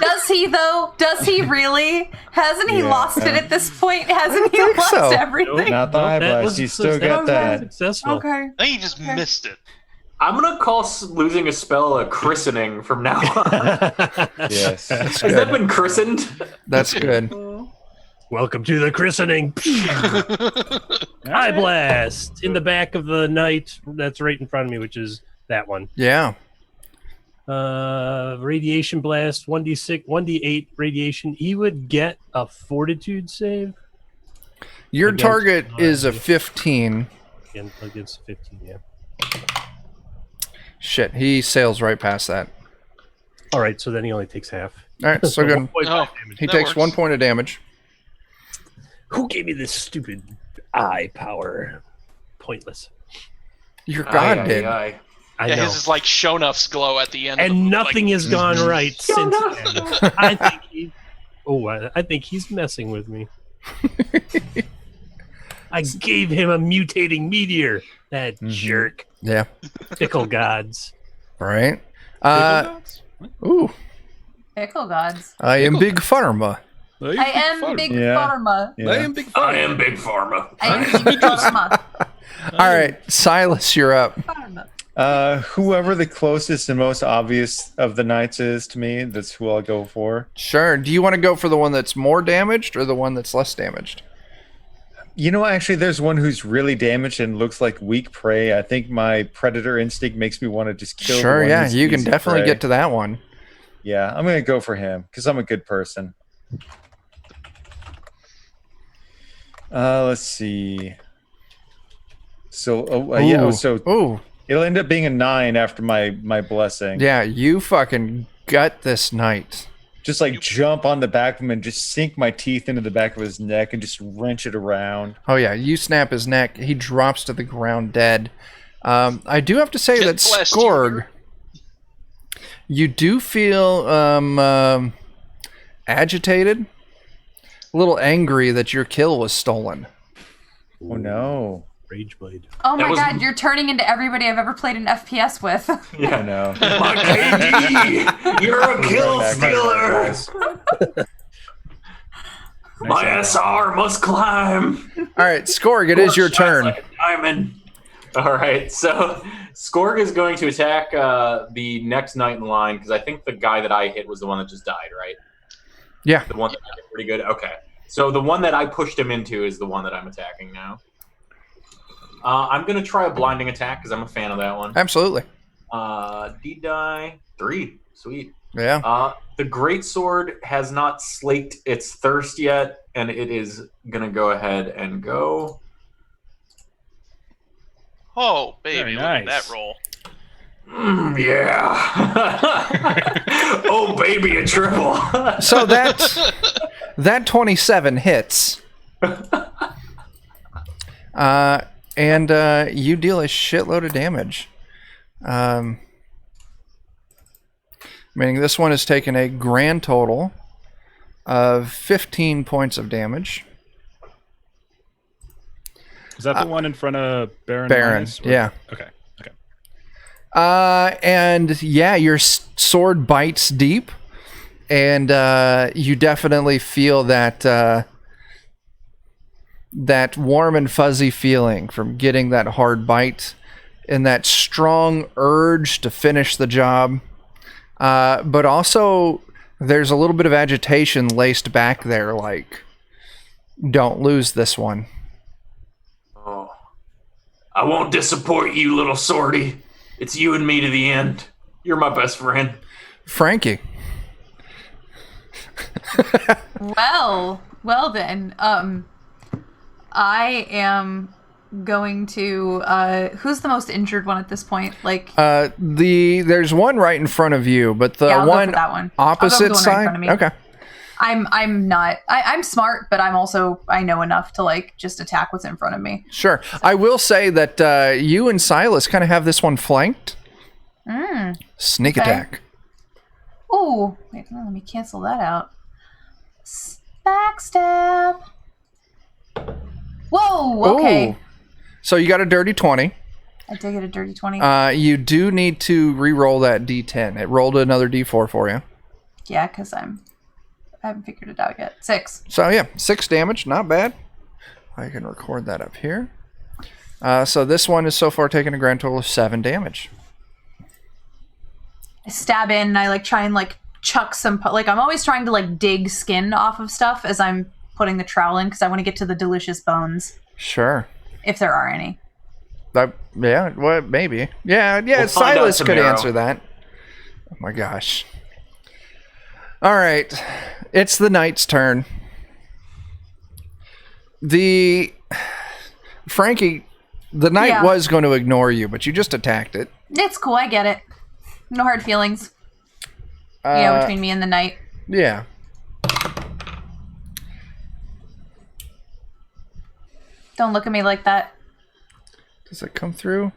Does he though? Does he really? Hasn't he Yeah. lost it at this point? Hasn't he think lost so. everything? Not the eye blast. You still got that. Successful. Okay. I think you just missed it. I'm going to call losing a spell a christening from now on. Yes. Has that been christened? That's good. Welcome to the christening. Eye blast in the back of the knight that's right in front of me, which is that one. Yeah. Radiation blast, 1d6, 1d8 radiation. He would get a fortitude save Your Against target is a my- 15. against 15, yeah. Shit, he sails right past that. All right, so then he only takes half. All right, so good. 1.5 Oh. damage. He That takes works. 1 point of damage. Who gave me this stupid eye power? Pointless. Your god Aye, did. aye, aye. I Yeah, know. his is like Shonuff's glow at the end. of And the, nothing has gone right since Shonuff. then. I think he. Oh, I think he's messing with me. I gave him a mutating meteor. That jerk. Yeah. Fickle gods. Right. Ooh, Pickle gods. I am Big Pharma. I am big Yeah. pharma. Yeah. I am big I am Big Pharma. I am big pharma. All right, Silas, you're up. Pharma. Whoever the closest and most obvious of the knights is to me, that's who I'll go for. Sure. Do you want to go for the one that's more damaged or the one that's less damaged? You know, actually, there's one who's really damaged and looks like weak prey. I think my predator instinct makes me want to just kill. Sure, yeah, you can definitely get to that one. Yeah, I'm gonna go for him because I'm a good person. Let's see. So, Ooh. so Ooh, it'll end up being a 9 after my blessing. yeah, you fucking gut this knight. Just like jump on the back of him and just sink my teeth into the back of his neck and just wrench it around. Oh yeah, you snap his neck. He drops to the ground dead. I do have to say Get that blessed, Skorg, you do feel agitated, a little angry that your kill was stolen. Oh no! Rage blade. Oh my was- god, you're turning into everybody I've ever played an FPS with. I know. My KD, you're a kill Back stealer. My SR must climb. All right, Skorg, it is your turn. Like a diamond. All right, so Skorg is going to attack the next knight in line because I think the guy that I hit was the one that just died, right? Yeah. The one that I hit pretty good. Okay, so the one that I pushed him into is the one that I'm attacking now. I'm gonna try a blinding attack because I'm a fan of that one. Absolutely. D die 3, sweet. Yeah. The great sword has not slaked its thirst yet, and it is gonna go ahead and go. Oh, baby, Very look at nice. that roll. Yeah. Oh, baby, a triple. So that 27 hits. And you deal a shitload of damage. Meaning this one has taken a grand total of 15 points of damage. Is that the one in front of Baron? Baron, Linus, or- yeah. Okay. Okay. And yeah, your sword bites deep, and you definitely feel that that warm and fuzzy feeling from getting that hard bite, and that strong urge to finish the job. But also, there's a little bit of agitation laced back there, like, don't lose this one. Oh. I won't disappoint you, little sortie. It's you and me to the end. You're my best friend. Frankie. Well then. I am going to. Who's the most injured one at this point? Like. There's one right in front of you, but the I'll go one for that one. opposite I'll go with the one right in side. front of me. Okay. I'm not. I'm smart, but I know enough to like just attack what's in front of me. Sure. I will say that you and Silas kind of have this one flanked. Sneak Okay. attack. Ooh, wait, let me cancel that out. Backstab. Whoa. Okay. Ooh. So you got a dirty 20. I did get a dirty 20. You do need to re-roll that D10. It rolled another D4 for you. Yeah, because I haven't figured it out yet. 6. So yeah, 6 damage, not bad. I can record that up here. So this one is so far taking a grand total of 7 damage. I stab in and I like try and like chuck some like I'm always trying to like dig skin off of stuff as I'm putting the trowel in because I want to get to the delicious bones Sure. if there are any. Yeah, well, maybe. Yeah, We'll find Silas out could tomorrow. answer that. Oh my gosh. All right. It's the knight's turn. Frankie, the knight Yeah. was going to ignore you, but you just attacked it. It's cool. I get it. No hard feelings. Between me and the knight. Yeah. Don't look at me like that. Does it come through?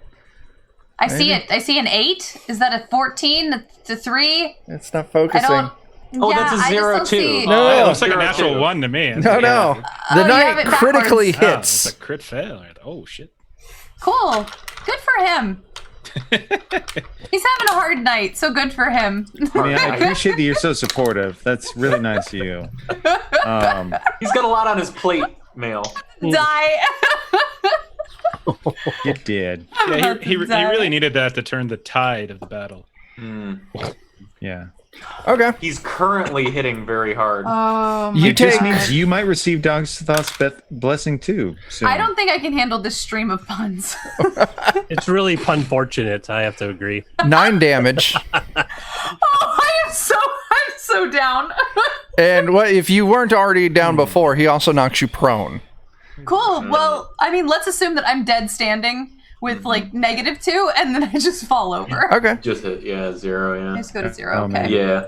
I see Maybe. it. I see an 8. Is that a 14? A 3? It's not I focusing. don't. Oh, that's a I just 0 don't too. see- No. It looks like a Zero natural two. 1 to me. No, no. The Oh, you knight have it critically backwards. Oh, hits. it's a crit fail. Oh, shit. Cool. Good for him. He's having a hard night, so good for him. I mean, I appreciate that you're so supportive. That's really nice of you. He's got a lot on his plate, Mail. Die. You did. Yeah, he really needed that to turn the tide of the battle. Yeah. Okay. He's currently hitting very hard. Oh my You It just take- means you might receive Dog's Thoughts blessing too. Soon. I don't think I can handle this stream of puns. It's really pun fortunate. I have to agree. 9 damage. I'm so down. And what if you weren't already down before, he also knocks you prone. Cool. Well, I mean, let's assume that I'm dead standing with like -2, and then I just fall over. Okay. Just hit, 0, yeah. Just go to 0. Oh, Okay. man.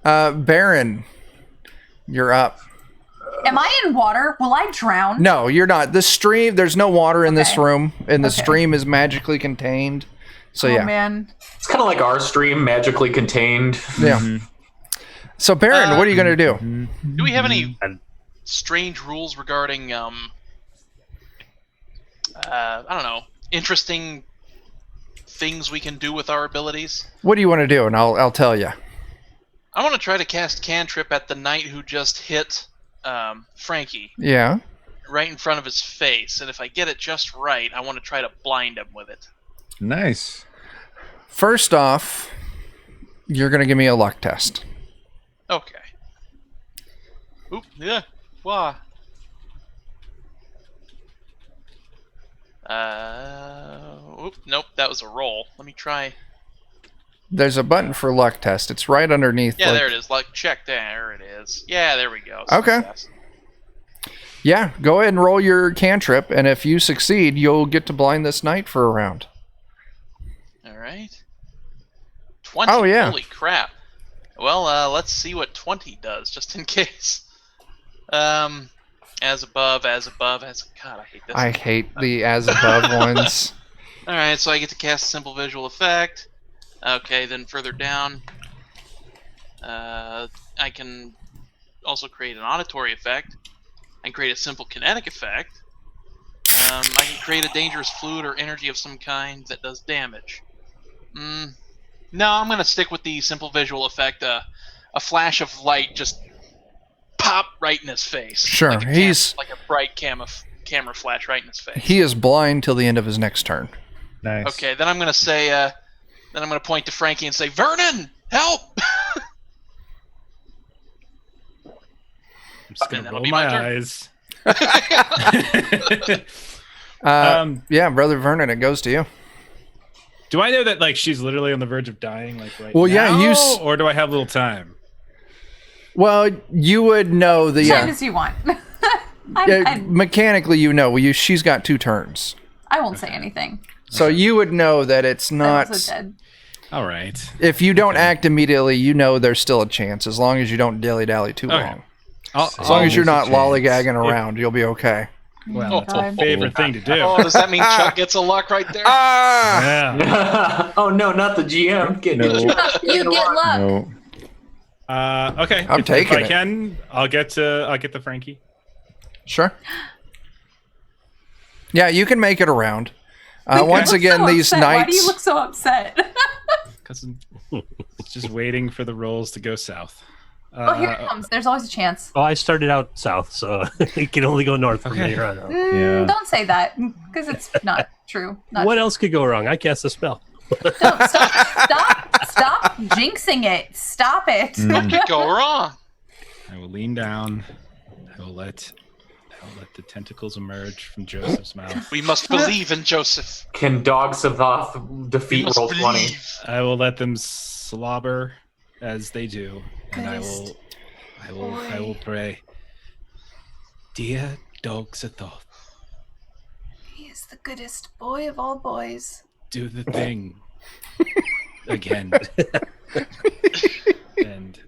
Yeah. Baron, you're up. Am I in water? Will I drown? No, you're not. The stream, there's no water in this Okay. room, and the Okay. stream is magically contained. So Oh yeah. man. It's kind of like our stream, magically contained. Yeah. So Baron, what are you gonna do? Do we have any strange rules regarding I don't know, interesting things we can do with our abilities? What do you want to do? And I'll tell you. I want to try to cast cantrip at the knight who just hit Frankie Yeah. right in front of his face, and if I get it just right, I want to try to blind him with it. Nice. First off, you're gonna give me a luck test. Okay. Oop, yeah. Wah. Oop, nope, that was a roll. Let me try. There's a button for luck test. It's right underneath. Yeah, like- there it is. Luck check. There it is. Yeah, there we go. Okay. Success. Yeah, go ahead and roll your cantrip, and if you succeed, you'll get to blind this knight for a round. All right. 20. Oh, yeah. Holy crap. Well, let's see what 20 does, just in case. As above, as above, as... God, I hate this. I hate the as above ones. Alright, so I get to cast a simple visual effect. Okay, then further down, I can also create an auditory effect. I can create a simple kinetic effect. I can create a dangerous fluid or energy of some kind that does damage. No, I'm going to stick with the simple visual effect. A flash of light just pop right in his face. Sure, like he's- like a bright camera flash right in his face. He is blind till the end of his next turn. Nice. Okay, then I'm gonna say, then I'm gonna point to Frankie and say, "Vernon, help!" I'm just And gonna that'll roll be my my turn. eyes. Yeah, Brother Vernon, it goes to you. Do I know that like she's literally on the verge of dying, like right Well, now? yeah, or do I have a little time? Well, you would know the. Time as you want. Mechanically, you know. She's got 2 turns. I won't say anything. So you would know that it's I'm not. also dead. All right. If you don't act immediately, you know there's still a chance, as long as you don't dilly-dally too long. As long as you're not lollygagging around, you'll be okay. Well, that's my favorite thing to do. Oh, does that mean Chuck gets a luck right there? Yeah. Oh no, not the GM. You get luck. No. Okay. I'm taking if I it. can, I'll get the Frankie. Sure. Yeah, you can make it around. Once You look again, so these upset. Why do knights. you look so upset? Because it's just waiting for the rolls to go south. Oh, here it comes. There's always a chance. Oh, I started out south, so it can only go north from here on out. Yeah. Don't say that, because it's not true. Not What true. else could go wrong? I cast a spell. Don't, stop jinxing it. Stop it. What could go wrong? I will lean down. I will let the tentacles emerge from Joseph's mouth. We must believe in Joseph. Can Dogs of Thoth We defeat must roll 20? believe. I will let them slobber as they do, and I will pray. Dear Dogs of Thoth, He is the goodest boy of all boys. do the thing again. And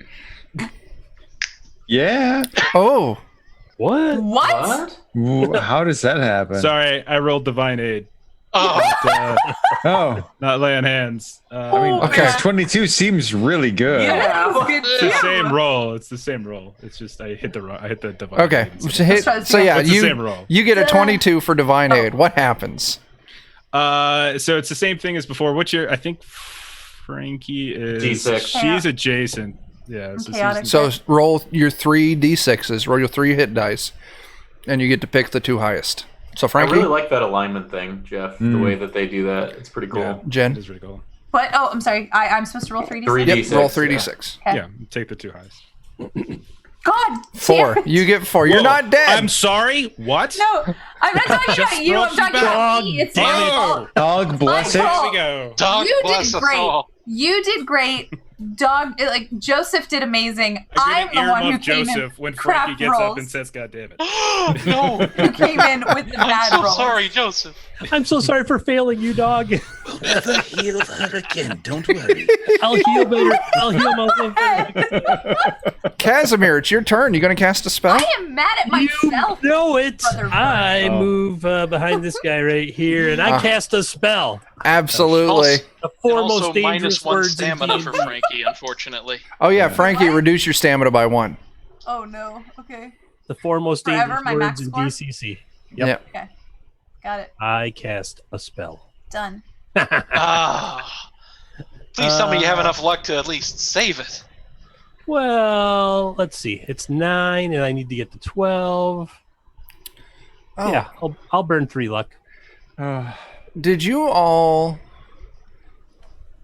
Yeah. Oh, What? What? How does that happen? sorry, I rolled divine aid. Oh, Oh, Not laying hands. okay. 22 seems really good. Yeah. It's the same roll. It's the same roll. It's just I hit the divine. Okay. aid instead. So yeah, It's the same roll. you get a 22 for divine aid. What happens? So it's the same thing as before. I think Frankie is D6. She's adjacent. Yeah. So chaotic. So roll your 3 d6s. Roll your 3 hit dice, and you get to pick the 2 highest. So I Frankie, really like that alignment thing, Jeff. The way that they do that, it's pretty cool. Yeah. Jen. It is really cool. What? Oh, I'm sorry. I'm supposed to roll 3d6? 3d6. Yep. Roll 3d6. Okay. Yeah. Take the 2 highest. God. 4. damn it. You get 4. You're Whoa, not dead. I'm sorry. What? No, I'm not talking Just about you. roll I'm talking about me. It's my Damn it. fault. Dog bless it. My fault. Here we go. dog You bless did us great. all. You did great. Joseph did amazing. I'm the one who came in Joseph when crap Frankie gets up rolls. and says, "God damn it." No, who came in with the bad I'm so rolls. sorry, Joseph. I'm so sorry for failing you, dog. Never heal her again. Don't worry. I'll heal better. I'll heal myself. Casimir, it's your turn. You going to cast a spell? I am mad at myself. No, Brother I Oh. move behind this guy right here, and I cast a spell. Absolutely. The And 4 also most dangerous -1 words in stamina for D&D. Frankie, unfortunately. Oh yeah, Frankie, reduce your stamina by 1. Oh no. Okay. The 4 most Forever, dangerous my words max in score? DCC. Yep. Yep. Okay. Got it. I cast a spell. Done. Ah. Please tell me you have enough luck to at least save it. Well, let's see. It's 9, and I need to get to 12. Oh. Yeah, I'll burn 3 luck. Did you all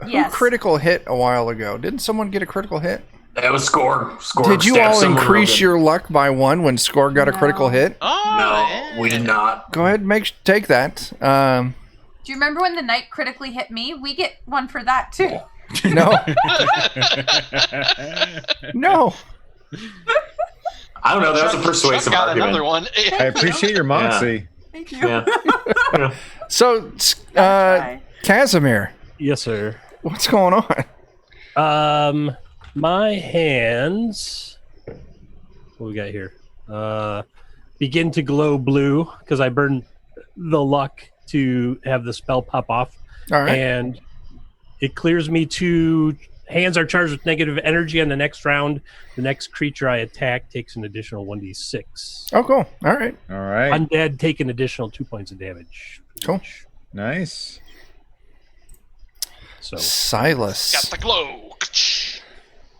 who Yes. critical hit a while ago? Didn't someone get a critical hit? That was Score. Score. Did you stabbed all someone real increase good. your luck by 1 when Score got a critical No. hit? Oh, No, yeah. we did not. Go ahead, take that. Do you remember when the knight critically hit me? We get one for that too. No, no. I don't know. That was a Chuck- persuasive Chuck got argument. another one. I appreciate your moxie. Thank you. Yeah. So, Try. Casimir, Yes, sir. what's going on? My hands. What we got here? Begin to glow blue because I burned the luck to have the spell pop off, All right. and it clears me to. Hands are charged with negative energy on the next round. The next creature I attack takes an additional 1d6. Oh, cool. All right. All right. Undead take an additional 2 points of damage. Cool. Nice. So Got Silas. the glow.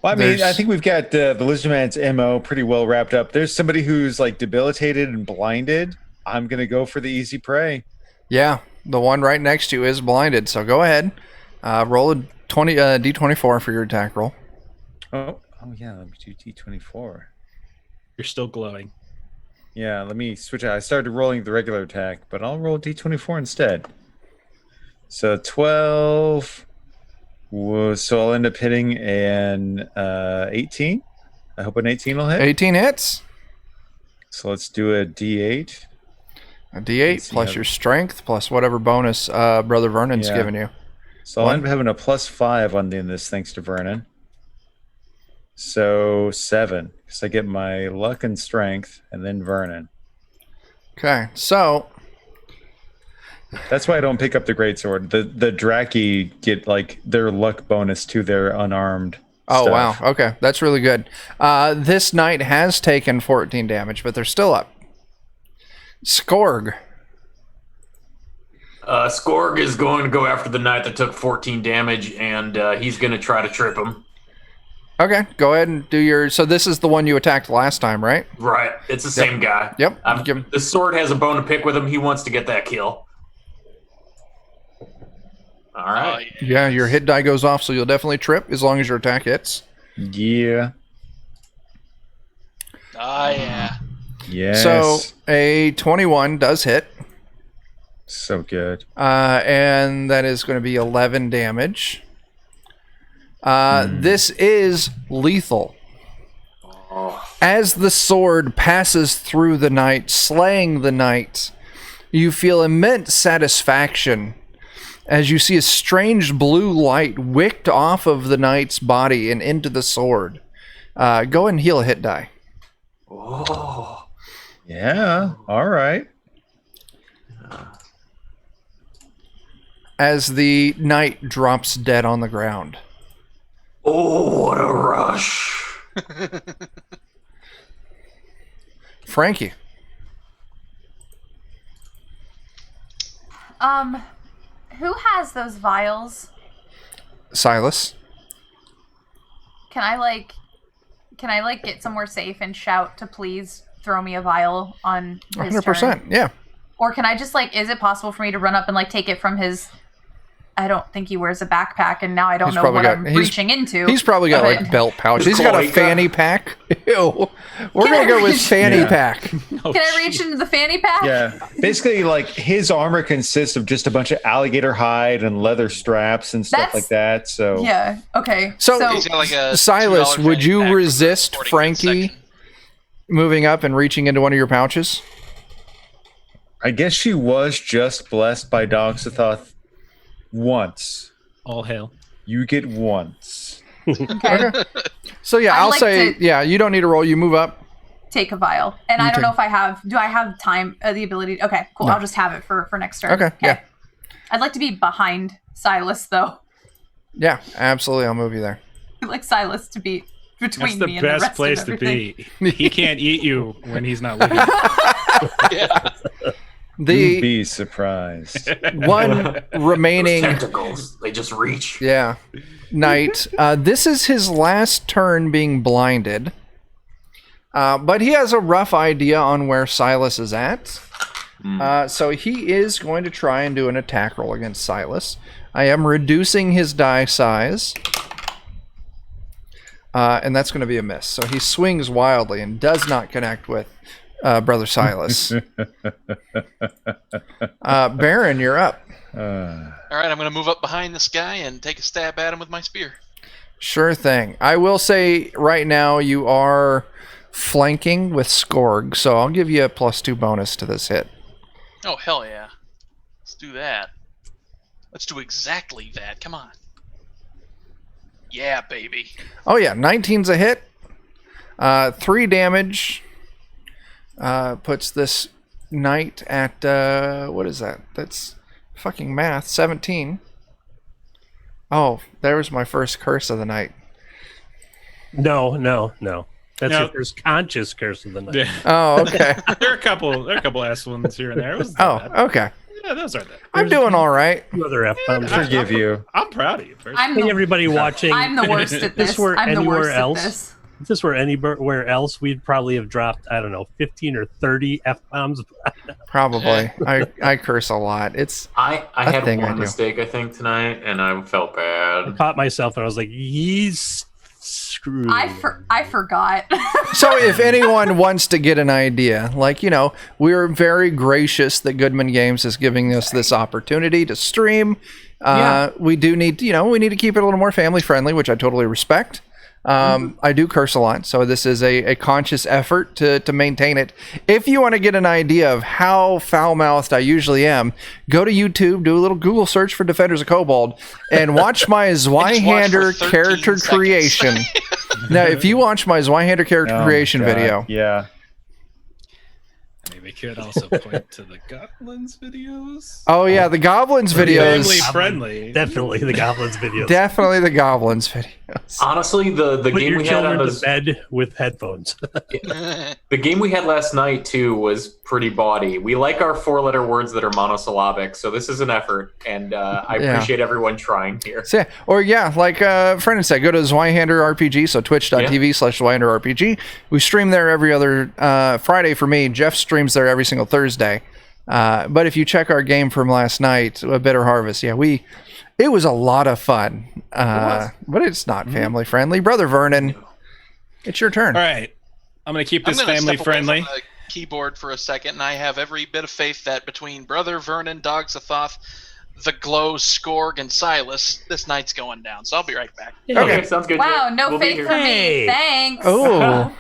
Well, I mean, There's- I think we've got the Lizardman's MO pretty well wrapped up. There's somebody who's like debilitated and blinded. I'm going to go for the easy prey. Yeah, the one right next to you is blinded. So go ahead. Roll a d24 for your attack roll. Oh yeah, let me do D24. You're still glowing. Yeah, let me switch out. I started rolling the regular attack, but I'll roll D24 instead. So 12 was, so I'll end up hitting an 18. I hope an 18 will hit. 18 hits. So let's do a D8. A D8 plus your strength plus whatever bonus Brother Vernon's given you. So I'll end up having a +5 on the end of this thanks to Vernon. So 7, because I get my luck and strength, and then Vernon. Okay, so that's why I don't pick up the greatsword. The Draki get like their luck bonus to their unarmed. Oh stuff. wow, okay, that's really good. This knight has taken 14 damage, but they're still up. Skorg. Skorg is going to go after the knight that took 14 damage, and he's going to try to trip him. Okay, go ahead and do your... So this is the one you attacked last time, right? Right. It's the same guy. Yep. The sword has a bone to pick with him. He wants to get that kill. All right. Yeah, your hit die goes off, so you'll definitely trip as long as your attack hits. Yeah. Oh, yeah. Yes. So a 21 does hit. So good. And that is going to be 11 damage. This is lethal. As the sword passes through the knight, slaying the knight, you feel immense satisfaction as you see a strange blue light wicked off of the knight's body and into the sword. Go ahead and heal a hit die. Oh. Yeah. All right. As the knight drops dead on the ground. Oh, what a rush. Frankie. Who has those vials? Silas. Can I get somewhere safe and shout to please throw me a vial on his 100%, turn? yeah. Or can I just is it possible for me to run up and take it from his... I don't think he wears a backpack, and now I don't know what I'm reaching into. He's probably got belt pouch. He's got a fanny pack. Ew. We're going to go with fanny pack. Can I reach into the fanny pack? Yeah. Basically, his armor consists of just a bunch of alligator hide and leather straps and stuff like that. So yeah. Okay. So He's got a Silas, $2 would you fanny pack resist for the 40 Frankie section. moving up and reaching into one of your pouches? I guess she was just blessed by Doxathoth once. All hail. You get once. Okay. So yeah, I'll like say, to you don't need to roll. You move up. Take a vial. And I don't know if I have... Do I have time, the ability... Okay, cool. No. I'll just have it for next turn. Okay, yeah. I'd like to be behind Silas, though. Yeah, absolutely. I'll move you there. I'd like Silas to be between That's me the and the best rest place of to everything. be. He can't eat you when he's not looking. Yeah. You'd be surprised. One remaining... Those tentacles, they just reach. Yeah. Knight. This is his last turn being blinded. But he has a rough idea on where Silas is at. So he is going to try and do an attack roll against Silas. I am reducing his die size. And that's going to be a miss. So he swings wildly and does not connect with Brother Silas. Baron, you're up. All right, I'm going to move up behind this guy and take a stab at him with my spear. Sure thing. I will say right now you are flanking with Skorg, so I'll give you a +2 bonus to this hit. Oh, hell yeah. Let's do that. Let's do exactly that. Come on. Yeah, baby. Oh yeah, 19's a hit. 3 damage. Puts this knight at, what is that? That's fucking math. 17. Oh, there's my first curse of the night. No. That's No. your first conscious curse of the night. Yeah. Oh, okay. There are a couple ass ones here and there. It was Oh, not bad. okay. Yeah, those aren't bad. I'm doing all right. Two other F-bombs. Forgive you. I'm proud of you. First. Hey, everybody watching. I'm the worst at This this. were I'm the anywhere worst else? at this. If this were anywhere else, we'd probably have dropped, 15 or 30 F-bombs. Probably. I curse a lot. It's I a had thing I one do. mistake, I think, tonight, and I felt I bad. caught myself and I was like, he's screwed. I forgot. So if anyone wants to get an idea, like, we're very gracious that Goodman Games is giving us this opportunity to stream. We do need, we need to keep it a little more family friendly, which I totally respect. I do curse a lot, so this is a conscious effort to maintain it. If you want to get an idea of how foul-mouthed I usually am, go to YouTube, do a little Google search for Defenders of Kobold, and watch my ZWEIHÄNDER character creation. Now, if you watch my ZWEIHÄNDER character creation video... Yeah. We could also point to the Goblins videos. Oh, yeah, the Goblins videos. Family friendly. Definitely the Goblins videos. Definitely the Goblins videos. Honestly, the Put game your we had on children those, to bed with headphones. the game we had last night too was pretty bawdy. We like our 4-letter words that are monosyllabic, so this is an effort, and I appreciate everyone trying here. So, like Brendan said, go to ZWEIHÄNDER RPG, so twitch.tv/ZWEIHÄNDER RPG. We stream there every other Friday for me. Jeff streams there every single Thursday. But if you check our game from last night, A Bitter Harvest, it was a lot of fun. But it's not family friendly. Brother Vernon, it's your turn. All right. I'm going to keep this family friendly. From the keyboard for a second, and I have every bit of faith that between Brother Vernon, Dog Zathoth, the Glow, Skorg, and Silas, this night's going down. So I'll be right back. Okay, sounds good. Wow, Jeff. no We'll be faith here. for me. Thanks. Oh,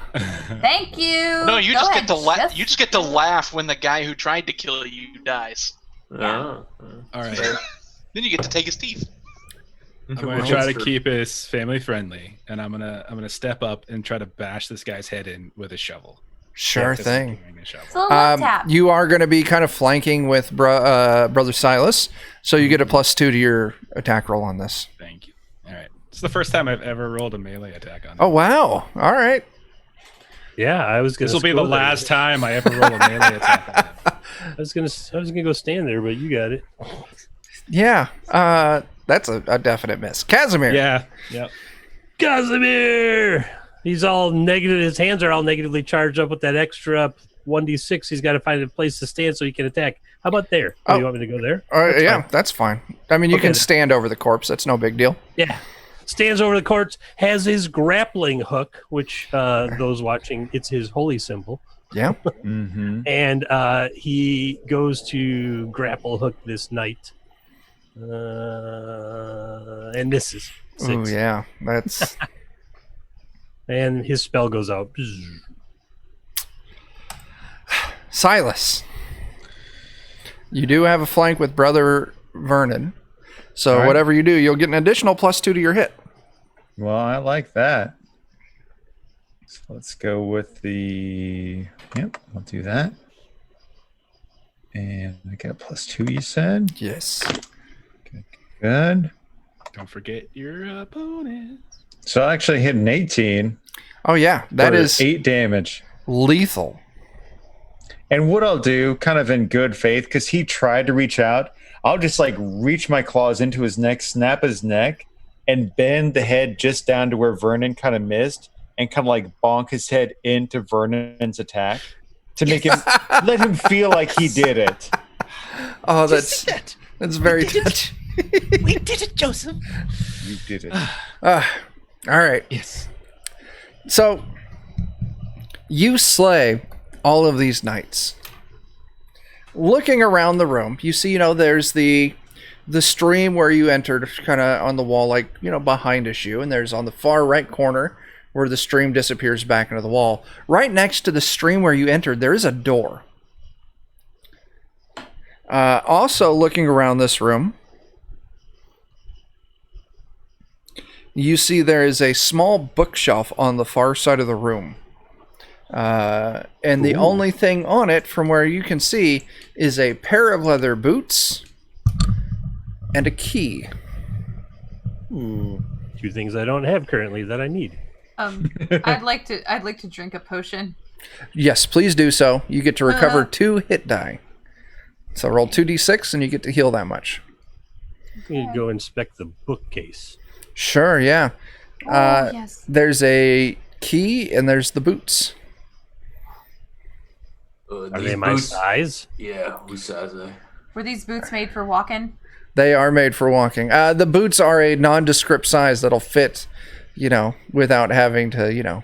Thank you. No, you Go just ahead, get to Jeff. you just get to laugh when the guy who tried to kill you dies. Oh. All right. Then you get to take his teeth. I'm going to try to keep us family friendly, and I'm gonna step up and try to bash this guy's head in with a shovel. sure Practice thing. doing a shovel. It's a little left tap. You are going to be kind of flanking with Brother Silas, so you get a +2 to your attack roll on this. Thank you. All right. It's the first time I've ever rolled a melee attack on him. Oh, wow. All right. Yeah, I was gonna. This will be the last time I ever roll a melee attack on him. I was gonna go stand there, but you got it. Yeah. That's a definite miss. Casimir. Yeah. Yep. Casimir! He's all negative. His hands are all negatively charged up with that extra 1d6. He's got to find a place to stand so he can attack. How about there? Oh, you want me to go there? That's fine. I mean, you can stand over the corpse. That's no big deal. Yeah. Stands over the corpse, has his grappling hook, which those watching, it's his holy symbol. Yeah. Mm-hmm. And he goes to grapple hook this knight. And misses. Oh, yeah. That's... And his spell goes out. Silas. You do have a flank with Brother Vernon. So All right. whatever you do, you'll get an additional +2 to your hit. Well, I like that. So let's go with the... Yep, I'll do that. And I get a +2, you said? Yes. Good. Don't forget your opponent. So I actually hit an 18. Oh, yeah. That for is 8 damage. lethal. And what I'll do, kind of in good faith, because he tried to reach out, I'll just reach my claws into his neck, snap his neck, and bend the head just down to where Vernon kind of missed, and kind of bonk his head into Vernon's attack to make him let him feel like he did it. Oh, that's very touching. We did it, Joseph. You did it. All right. Yes. So you slay all of these knights. Looking around the room, you see, there's the stream where you entered, kind of on the wall, behind you, and there's on the far right corner where the stream disappears back into the wall. Right next to the stream where you entered, there is a door. Also looking around this room, you see there is a small bookshelf on the far side of the room. And the only thing on it, from where you can see, is a pair of leather boots and a key. Two things I don't have currently that I need. I'd like to drink a potion. Yes, please do so. You get to recover 2 hit die. So roll 2d6 and you get to heal that much. I'm going to go inspect the bookcase. Sure, yeah. Yes. There's a key and there's the boots. Are they my size? Yeah, whose size are they? Were these boots made for walking? They are made for walking. The boots are a nondescript size that'll fit, without having to, All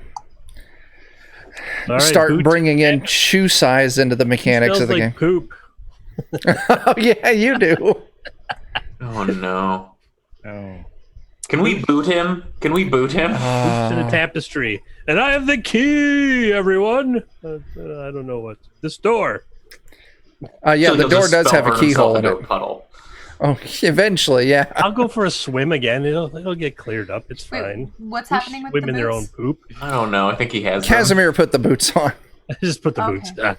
right, start Boots, bringing in shoe size into the mechanics of smells the like game. poop. Oh, yeah, you do. Oh no. Oh. Can we boot him? Can we boot him? To the tapestry, and I have the key. Everyone, I don't know what this door. Yeah, So the he'll door just does spell have a burn himself keyhole in into it. a puddle. Oh, eventually, yeah. I'll go for a swim again. It'll get cleared up. It's Wait, fine. what's Fish happening with swim the in their own boots? poop. I don't know. I think he has them. Casimir put the boots on. I just put the Okay. boots on.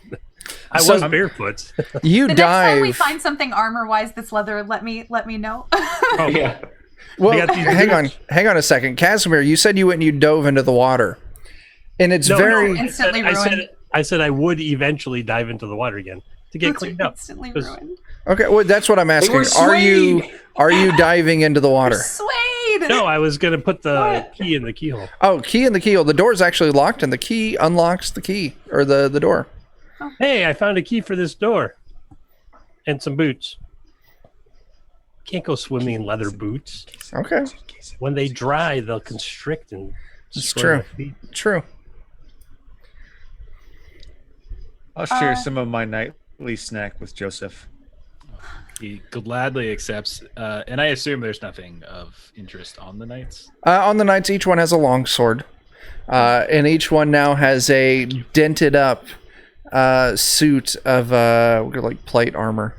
I So- was barefoot. You The next time we dive. find something armor-wise that's leather, let me know. Oh, Yeah. Well, I got these hang on a second. Casimir, you said you went and you dove into the water. And it's very... Instantly ruined. I said I would eventually dive into the water again to get Boots cleaned are up. instantly 'Cause- ruined. Okay, well, that's what I'm asking. were Are you diving into the water? Swayed! No, I was gonna put the key in the keyhole. Oh, key in the keyhole. The door's actually locked, and the key unlocks the key, or the door. Hey, I found a key for this door, and some boots. Can't go swimming in leather boots. Okay, When they dry, they'll constrict and. It's destroy true. my feet. true. I'll share some of my nightly snack with Joseph. He gladly accepts, and I assume there's nothing of interest on the knights. On the knights, each one has a long sword, and each one now has a dented up suit of like plate armor.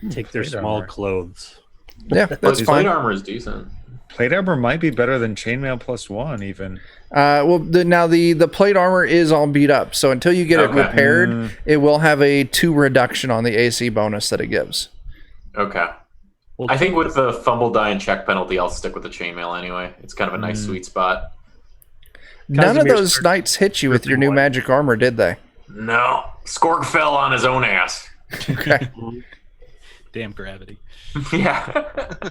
Take their Plate small armor. clothes. Yeah, But that's his fine. plate armor is decent. Plate armor might be better than chainmail +1 even. Well, now the plate armor is all beat up, so until you get it Okay. repaired, it will have a 2 reduction on the AC bonus that it gives. Okay. Well, I think with the fumble die and check penalty, I'll stick with the chainmail anyway. It's kind of a nice sweet spot. None of Casimir's those knights hit you with your new magic armor, did they? No. Skorg fell on his own ass. Okay. Damn gravity. Yeah.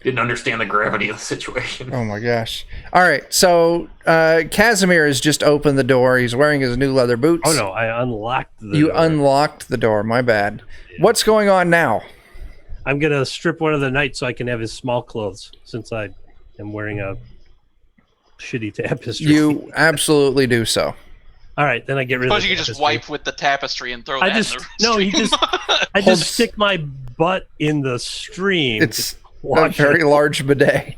Didn't understand the gravity of the situation. Oh my gosh. All right, so Casimir has just opened the door. He's wearing his new leather boots. Oh no, I unlocked the. You door. unlocked the door. My bad. What's going on now? I'm gonna strip one of the knights so I can have his small clothes, since I am wearing a shitty tapestry. You absolutely do so. All right, then I get rid of. Suppose the you could just tapestry. wipe with the tapestry and throw I that just in the no. He stream. just. I Hold- just stick my butt in the stream. It's a Watch very it. large bidet.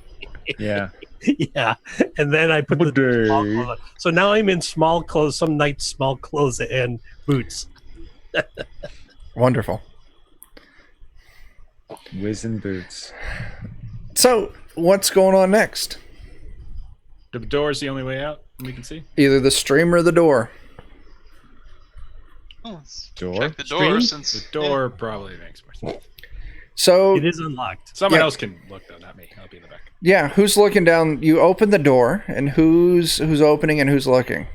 Yeah. Yeah, and then I put the Bidet. small clothes on. So now I'm in small clothes, some nice small clothes and boots. Wonderful. Whizzing boots. So, what's going on next? The door's the only way out. We can see. Either the stream or the door. Oh, let's Door? check the door Stream? since The door probably makes more sense. So, It is unlocked. Someone Yeah. else can look though, not me. I'll be in the back. yeah, who's looking down? You open the door, and who's opening and who's looking?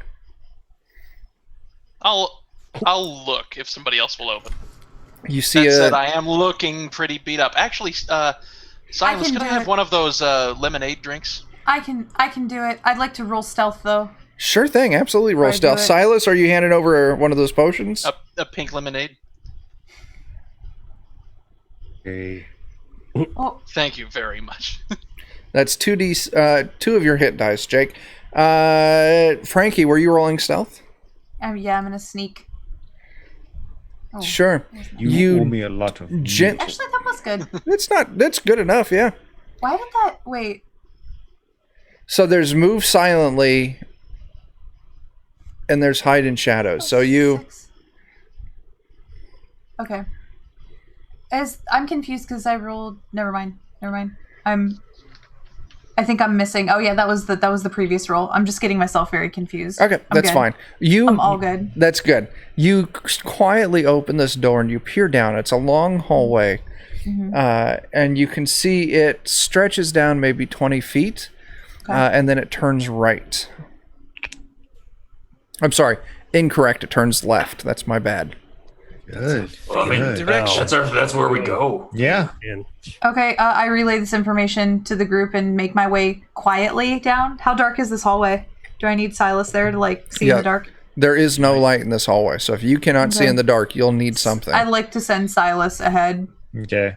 I'll look if somebody else will open. You see That said, a I am looking pretty beat up. Actually, Silas, can can I do have it. one of those lemonade drinks? I can do it. I'd like to roll stealth though. sure thing. Absolutely, roll I do stealth. it. Silas, are you handing over one of those potions? A pink lemonade. Okay. Oh, Thank you very much. That's 2 of your hit dice, Jake. Frankie, were you rolling stealth? yeah, I'm gonna sneak. Oh, Sure. You owe me a lot of Gen- actually, that was good. That's good enough, yeah. Why did that? Wait. So there's move silently, and there's hide in shadows. So you, 6. Okay. I'm confused because I rolled. Never mind. I think I'm missing. Oh yeah, that was the previous roll. I'm just getting myself very confused. okay, I'm that's good. fine. I'm all good. That's good. You quietly open this door and you peer down. It's a long hallway, and you can see it stretches down maybe 20 feet, and then it turns right. I'm sorry, incorrect. It turns left. That's my bad. Good. Well, I mean, Good. that's where we go. Yeah. And Okay, I relay this information to the group and make my way quietly down. How dark is this hallway? Do I need Silas there to see in Yeah. the dark? There is no light in this hallway, so if you cannot see Okay. in the dark, you'll need something. I'd like to send Silas ahead. Okay.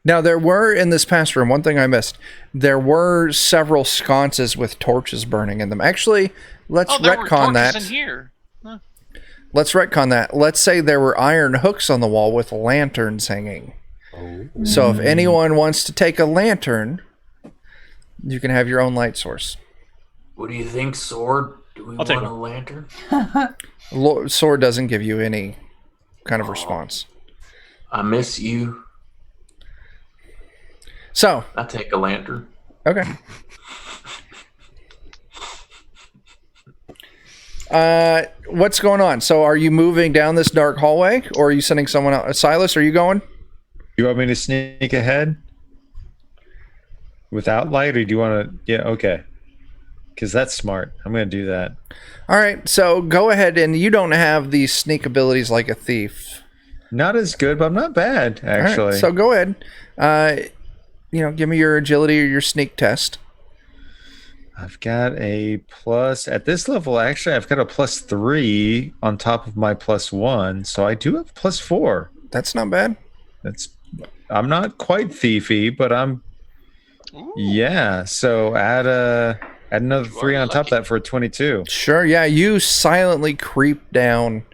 Now, there were, in this past room, one thing I missed, there were several sconces with torches burning in them. Actually, let's there were retcon torches that. in here. Huh. Let's retcon that. Let's say there were iron hooks on the wall with lanterns hanging. Oh. So if anyone wants to take a lantern, you can have your own light source. What do you think, Sword? Do we I'll take want a one. lantern? Sword doesn't give you any kind of response. I miss you. So, I take a lantern. okay. What's going on? So are you moving down this dark hallway, or are you sending someone out? Silas, are you going? You want me to sneak ahead without light, or do you want to? Yeah, okay. Because that's smart. I'm going to do that. All right, so go ahead, and you don't have these sneak abilities like a thief. Not as good, but I'm not bad, All right, actually. so go ahead. Give me your agility or your sneak test. I've got a plus at this level. Actually, I've got a +3 on top of my +1, so I do have +4. That's not bad. I'm not quite thiefy, but I'm. Ooh. Yeah. So add another 3 on top of that for a 22. Sure, yeah. You silently creep down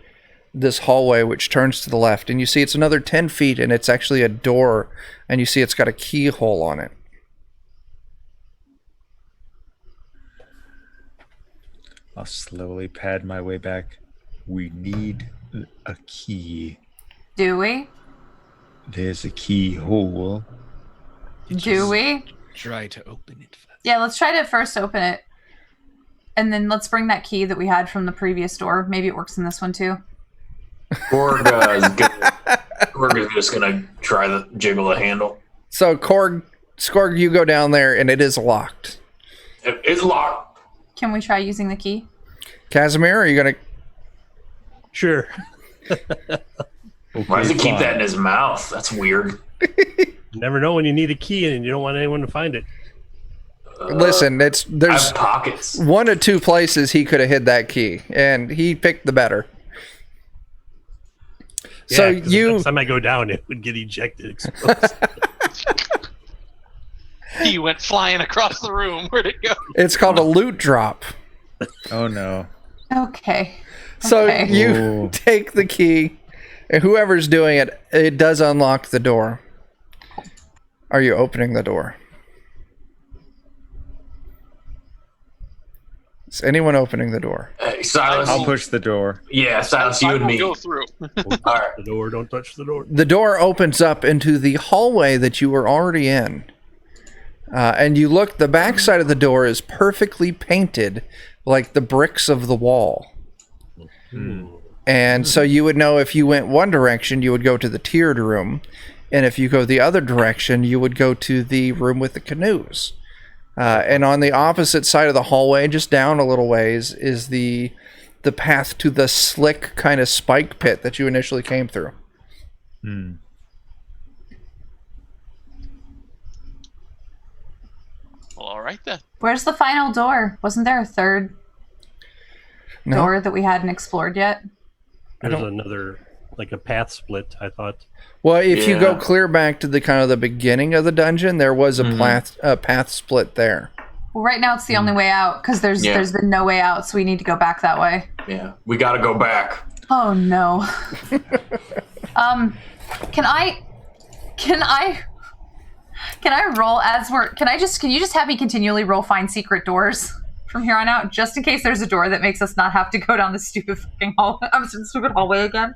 this hallway, which turns to the left, and you see it's another 10 feet, and it's actually a door, and you see it's got a keyhole on it. I'll slowly pad my way back. We need a key. Do we? There's a keyhole. Do we? Try to open it first. Yeah, let's try to first open it. And then let's bring that key that we had from the previous door. Maybe it works in this one too. Korg is just gonna try to jiggle the handle. So, Skorg, you go down there, and it is locked. It's locked. Can we try using the key? Casimir, are you going to... Sure. Why does he keep that in his mouth? That's weird. You never know when you need a key and you don't want anyone to find it. Listen, I there's have pockets. 1 of 2 places he could have hid that key, and he picked the better. So Yeah, 'cause the next time I go down, it would get ejected. Exposed. He went flying across the room. Where'd it go? It's called a loot drop. Oh no. Okay. So Okay. you Ooh. take the key, and whoever's doing it, it does unlock the door. Are you opening the door? Is anyone opening the door? Hey, Silas. I'll push the door. Yeah, Silas, you I and will me. go through. Don't All touch right. the door. Don't touch the door. The door opens up into the hallway that you were already in. And you look, the back side of the door is perfectly painted like the bricks of the wall. And so you would know if you went one direction, you would go to the tiered room. And if you go the other direction, you would go to the room with the canoes. And on the opposite side of the hallway, just down a little ways, is the path to the slick kind of spike pit that you initially came through. Well, all right then. Where's the final door? Wasn't there a third No. door that we hadn't explored yet? There's another, like a path split, I thought. Well, if you go Yeah. clear back to the kind of the beginning of the dungeon, there was a path split there. Well, right now it's the only way out because there's been no way out, so we need to go back that way. Yeah, we got to go back. Oh no. Can I roll as we're? Can you just have me continually roll find secret doors from here on out, just in case there's a door that makes us not have to go down the stupid fucking hallway? Stupid hallway again.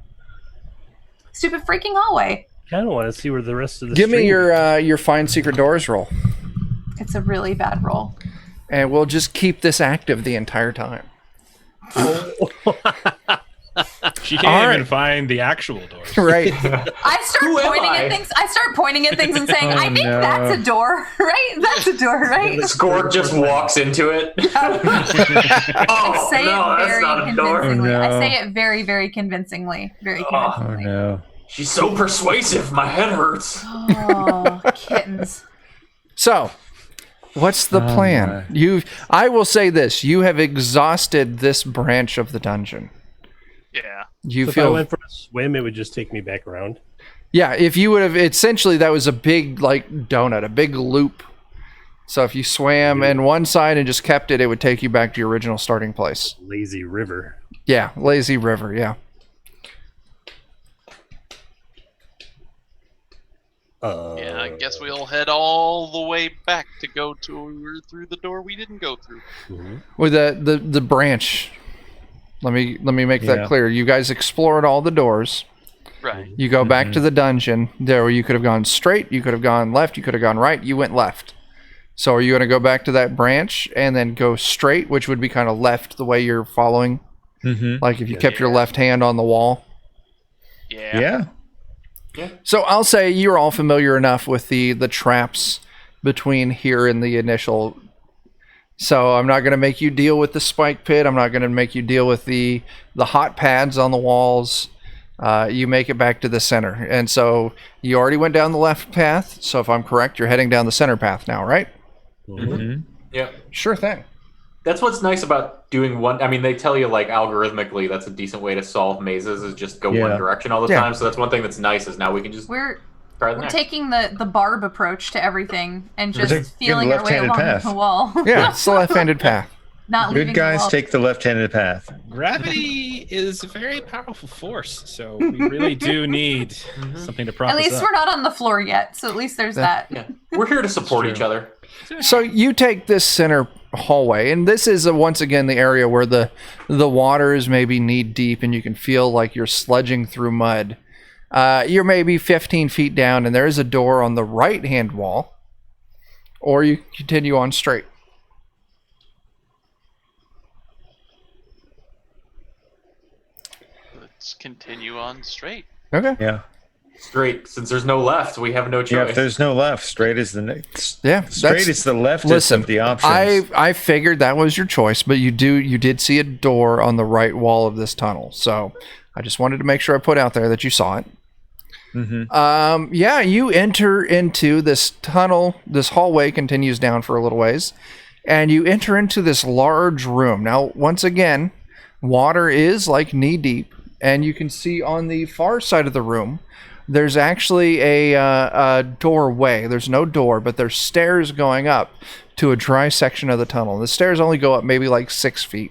Stupid freaking hallway. I kind of want to see where the rest of the Give me stream your find secret doors roll, It's a really bad roll. and we'll just keep this active the entire time. She can't All even right. find the actual doors. Right. I start Who am pointing I? at things. I start pointing at things and saying, "I think that's a door, right? That's a door, right?" Skorg just walks into it. I Oh, say no, it that's very not a door. convincingly. Oh, no. I say it very, very convincingly. Very Oh convincingly. no. She's so persuasive. My head hurts. Oh, kittens. So, what's the Oh, plan? my. I will say this: you have exhausted this branch of the dungeon. Yeah. You So if I feel went for a swim, it would just take me back around. Yeah, if you would have, essentially that was a big like donut, a big loop. So if you swam in one side and just kept it, it would take you back to your original starting place. Lazy river. Yeah, lazy river, yeah. Yeah, I guess we'll head all the way back to go through the door we didn't go through. With the branch. Let me make that clear. You guys explored all the doors. Right. You go back to the dungeon. There, you could have gone straight. You could have gone left. You could have gone right. You went left. So are you going to go back to that branch and then go straight, which would be kind of left the way you're following? Like if you kept your left hand on the wall. Yeah. So I'll say you're all familiar enough with the traps between here and the initial. So I'm not going to make you deal with the spike pit. I'm not going to make you deal with the hot pads on the walls. You make it back to the center. And so you already went down the left path. So if I'm correct, you're heading down the center path now, right? Yep. Sure thing. That's what's nice about doing one. I mean, they tell you like algorithmically that's a decent way to solve mazes is just go one direction all the time. So that's one thing that's nice is now we can just We're try taking the barb approach to everything and just feeling our way left-handed along path. the wall. Yeah, it's the left-handed path. Not leaving Good the guys wall. take the left-handed path. Gravity is a very powerful force, so we really do need something to prop At us least up. we're not on the floor yet, so at least there's that. Yeah. We're here to support each other. So you take this center hallway, and this is once again the area where the water is maybe knee deep, and you can feel like you're sludging through mud. You're maybe 15 feet down, and there is a door on the right-hand wall, or you continue on straight. Let's continue on straight. Okay. Yeah. Straight. Since there's no left, we have no choice. Yeah, if there's no left, straight is the next. Yeah, Straight is the leftist listen, of the options. I figured that was your choice, but you did see a door on the right wall of this tunnel, so I just wanted to make sure I put out there that you saw it. Yeah, you enter into this tunnel. This hallway continues down for a little ways, and you enter into this large room. Now, once again, water is like knee deep, and you can see on the far side of the room, there's actually a doorway. There's no door, but there's stairs going up to a dry section of the tunnel. The stairs only go up maybe like 6 feet.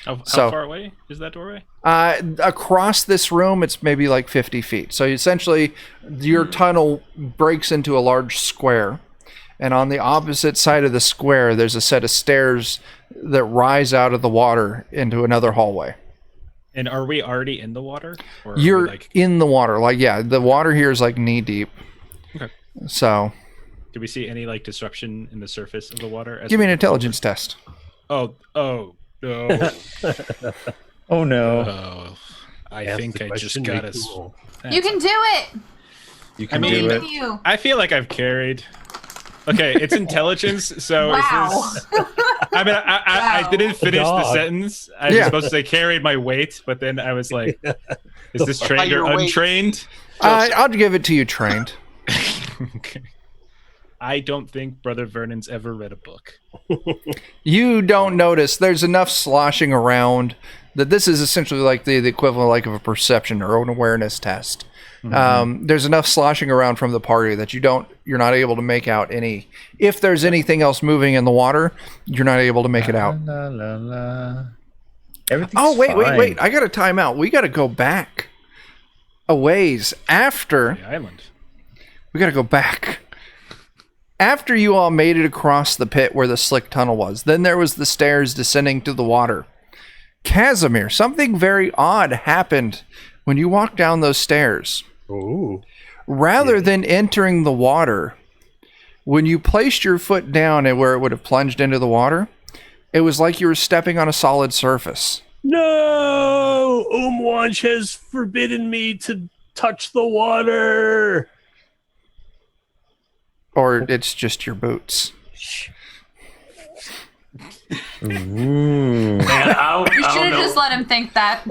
How So- far away is that doorway? Across this room, it's maybe like 50 feet. So essentially, your tunnel breaks into a large square. And on the opposite side of the square, there's a set of stairs that rise out of the water into another hallway. And are we already in the water? Or are we, You're like, in the water. Like, yeah, the water here is like knee deep. Okay. So, do we see any like disruption in the surface of the water? As give me we an move intelligence test. forward? Oh no! Oh no. Oh, I Ask think the I just question, got make us. the roll. You can do it. You can I mean, do it. With you. I feel like I've carried. Okay, it's intelligence. So Wow. is this? I mean, I didn't finish the dog. sentence. I was Yeah. supposed to say carried my weight, but then I was like, is this trained or your weight. untrained? I'll give it to you trained. Okay. I don't think Brother Vernon's ever read a book. You don't notice there's enough sloshing around that this is essentially like the equivalent like of a perception or an awareness test. There's enough sloshing around from the party that you're not able to make out any. If there's anything else moving in the water, you're not able to make it out. La, la, la. Everything's Oh, wait. fine. I got to time out. We got to go back a ways after. The island. We got to go back. After you all made it across the pit where the slick tunnel was, then there was the stairs descending to the water. Casimir, something very odd happened when you walked down those stairs. Ooh. Rather than entering the water, when you placed your foot down and where it would have plunged into the water, it was like you were stepping on a solid surface. No! Umwanch has forbidden me to touch the water. Or it's just your boots. Ooh. Man, I You don't should have know. just let him think that.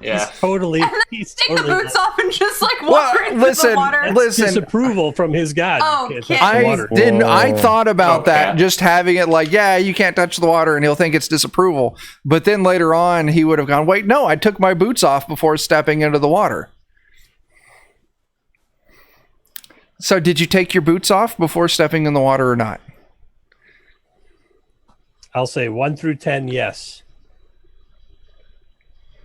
Yeah. Totally. He's Take the totally boots off and just like walk Well, right into the water. listen. disapproval from his god. Oh, You can't kid. touch the I water. didn't. I Whoa. thought about that, Okay. just having it like, yeah, you can't touch the water, and he'll think it's disapproval. But then later on, he would have gone, wait, no, I took my boots off before stepping into the water. So did you take your boots off before stepping in the water or not? I'll say 1 through 10, yes.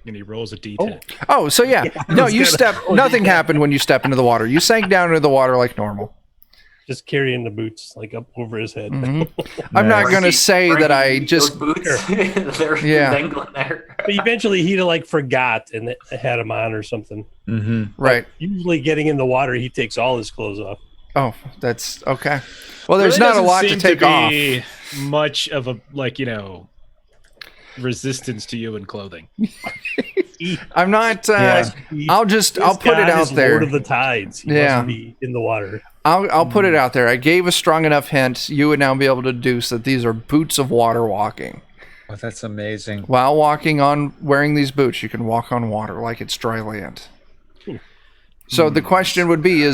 And he rolls a d10. Oh, so yeah. No, you step. Nothing happened when you step into the water. You sank down into the water like normal. Just carrying the boots like up over his head. I'm not going to say that I Those just. boots, they're dangling there. But eventually he'd have like forgot and had them on or something. Right. Usually getting in the water, he takes all his clothes off. Oh, that's okay. Well, there's Really not a doesn't lot to seem take be off. Much of a resistance to you in clothing. I'm not. He's I'll put it out there. Lord of the tides. He must be in the water. I'll put it out there. I gave a strong enough hint. You would now be able to deduce that these are boots of water walking. Oh, that's amazing. While wearing these boots, you can walk on water like it's dry land. So the question would be: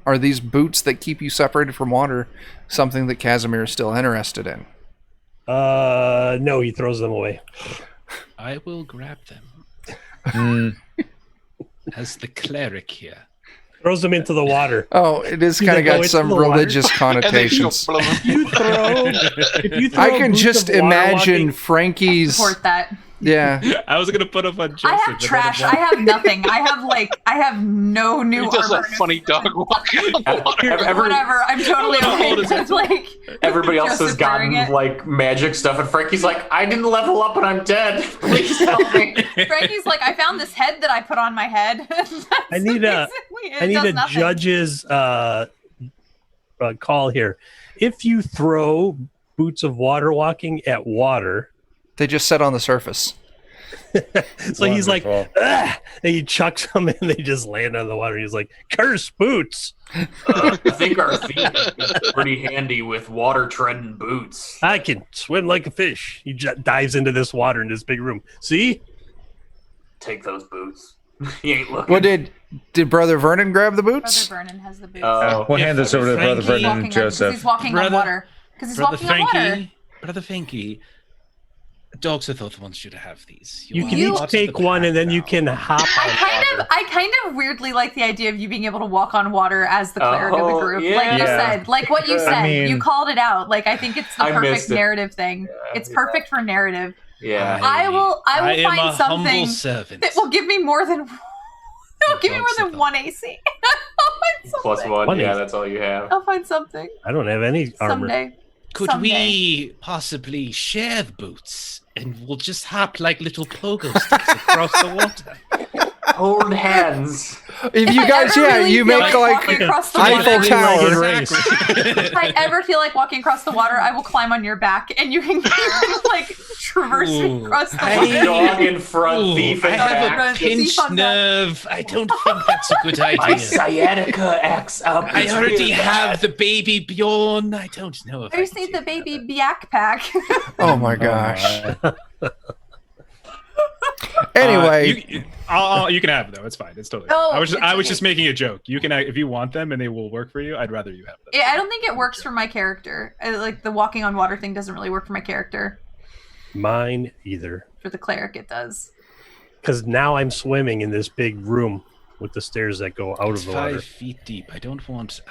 are these boots that keep you separated from water something that Casimir is still interested in? No, he throws them away. I will grab them. As the cleric here. Throws them into the water. Oh, it is kind of got some religious connotations. If you throw I can boots just of water imagine walking- Frankie's. Support that. Yeah. I was gonna put up on Joseph. I have trash. I have nothing. I have no new He does armor. that funny dog walking in the water. Whatever. I'm totally okay with like. Everybody else has Joseph wearing gotten it. like magic stuff, and Frankie's like, I didn't level up and I'm dead. Please help me. Frankie's like, I found this head that I put on my head. I need a judge's call here. If you throw boots of water walking at water, They just set on the surface. so he's like, "Ugh," and he chucks them and they just land on the water. He's like, curse boots. I think our feet is pretty handy with water treading boots. I can swim like a fish. He dives into this water in this big room. See? Take those boots. He ain't looking. Well, did Brother Vernon grab the Brother boots? Vernon has the boots. We'll hand this over to Brother Frankie- Vernon and Joseph. He's walking on Brother- water. Because he's Brother walking on water. Frankie, Brother Frankie, dogs are thought wants you to have these. You are can part each of take the one and pack then you now. can hop on I kind of weirdly like the idea of you being able to walk on water as the cleric of the Oh, group. yeah. Like you Yeah. said, like what you I said. mean- You called it out. Like I think it's the I perfect missed it. narrative thing. It's perfect for narrative. Yeah. I will I am find a something humble servant. that will give me more than it'll give me more Dogs than are one AC. I'll find something. Plus one. One Yeah, is- that's all you have. I'll find something I don't have any armor. someday. Could someday. we possibly share the boots and we'll just hop like little pogo sticks across the water? Hold hands. If you I guys, ever yeah, really you feel make walking like across the Eiffel water. Tower. If I ever feel like walking across the water, I will climb on your back and you can like traverse me Ooh. across the I- water. Dog in front, Ooh, thief in I have back. a pinched Thief on back. nerve. I don't think that's a good My idea. sciatica acts up. I It's already really have bad. the baby Bjorn. I don't know if I just need the can baby do backpack. Oh my gosh. Uh, Anyway, you can have them though. It's fine. It's totally. No, I was it's just making a joke. You can if you want them and they will work for you. I'd rather you have them. Yeah, I don't think it works for my character. Like the walking on water thing doesn't really work for my character. Mine either. For the cleric, it does. Because now I'm swimming in this big room with the stairs that go out It's of the water. 5 feet deep. I don't want.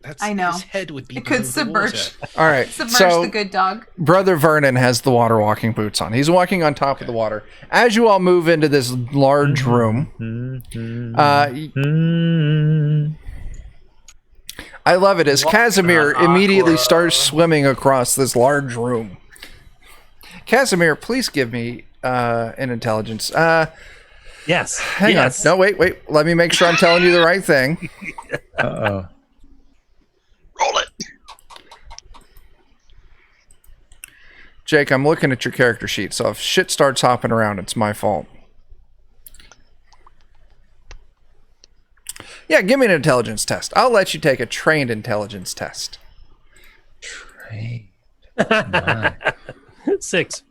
That's. I know. His head would be. It could below the submerge, water. all right. submerge So the good dog. Brother Vernon has the water walking boots on. He's walking on top of the water. As you all move into this large room, I love it as Casimir immediately starts swimming across this large room. Casimir, please give me an intelligence. Yes. Hang yes. on. No, wait. Let me make sure I'm telling you the right thing. Uh-oh. Roll it. Jake, I'm looking at your character sheet, so if shit starts hopping around, it's my fault. Yeah, give me an intelligence test. I'll let you take a trained intelligence test. Trained. 6.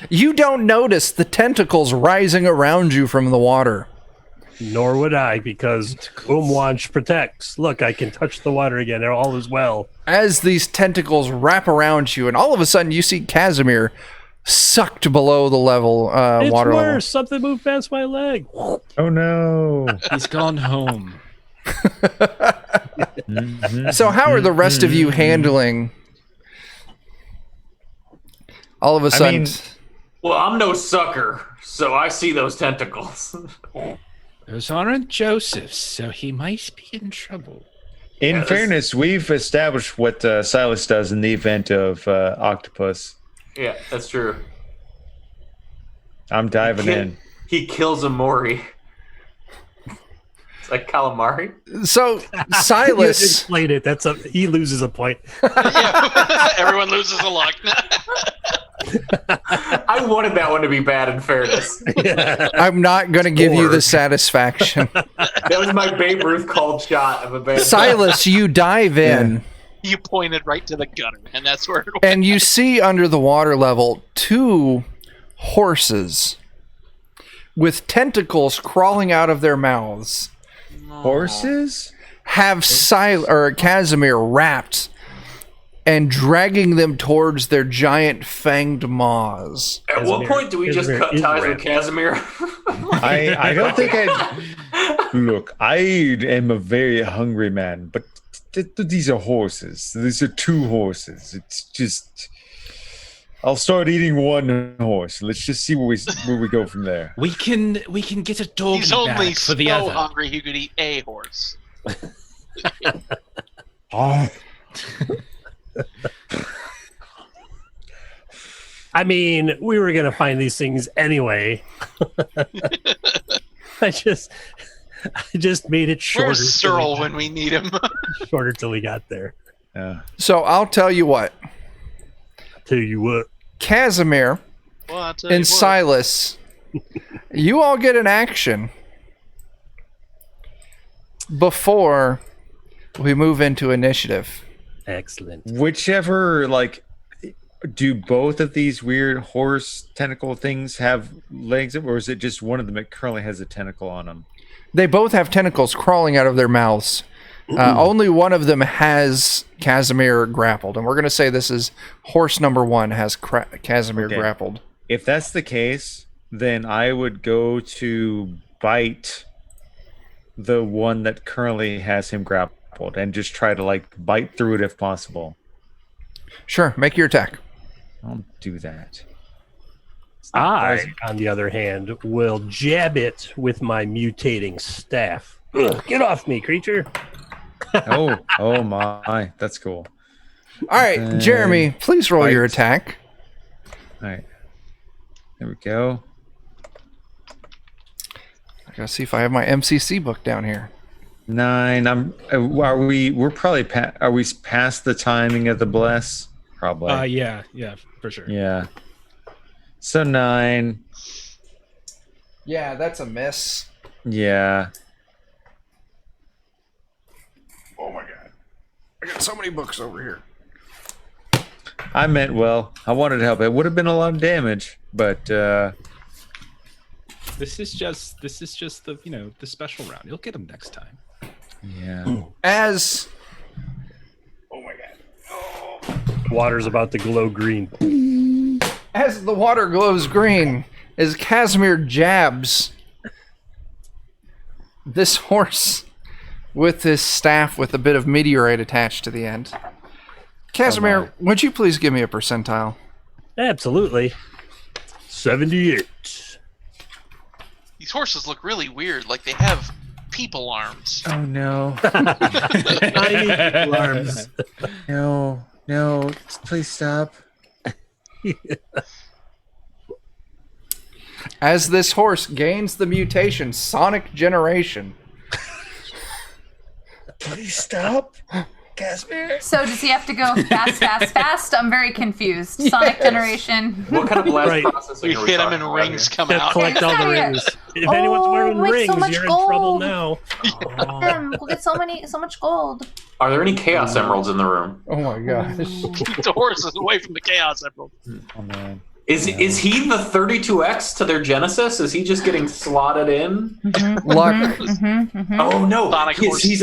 You don't notice the tentacles rising around you from the water. Nor would I, because Umwanch protects. Look, I can touch the water again. All is well. As these tentacles wrap around you, and all of a sudden you see Casimir sucked below the level, It's water worse. level. Something moved past my leg. Oh no. He's gone home. So how are the rest of you handling all of a sudden? Well, I'm no sucker, so I see those tentacles. Those aren't Joseph's, so he might be in trouble. In fairness, we've established what Silas does in the event of octopus. Yeah, that's true. I'm diving in. He kills a Mori. It's like calamari. So You Silas, explain it. He loses a point. Yeah. Everyone loses a luck. I wanted that one to be bad, in fairness. I'm not going to give you the satisfaction. That was my Babe Ruth called shot of a bad Silas, you dive in. You pointed right to the gutter, and that's where it went. And you see under the water level 2 horses with tentacles crawling out of their mouths Horses? have Casimir wrapped and dragging them towards their giant fanged maws. At what point do we just cut ties with Casimir? I don't think I... Look, I am a very hungry man, but these are horses. These are 2 horses. It's just... I'll start eating 1 horse. Let's just see where we go from there. We can get a dog He's only bag for the so other. hungry he could eat a horse. Oh. I mean, we were gonna find these things anyway. I just made it shorter. Where's Searle when we need him? Shorter till we got there. Yeah. So I'll tell you what. Tell you what. Casimir Well, I'll tell you and what. Silas, you all get an action before we move into initiative. Excellent. Whichever, do both of these weird horse tentacle things have legs, or is it just one of them that currently has a tentacle on them? They both have tentacles crawling out of their mouths. Only one of them has Casimir grappled, and we're going to say this is horse number 1 has Casimir grappled. If that's the case, then I would go to bite the one that currently has him grappled and just try to bite through it if possible. Sure, make your attack. I'll do that. I, on the other hand, will jab it with my mutating staff. Ugh, get off me, creature. Oh my, that's cool. All right, Jeremy, please roll your attack. All right, there we go. I gotta see if I have my MCC book down here. 9. We're probably are we past the timing of the bless? Probably. Yeah, for sure. Yeah. So 9. Yeah, that's a miss. Yeah. Oh my god. I got so many books over here. I meant well. I wanted to help. It would have been a lot of damage, but This is just the the special round. You'll get them next time. yeah. As Water's about to glow green. as the water glows green, as Casimir jabs this horse with his staff with a bit of meteorite attached to the end. Casimir, would you please give me a percentile? Absolutely. 78. These horses look really weird, like they have people arms. Oh no. Tiny arms. No, please stop. As this horse gains the mutation Sonic Generation. Please stop. Casimir. So does he have to go fast? I'm very confused. Sonic Generation. What kind of blast Right. processing We are we hit them talking and about rings here? come Gotta out. collect all the Get out rings. If anyone's wearing make so rings, much you're in trouble gold. now. We'll get so much gold. Are there any chaos emeralds in the room? Oh my gosh. Keep the horses away from the Chaos Emerald. Oh man. Is he the 32X to their Genesis? Is he just getting slotted in? Luck. Oh no, Sonic horse. he's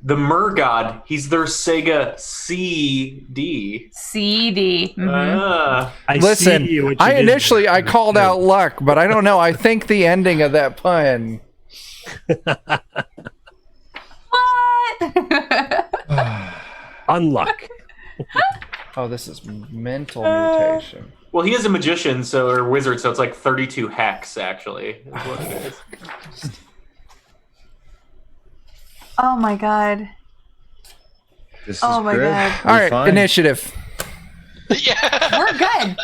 the Murgod. He's their Sega CD. CD. I Listen, see what you I did initially there. I called out luck, but I don't know. I think the ending of that pun. it. Unluck. Oh, this is mental mutation. Well, he is a magician, or wizard, so it's like 32 hex, actually. Is what it is. Oh my god. This is Oh my great. God. We're All right, fine. initiative. Yeah. We're good.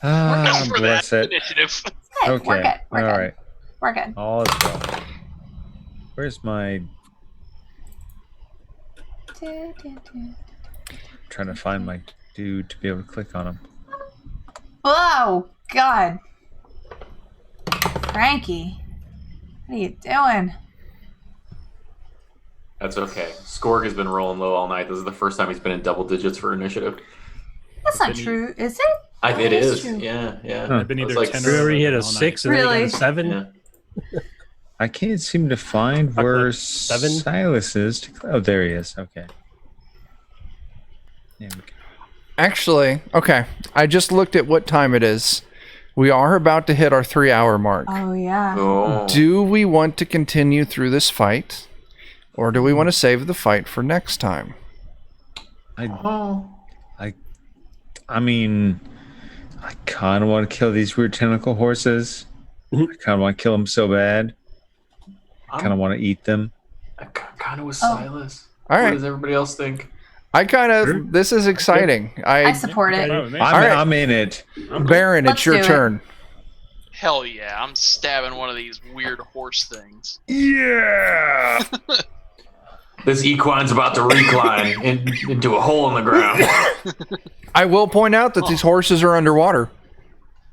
Ah, For bless that it. initiative. Good. Okay. We're good. We're All good. right. We're good. All is well. Where's my? Trying to find my dude to be able to click on him. Oh God. Frankie. What are you doing? That's okay. Skorg has been rolling low all night. This is the first time he's been in double digits for initiative. That's not true, is it? It is. true. Yeah, yeah. Huh. I've been either It's like 10 We or already hit 11 a all night. 6 and then Really? you got a 7. Yeah. I can't seem to find where 7? Silas is. Oh, there he is. Okay. There we go. Actually, okay. I just looked at what time it is. We are about to hit our 3-hour mark. Oh yeah. Oh. Do we want to continue through this fight? Or do we want to save the fight for next time? I mean, I kind of want to kill these weird tentacle horses. I kind of want to kill them so bad. I kind of want to eat them. I kind of with Oh. Silas. All What right. does everybody else think? I kind of, this is exciting. I support it. Oh, man. right. I'm in it. Baron, Let's it's your do it. turn. Hell yeah, I'm stabbing one of these weird horse things. Yeah. This equine's about to recline into a hole in the ground. I will point out that these horses are underwater.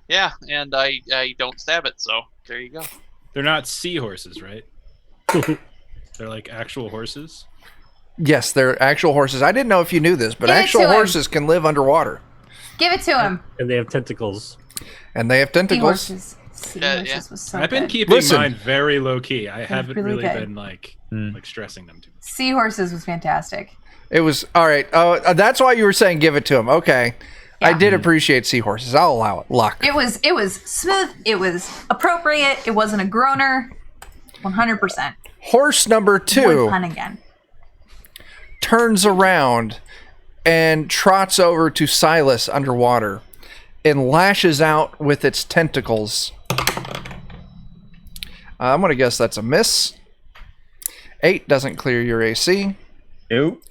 Yeah, and I don't stab it, so there you go. They're not seahorses, right? They're like actual horses. Yes, they're actual horses. I didn't know if you knew this, but Give it actual to him. horses can live underwater. Give it to him. And they have tentacles. And they have tentacles. Seahorses. Yeah, Seahorses yeah. was so I've been good. keeping Listen. mine very low key. I haven't really really good. been like stressing them too much. Seahorses was fantastic. It was, all right. That's why you were saying give it to him. Okay. I Yeah. did appreciate seahorses. I'll allow it. Luck. It was smooth. It was appropriate. It wasn't a groaner. 100%. Horse number Boy 2 pun again. turns around and trots over to Silas underwater and lashes out with its tentacles. I'm going to guess that's a miss. 8 doesn't clear your AC. Nope.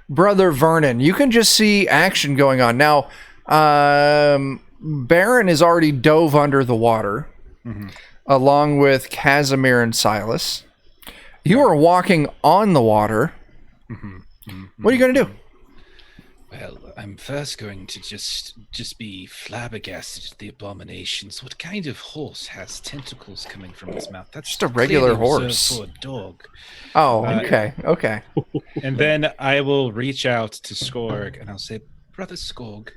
Brother Vernon, you can just see action going on. Now, Baron is already dove under the water, along with Casimir and Silas. You are walking on the water. What are you going to do? Well, I'm first going to just be flabbergasted at the abominations. What kind of horse has tentacles coming from his mouth? That's Just a regular clearly reserved horse. for a dog. Oh, okay, okay. And then I will reach out to Skorg and I'll say, Brother Skorg,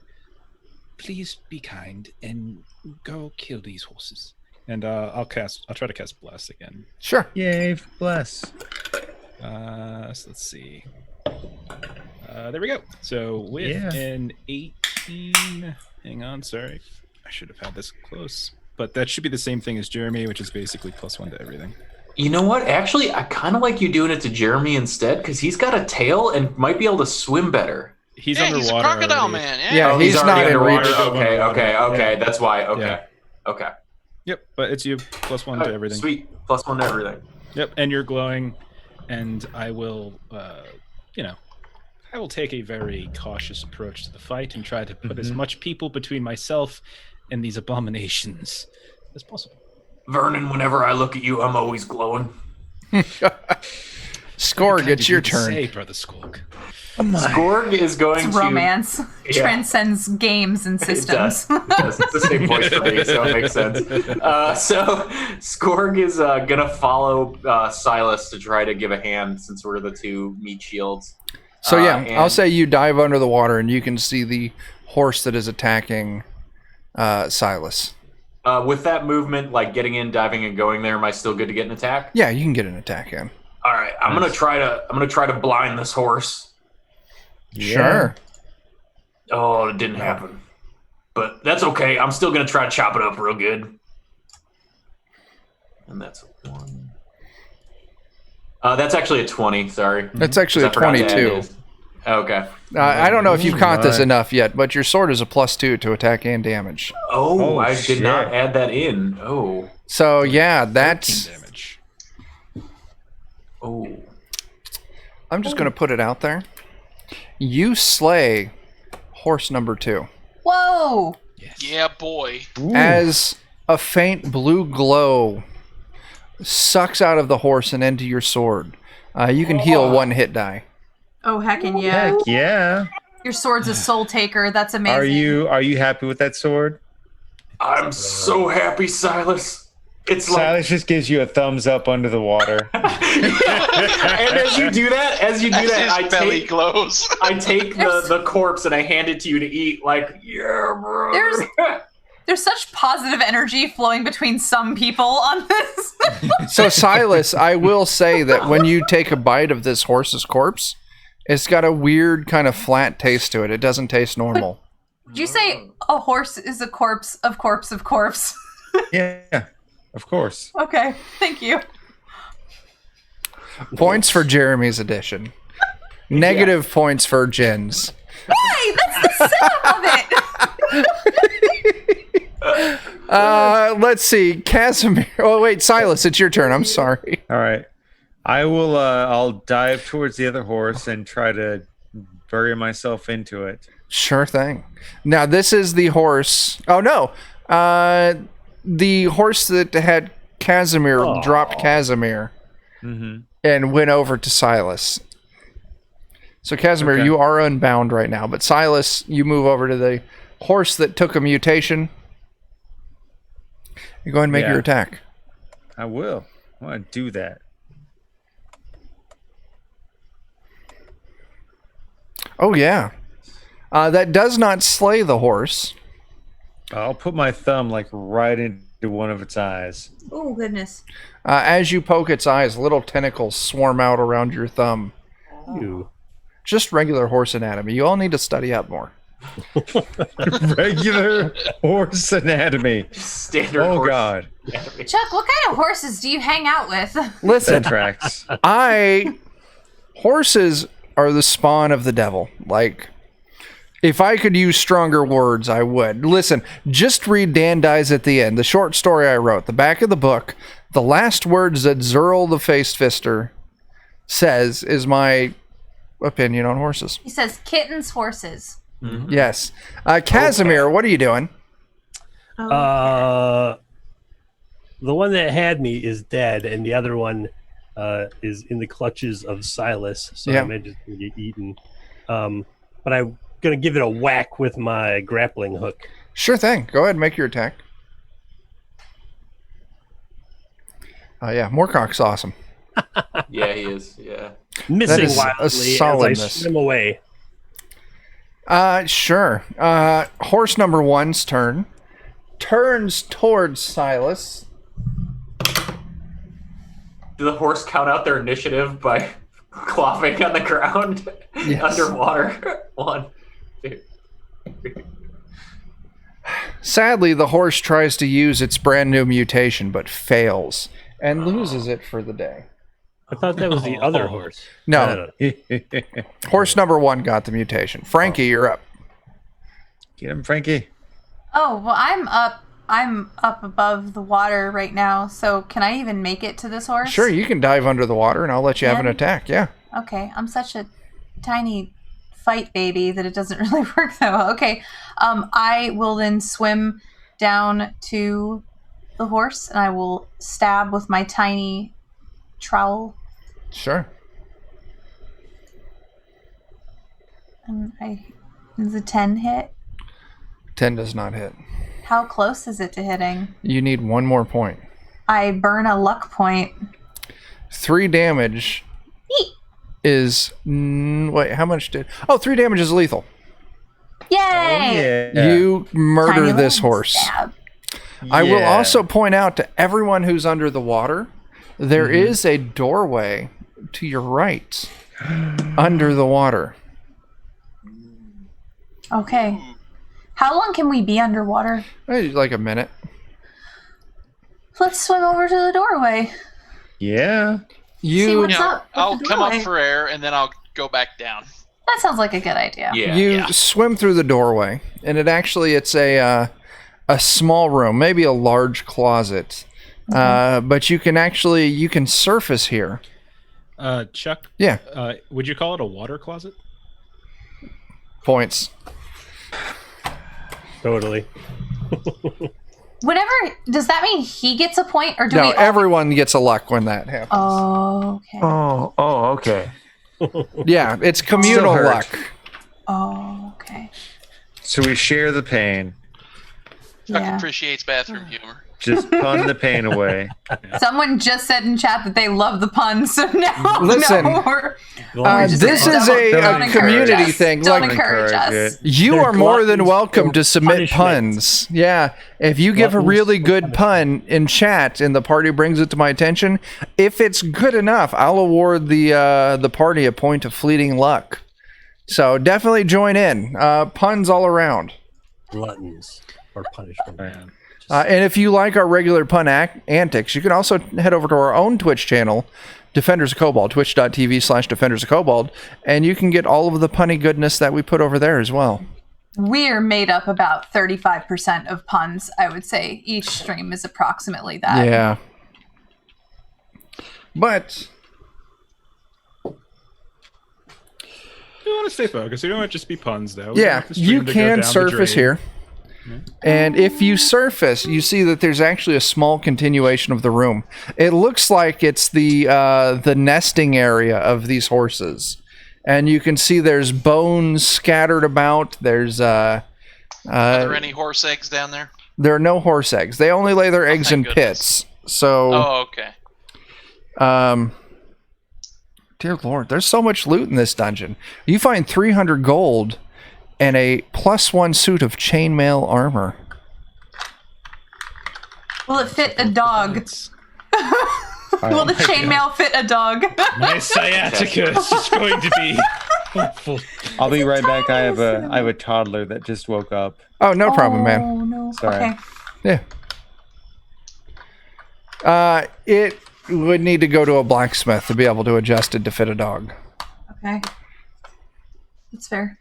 please be kind and go kill these horses. And I'll try to cast Bless again. Sure. Yay, bless. So let's see. There we go. So with Yeah. an 18, hang on, sorry, I should have had this close, but that should be the same thing as Jeremy, which is basically +1 to everything. You know what? Actually, I kind of like you doing it to Jeremy instead because he's got a tail and might be able to swim better. He's Yeah, underwater. he's a crocodile already. man. Yeah. Yeah, Oh, he's not already in underwater? reach. Okay. That's why. Okay. Yeah. Okay. Yep, but it's you +1 to everything. Sweet. +1 to everything. Yep, and you're glowing, and I will, I will take a very cautious approach to the fight and try to put as much people between myself and these abominations as possible. Vernon, whenever I look at you, I'm always glowing. Skorg, it's your turn. Say, Brother Skorg. Skorg is going It's to romance. Yeah. Transcends games and systems. It does. It's the same voice for me, so it makes sense. So Skorg is gonna follow Silas to try to give a hand since we're the two meat shields. So yeah, And- I'll say you dive under the water and you can see the horse that is attacking Silas. With that movement, like getting in, diving, and going there, am I still good to get an attack? Yeah, you can get an attack in. All right, I'm gonna try to blind this horse. Sure. Oh, it didn't happen, but that's okay. I'm still gonna try to chop it up real good. And that's a 1. That's actually a 20. Sorry. That's actually a 22. Okay. I don't know if you've caught this Right. enough yet, but your sword is a +2 to attack and damage. Oh, I shit. did not add that in. Oh. So yeah, that's. damage. Oh. I'm just going to put it out there. You slay horse number 2 Whoa! Yeah, boy. as a faint blue glow sucks out of the horse and into your sword. You can heal 1 hit die. Oh, heckin' yeah. Heck yeah. Your sword's a soul taker. That's amazing. Are you happy with that sword? I'm so happy, Silas. It's like, Silas just gives you a thumbs up under the water. and as you do that, His belly glows. I take the corpse and I hand it to you to eat. Like, yeah, bro. There's such positive energy flowing between some people on this. So Silas, I will say that when you take a bite of this horse's corpse, it's got a weird kind of flat taste to it. It doesn't taste normal. Did you say a horse is a corpse of corpse of corpse? Yeah, of course. Okay, thank you. Points for Jeremy's edition. Negative points for Jen's. Hey, that's the setup of it. Let's see. Casimir. Oh, wait, Silas, it's your turn. I'm sorry. All right. I will I'll dive towards the other horse and try to bury myself into it. Sure thing. Now, this is the horse. Oh, no. The horse that had Casimir dropped Casimir and went over to Silas. So, Casimir, Okay. you are unbound right now. But, Silas, you move over to the horse that took a mutation. You go ahead and make Yeah. your attack. I will. I want to do that. Oh, yeah. That does not slay the horse. I'll put my thumb like right into one of its eyes. Oh, goodness. As you poke its eyes, little tentacles swarm out around your thumb. You. Just regular horse anatomy. You all need to study up more. Regular horse anatomy. Standard Oh horse. God, Chuck, what kind of horses do you hang out with? Listen, that tracks. horses are the spawn of the devil. Like, if I could use stronger words, I would. Listen, just read Dan Dies at the End, the short story I wrote, the back of the book. The last words that Zerl the Faced Fister says is my opinion on horses. He says kittens, horses. Yes. Casimir, what are you doing? The one that had me is dead, and the other one is in the clutches of Silas, so Yeah. I might just get eaten. But I'm gonna give it a whack with my grappling hook. Sure thing. Go ahead and make your attack. Yeah, Moorcock's awesome. Yeah, he is. Yeah. Missing is a wildly as I solidness. swim away. Sure. Horse number 1's turn. Turns towards Silas. Do the horse count out their initiative by clopping on the ground Yes. underwater? 1, 2, 3. Sadly, the horse tries to use its brand new mutation, but fails and loses it for the day. I thought that was the other horse. I No, don't know. horse number 1 got the mutation. Frankie, you're up. Get him, Frankie. Oh, well, I'm up above the water right now, so can I even make it to this horse? Sure, you can dive under the water, and I'll let you have an Yeah. attack. Yeah. Okay, I'm such a tiny fight baby that it doesn't really work that well. Okay, I will then swim down to the horse, and I will stab with my tiny trowel. Sure. And is a 10 hit? 10 does not hit. How close is it to hitting? You need 1 more point. I burn a luck point. 3 damage Yeet. is... wait, how much did... Oh, 3 damage is lethal. Yay! Yeah. You murder Tiny this little horse. stab. I will Yeah. also point out to everyone who's under the water, there is a doorway to your right under the water. Okay. How long can we be underwater? Like a minute. Let's swim over to the doorway. Yeah. See what's up. with I'll the come up doorway. for air and then I'll go back down. That sounds like a good idea. Yeah. You swim through the doorway, and it's a small room, maybe a large closet, but you can surface here. Chuck. Yeah. Would you call it a water closet? Points. Totally. Whenever, does that mean he gets a point, or do No, we? everyone gets a luck when that happens. Oh, okay. Oh, okay. Yeah, it's communal Still hurt. luck. Oh, okay. So we share the pain. Chuck Yeah. appreciates bathroom humor. Just pun the pain away. Someone just said in chat that they love the puns, so now, Listen, this is a community thing. Don't Like, encourage us. you They're are more than gluttons welcome for to submit punishment. puns. Yeah, if you give a Gluttons really for good pun in chat and the party brings it to my attention, if it's good enough, I'll award the party a point of fleeting luck. So definitely join in. Puns all around. Gluttons or punishment. And if you like our regular pun antics, you can also head over to our own Twitch channel, Defenders of Kobold, twitch.tv/Defenders of Kobold, and you can get all of the punny goodness that we put over there as well. We're made up about 35% of puns, I would say. Each stream is approximately that. Yeah. But We want to stay focused. We don't want to just be puns, though. We yeah, want the stream you to go can down the surface drain. here. And if you surface, you see that there's actually a small continuation of the room. It looks like it's the nesting area of these horses. And you can see there's bones scattered about. There's Are there any horse eggs down there? there are no horse eggs. They only lay their eggs in thank goodness. pits. So Oh, okay. dear Lord, there's so much loot in this dungeon. You find 300 gold and a +1 suit of chainmail armor. Will it fit a dog? Will the chainmail fit a dog? My sciatica is just going to be awful. I'll be right back. I have a toddler that just woke up. Oh, no problem, man. Oh, no. Sorry. Okay. Yeah. It would need to go to a blacksmith to be able to adjust it to fit a dog. Okay. That's fair.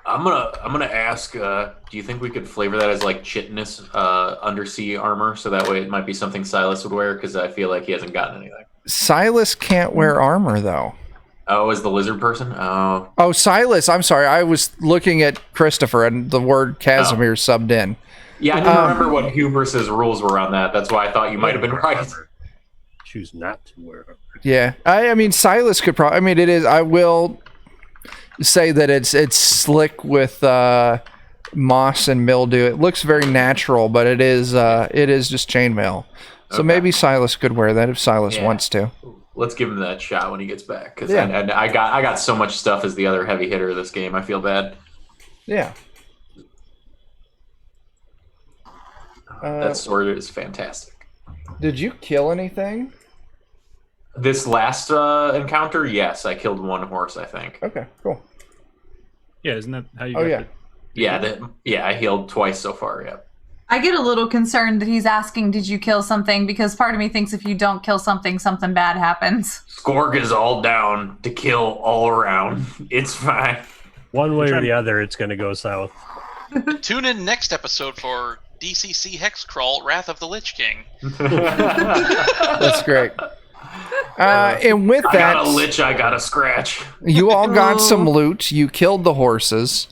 I'm gonna ask. Do you think we could flavor that as like chitinous undersea armor, so that way it might be something Silas would wear? Because I feel like he hasn't gotten anything. Silas can't wear armor, though. Oh, as the lizard person? Oh, Oh, Silas. I'm sorry. I was looking at Christopher, and the word Casimir subbed in. yeah. I didn't remember what Hubris's rules were on that. That's why I thought you might have been right. Choose not to wear it. Yeah. I mean, Silas could probably... I mean, it is... I will say that it's slick with moss and mildew. It looks very natural, but it is just chainmail. So Okay. maybe Silas could wear that if Silas Yeah. wants to. Let's give him that shot when he gets back. Cause Yeah. I got so much stuff as the other heavy hitter of this game. I feel bad. Yeah. That sword is fantastic. Did you kill anything? This last encounter, yes, I killed one horse. I think. Okay, cool. Yeah, isn't that how you? Oh, got yeah. Yeah, I healed twice so far. Yeah. I get a little concerned that he's asking, did you kill something? Because part of me thinks if you don't kill something, something bad happens. Skorg is all down to kill all around. It's fine. One way or the other, it's going to go south. Tune in next episode for DCC Hex Crawl: Wrath of the Lich King. That's great. And with I that, got a lich, I got a scratch. you all got some loot. You killed the horses.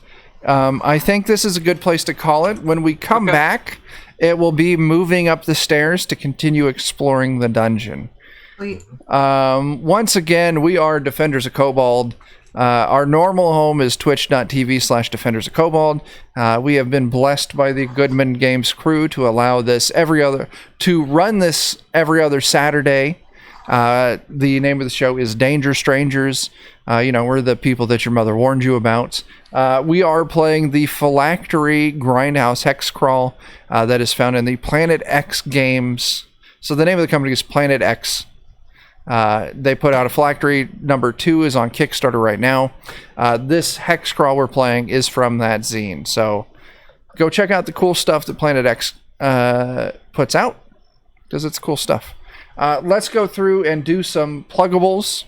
I think this is a good place to call it. When we come back, it will be moving up the stairs to continue exploring the dungeon. Sweet. Once again, we are Defenders of Kobold. Our normal home is twitch.tv/Defenders of Kobold. We have been blessed by the Goodman Games crew to allow this run this every other Saturday. The name of the show is Danger Strangers. We're the people that your mother warned you about. We are playing the Phylactery Grindhouse Hex Crawl that is found in the Planet X games. So the name of the company is Planet X. They put out a Phylactery. Number 2 is on Kickstarter right now. This Hex Crawl we're playing is from that zine. So go check out the cool stuff that Planet X puts out, because it's cool stuff. let's go through and do some pluggables.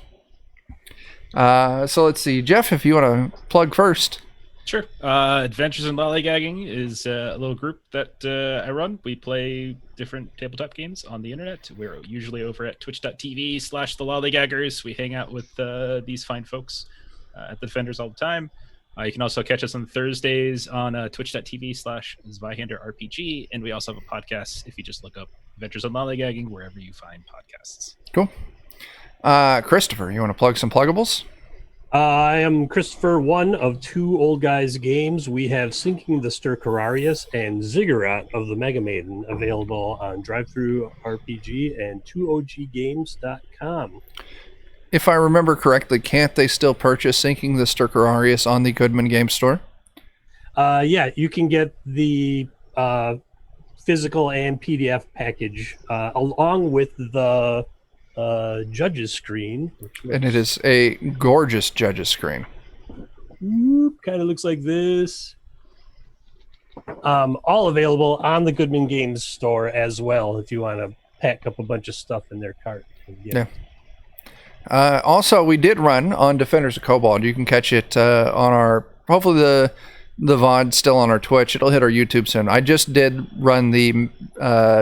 So let's see, Jeff, if you want to plug first. Sure. Adventures in Lollygagging is a little group that I run. We play different tabletop games on the internet. We're usually over at twitch.tv/thelollygaggers. We hang out with these fine folks at the Defenders all the time. You can also catch us on Thursdays on twitch.tv/ZWEIHÄNDER RPG. And we also have a podcast if you just look up Adventures in Lollygagging wherever you find podcasts. Cool. Christopher, you want to plug some pluggables? I am Christopher, one of two old guys games. We have Sinking the Stercorarius and Ziggurat of the Mega Maiden available on Drive-Thru RPG and 2oggames.com. If I remember correctly, can't they still purchase Sinking the Stercorarius on the Goodman Game Store? Yeah, you can get the physical and PDF package along with the judges screen. And it is a gorgeous judges screen. Kind of looks like this. All available on the Goodman Games store as well if you want to pack up a bunch of stuff in their cart. Yeah. Also, we did run on Defenders of Kobold. You can catch it on our, hopefully the VOD still on our Twitch. It'll hit our YouTube soon. I just did run the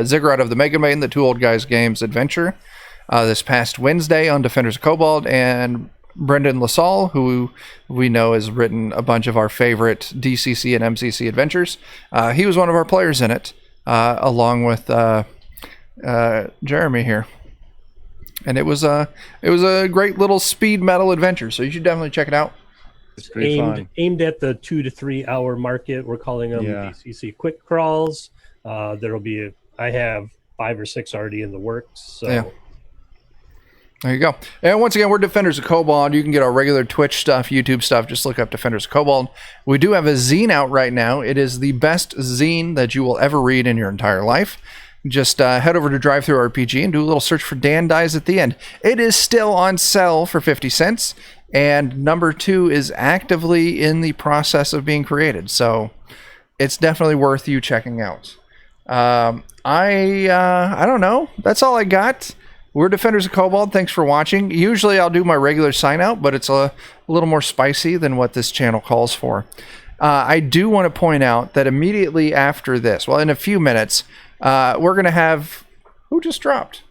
Ziggurat of the Mega Maiden, the Two Old Guys Games adventure, this past Wednesday on Defenders of Kobold, and Brendan LaSalle, who we know has written a bunch of our favorite DCC and MCC adventures. He was one of our players in it, along with Jeremy here. And it was a great little speed metal adventure, so you should definitely check it out. It's pretty fun. Aimed at the 2 to 3 hour market. We're calling them DCC quick crawls. I have 5 or 6 already in the works. So. Yeah. There you go. And once again, we're Defenders of Kobold. You can get our regular Twitch stuff, YouTube stuff. Just look up Defenders of Kobold. We do have a zine out right now. It is the best zine that you will ever read in your entire life. Just head over to Drive-Thru RPG and do a little search for Dan Dies at the End. It is still on sale for 50 cents. And number 2 is actively in the process of being created. So it's definitely worth you checking out. I don't know. That's all I got. We're Defenders of Kobold. Thanks for watching. Usually I'll do my regular sign out, but it's a little more spicy than what this channel calls for. I do want to point out that immediately after this, well, in a few minutes, we're going to have... Who just dropped?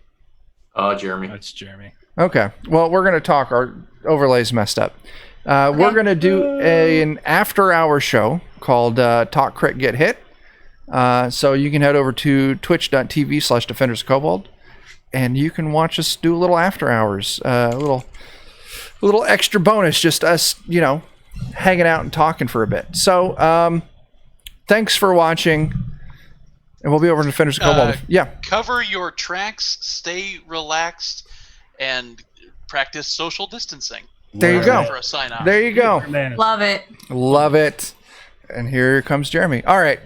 Jeremy. That's Jeremy. Okay. Well, we're going to talk. Our overlay's messed up. We're going to do an after-hour show called Talk Crit Get Hit. So you can head over to twitch.tv/Defenders of Kobold. And you can watch us do a little after hours, a little extra bonus, just us, hanging out and talking for a bit. So, thanks for watching, and we'll be over in Defenders of Kobold. Yeah. Cover your tracks, stay relaxed, and practice social distancing. There you go. For a sign out. There you go. Love it. Love it. And here comes Jeremy. All right.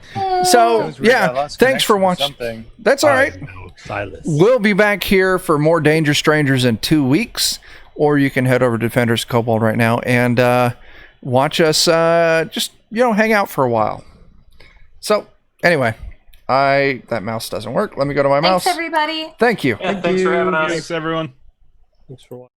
So, yeah, thanks for watching. That's all right. Silas. We'll be back here for more Danger Strangers in 2 weeks, or you can head over to Defenders of Kobold right now and watch us just, hang out for a while. So, anyway, that mouse doesn't work. Let me go to my mouse. Thanks, everybody. Thank you. Yeah, thanks for having us. Thanks, everyone. Thanks for watching.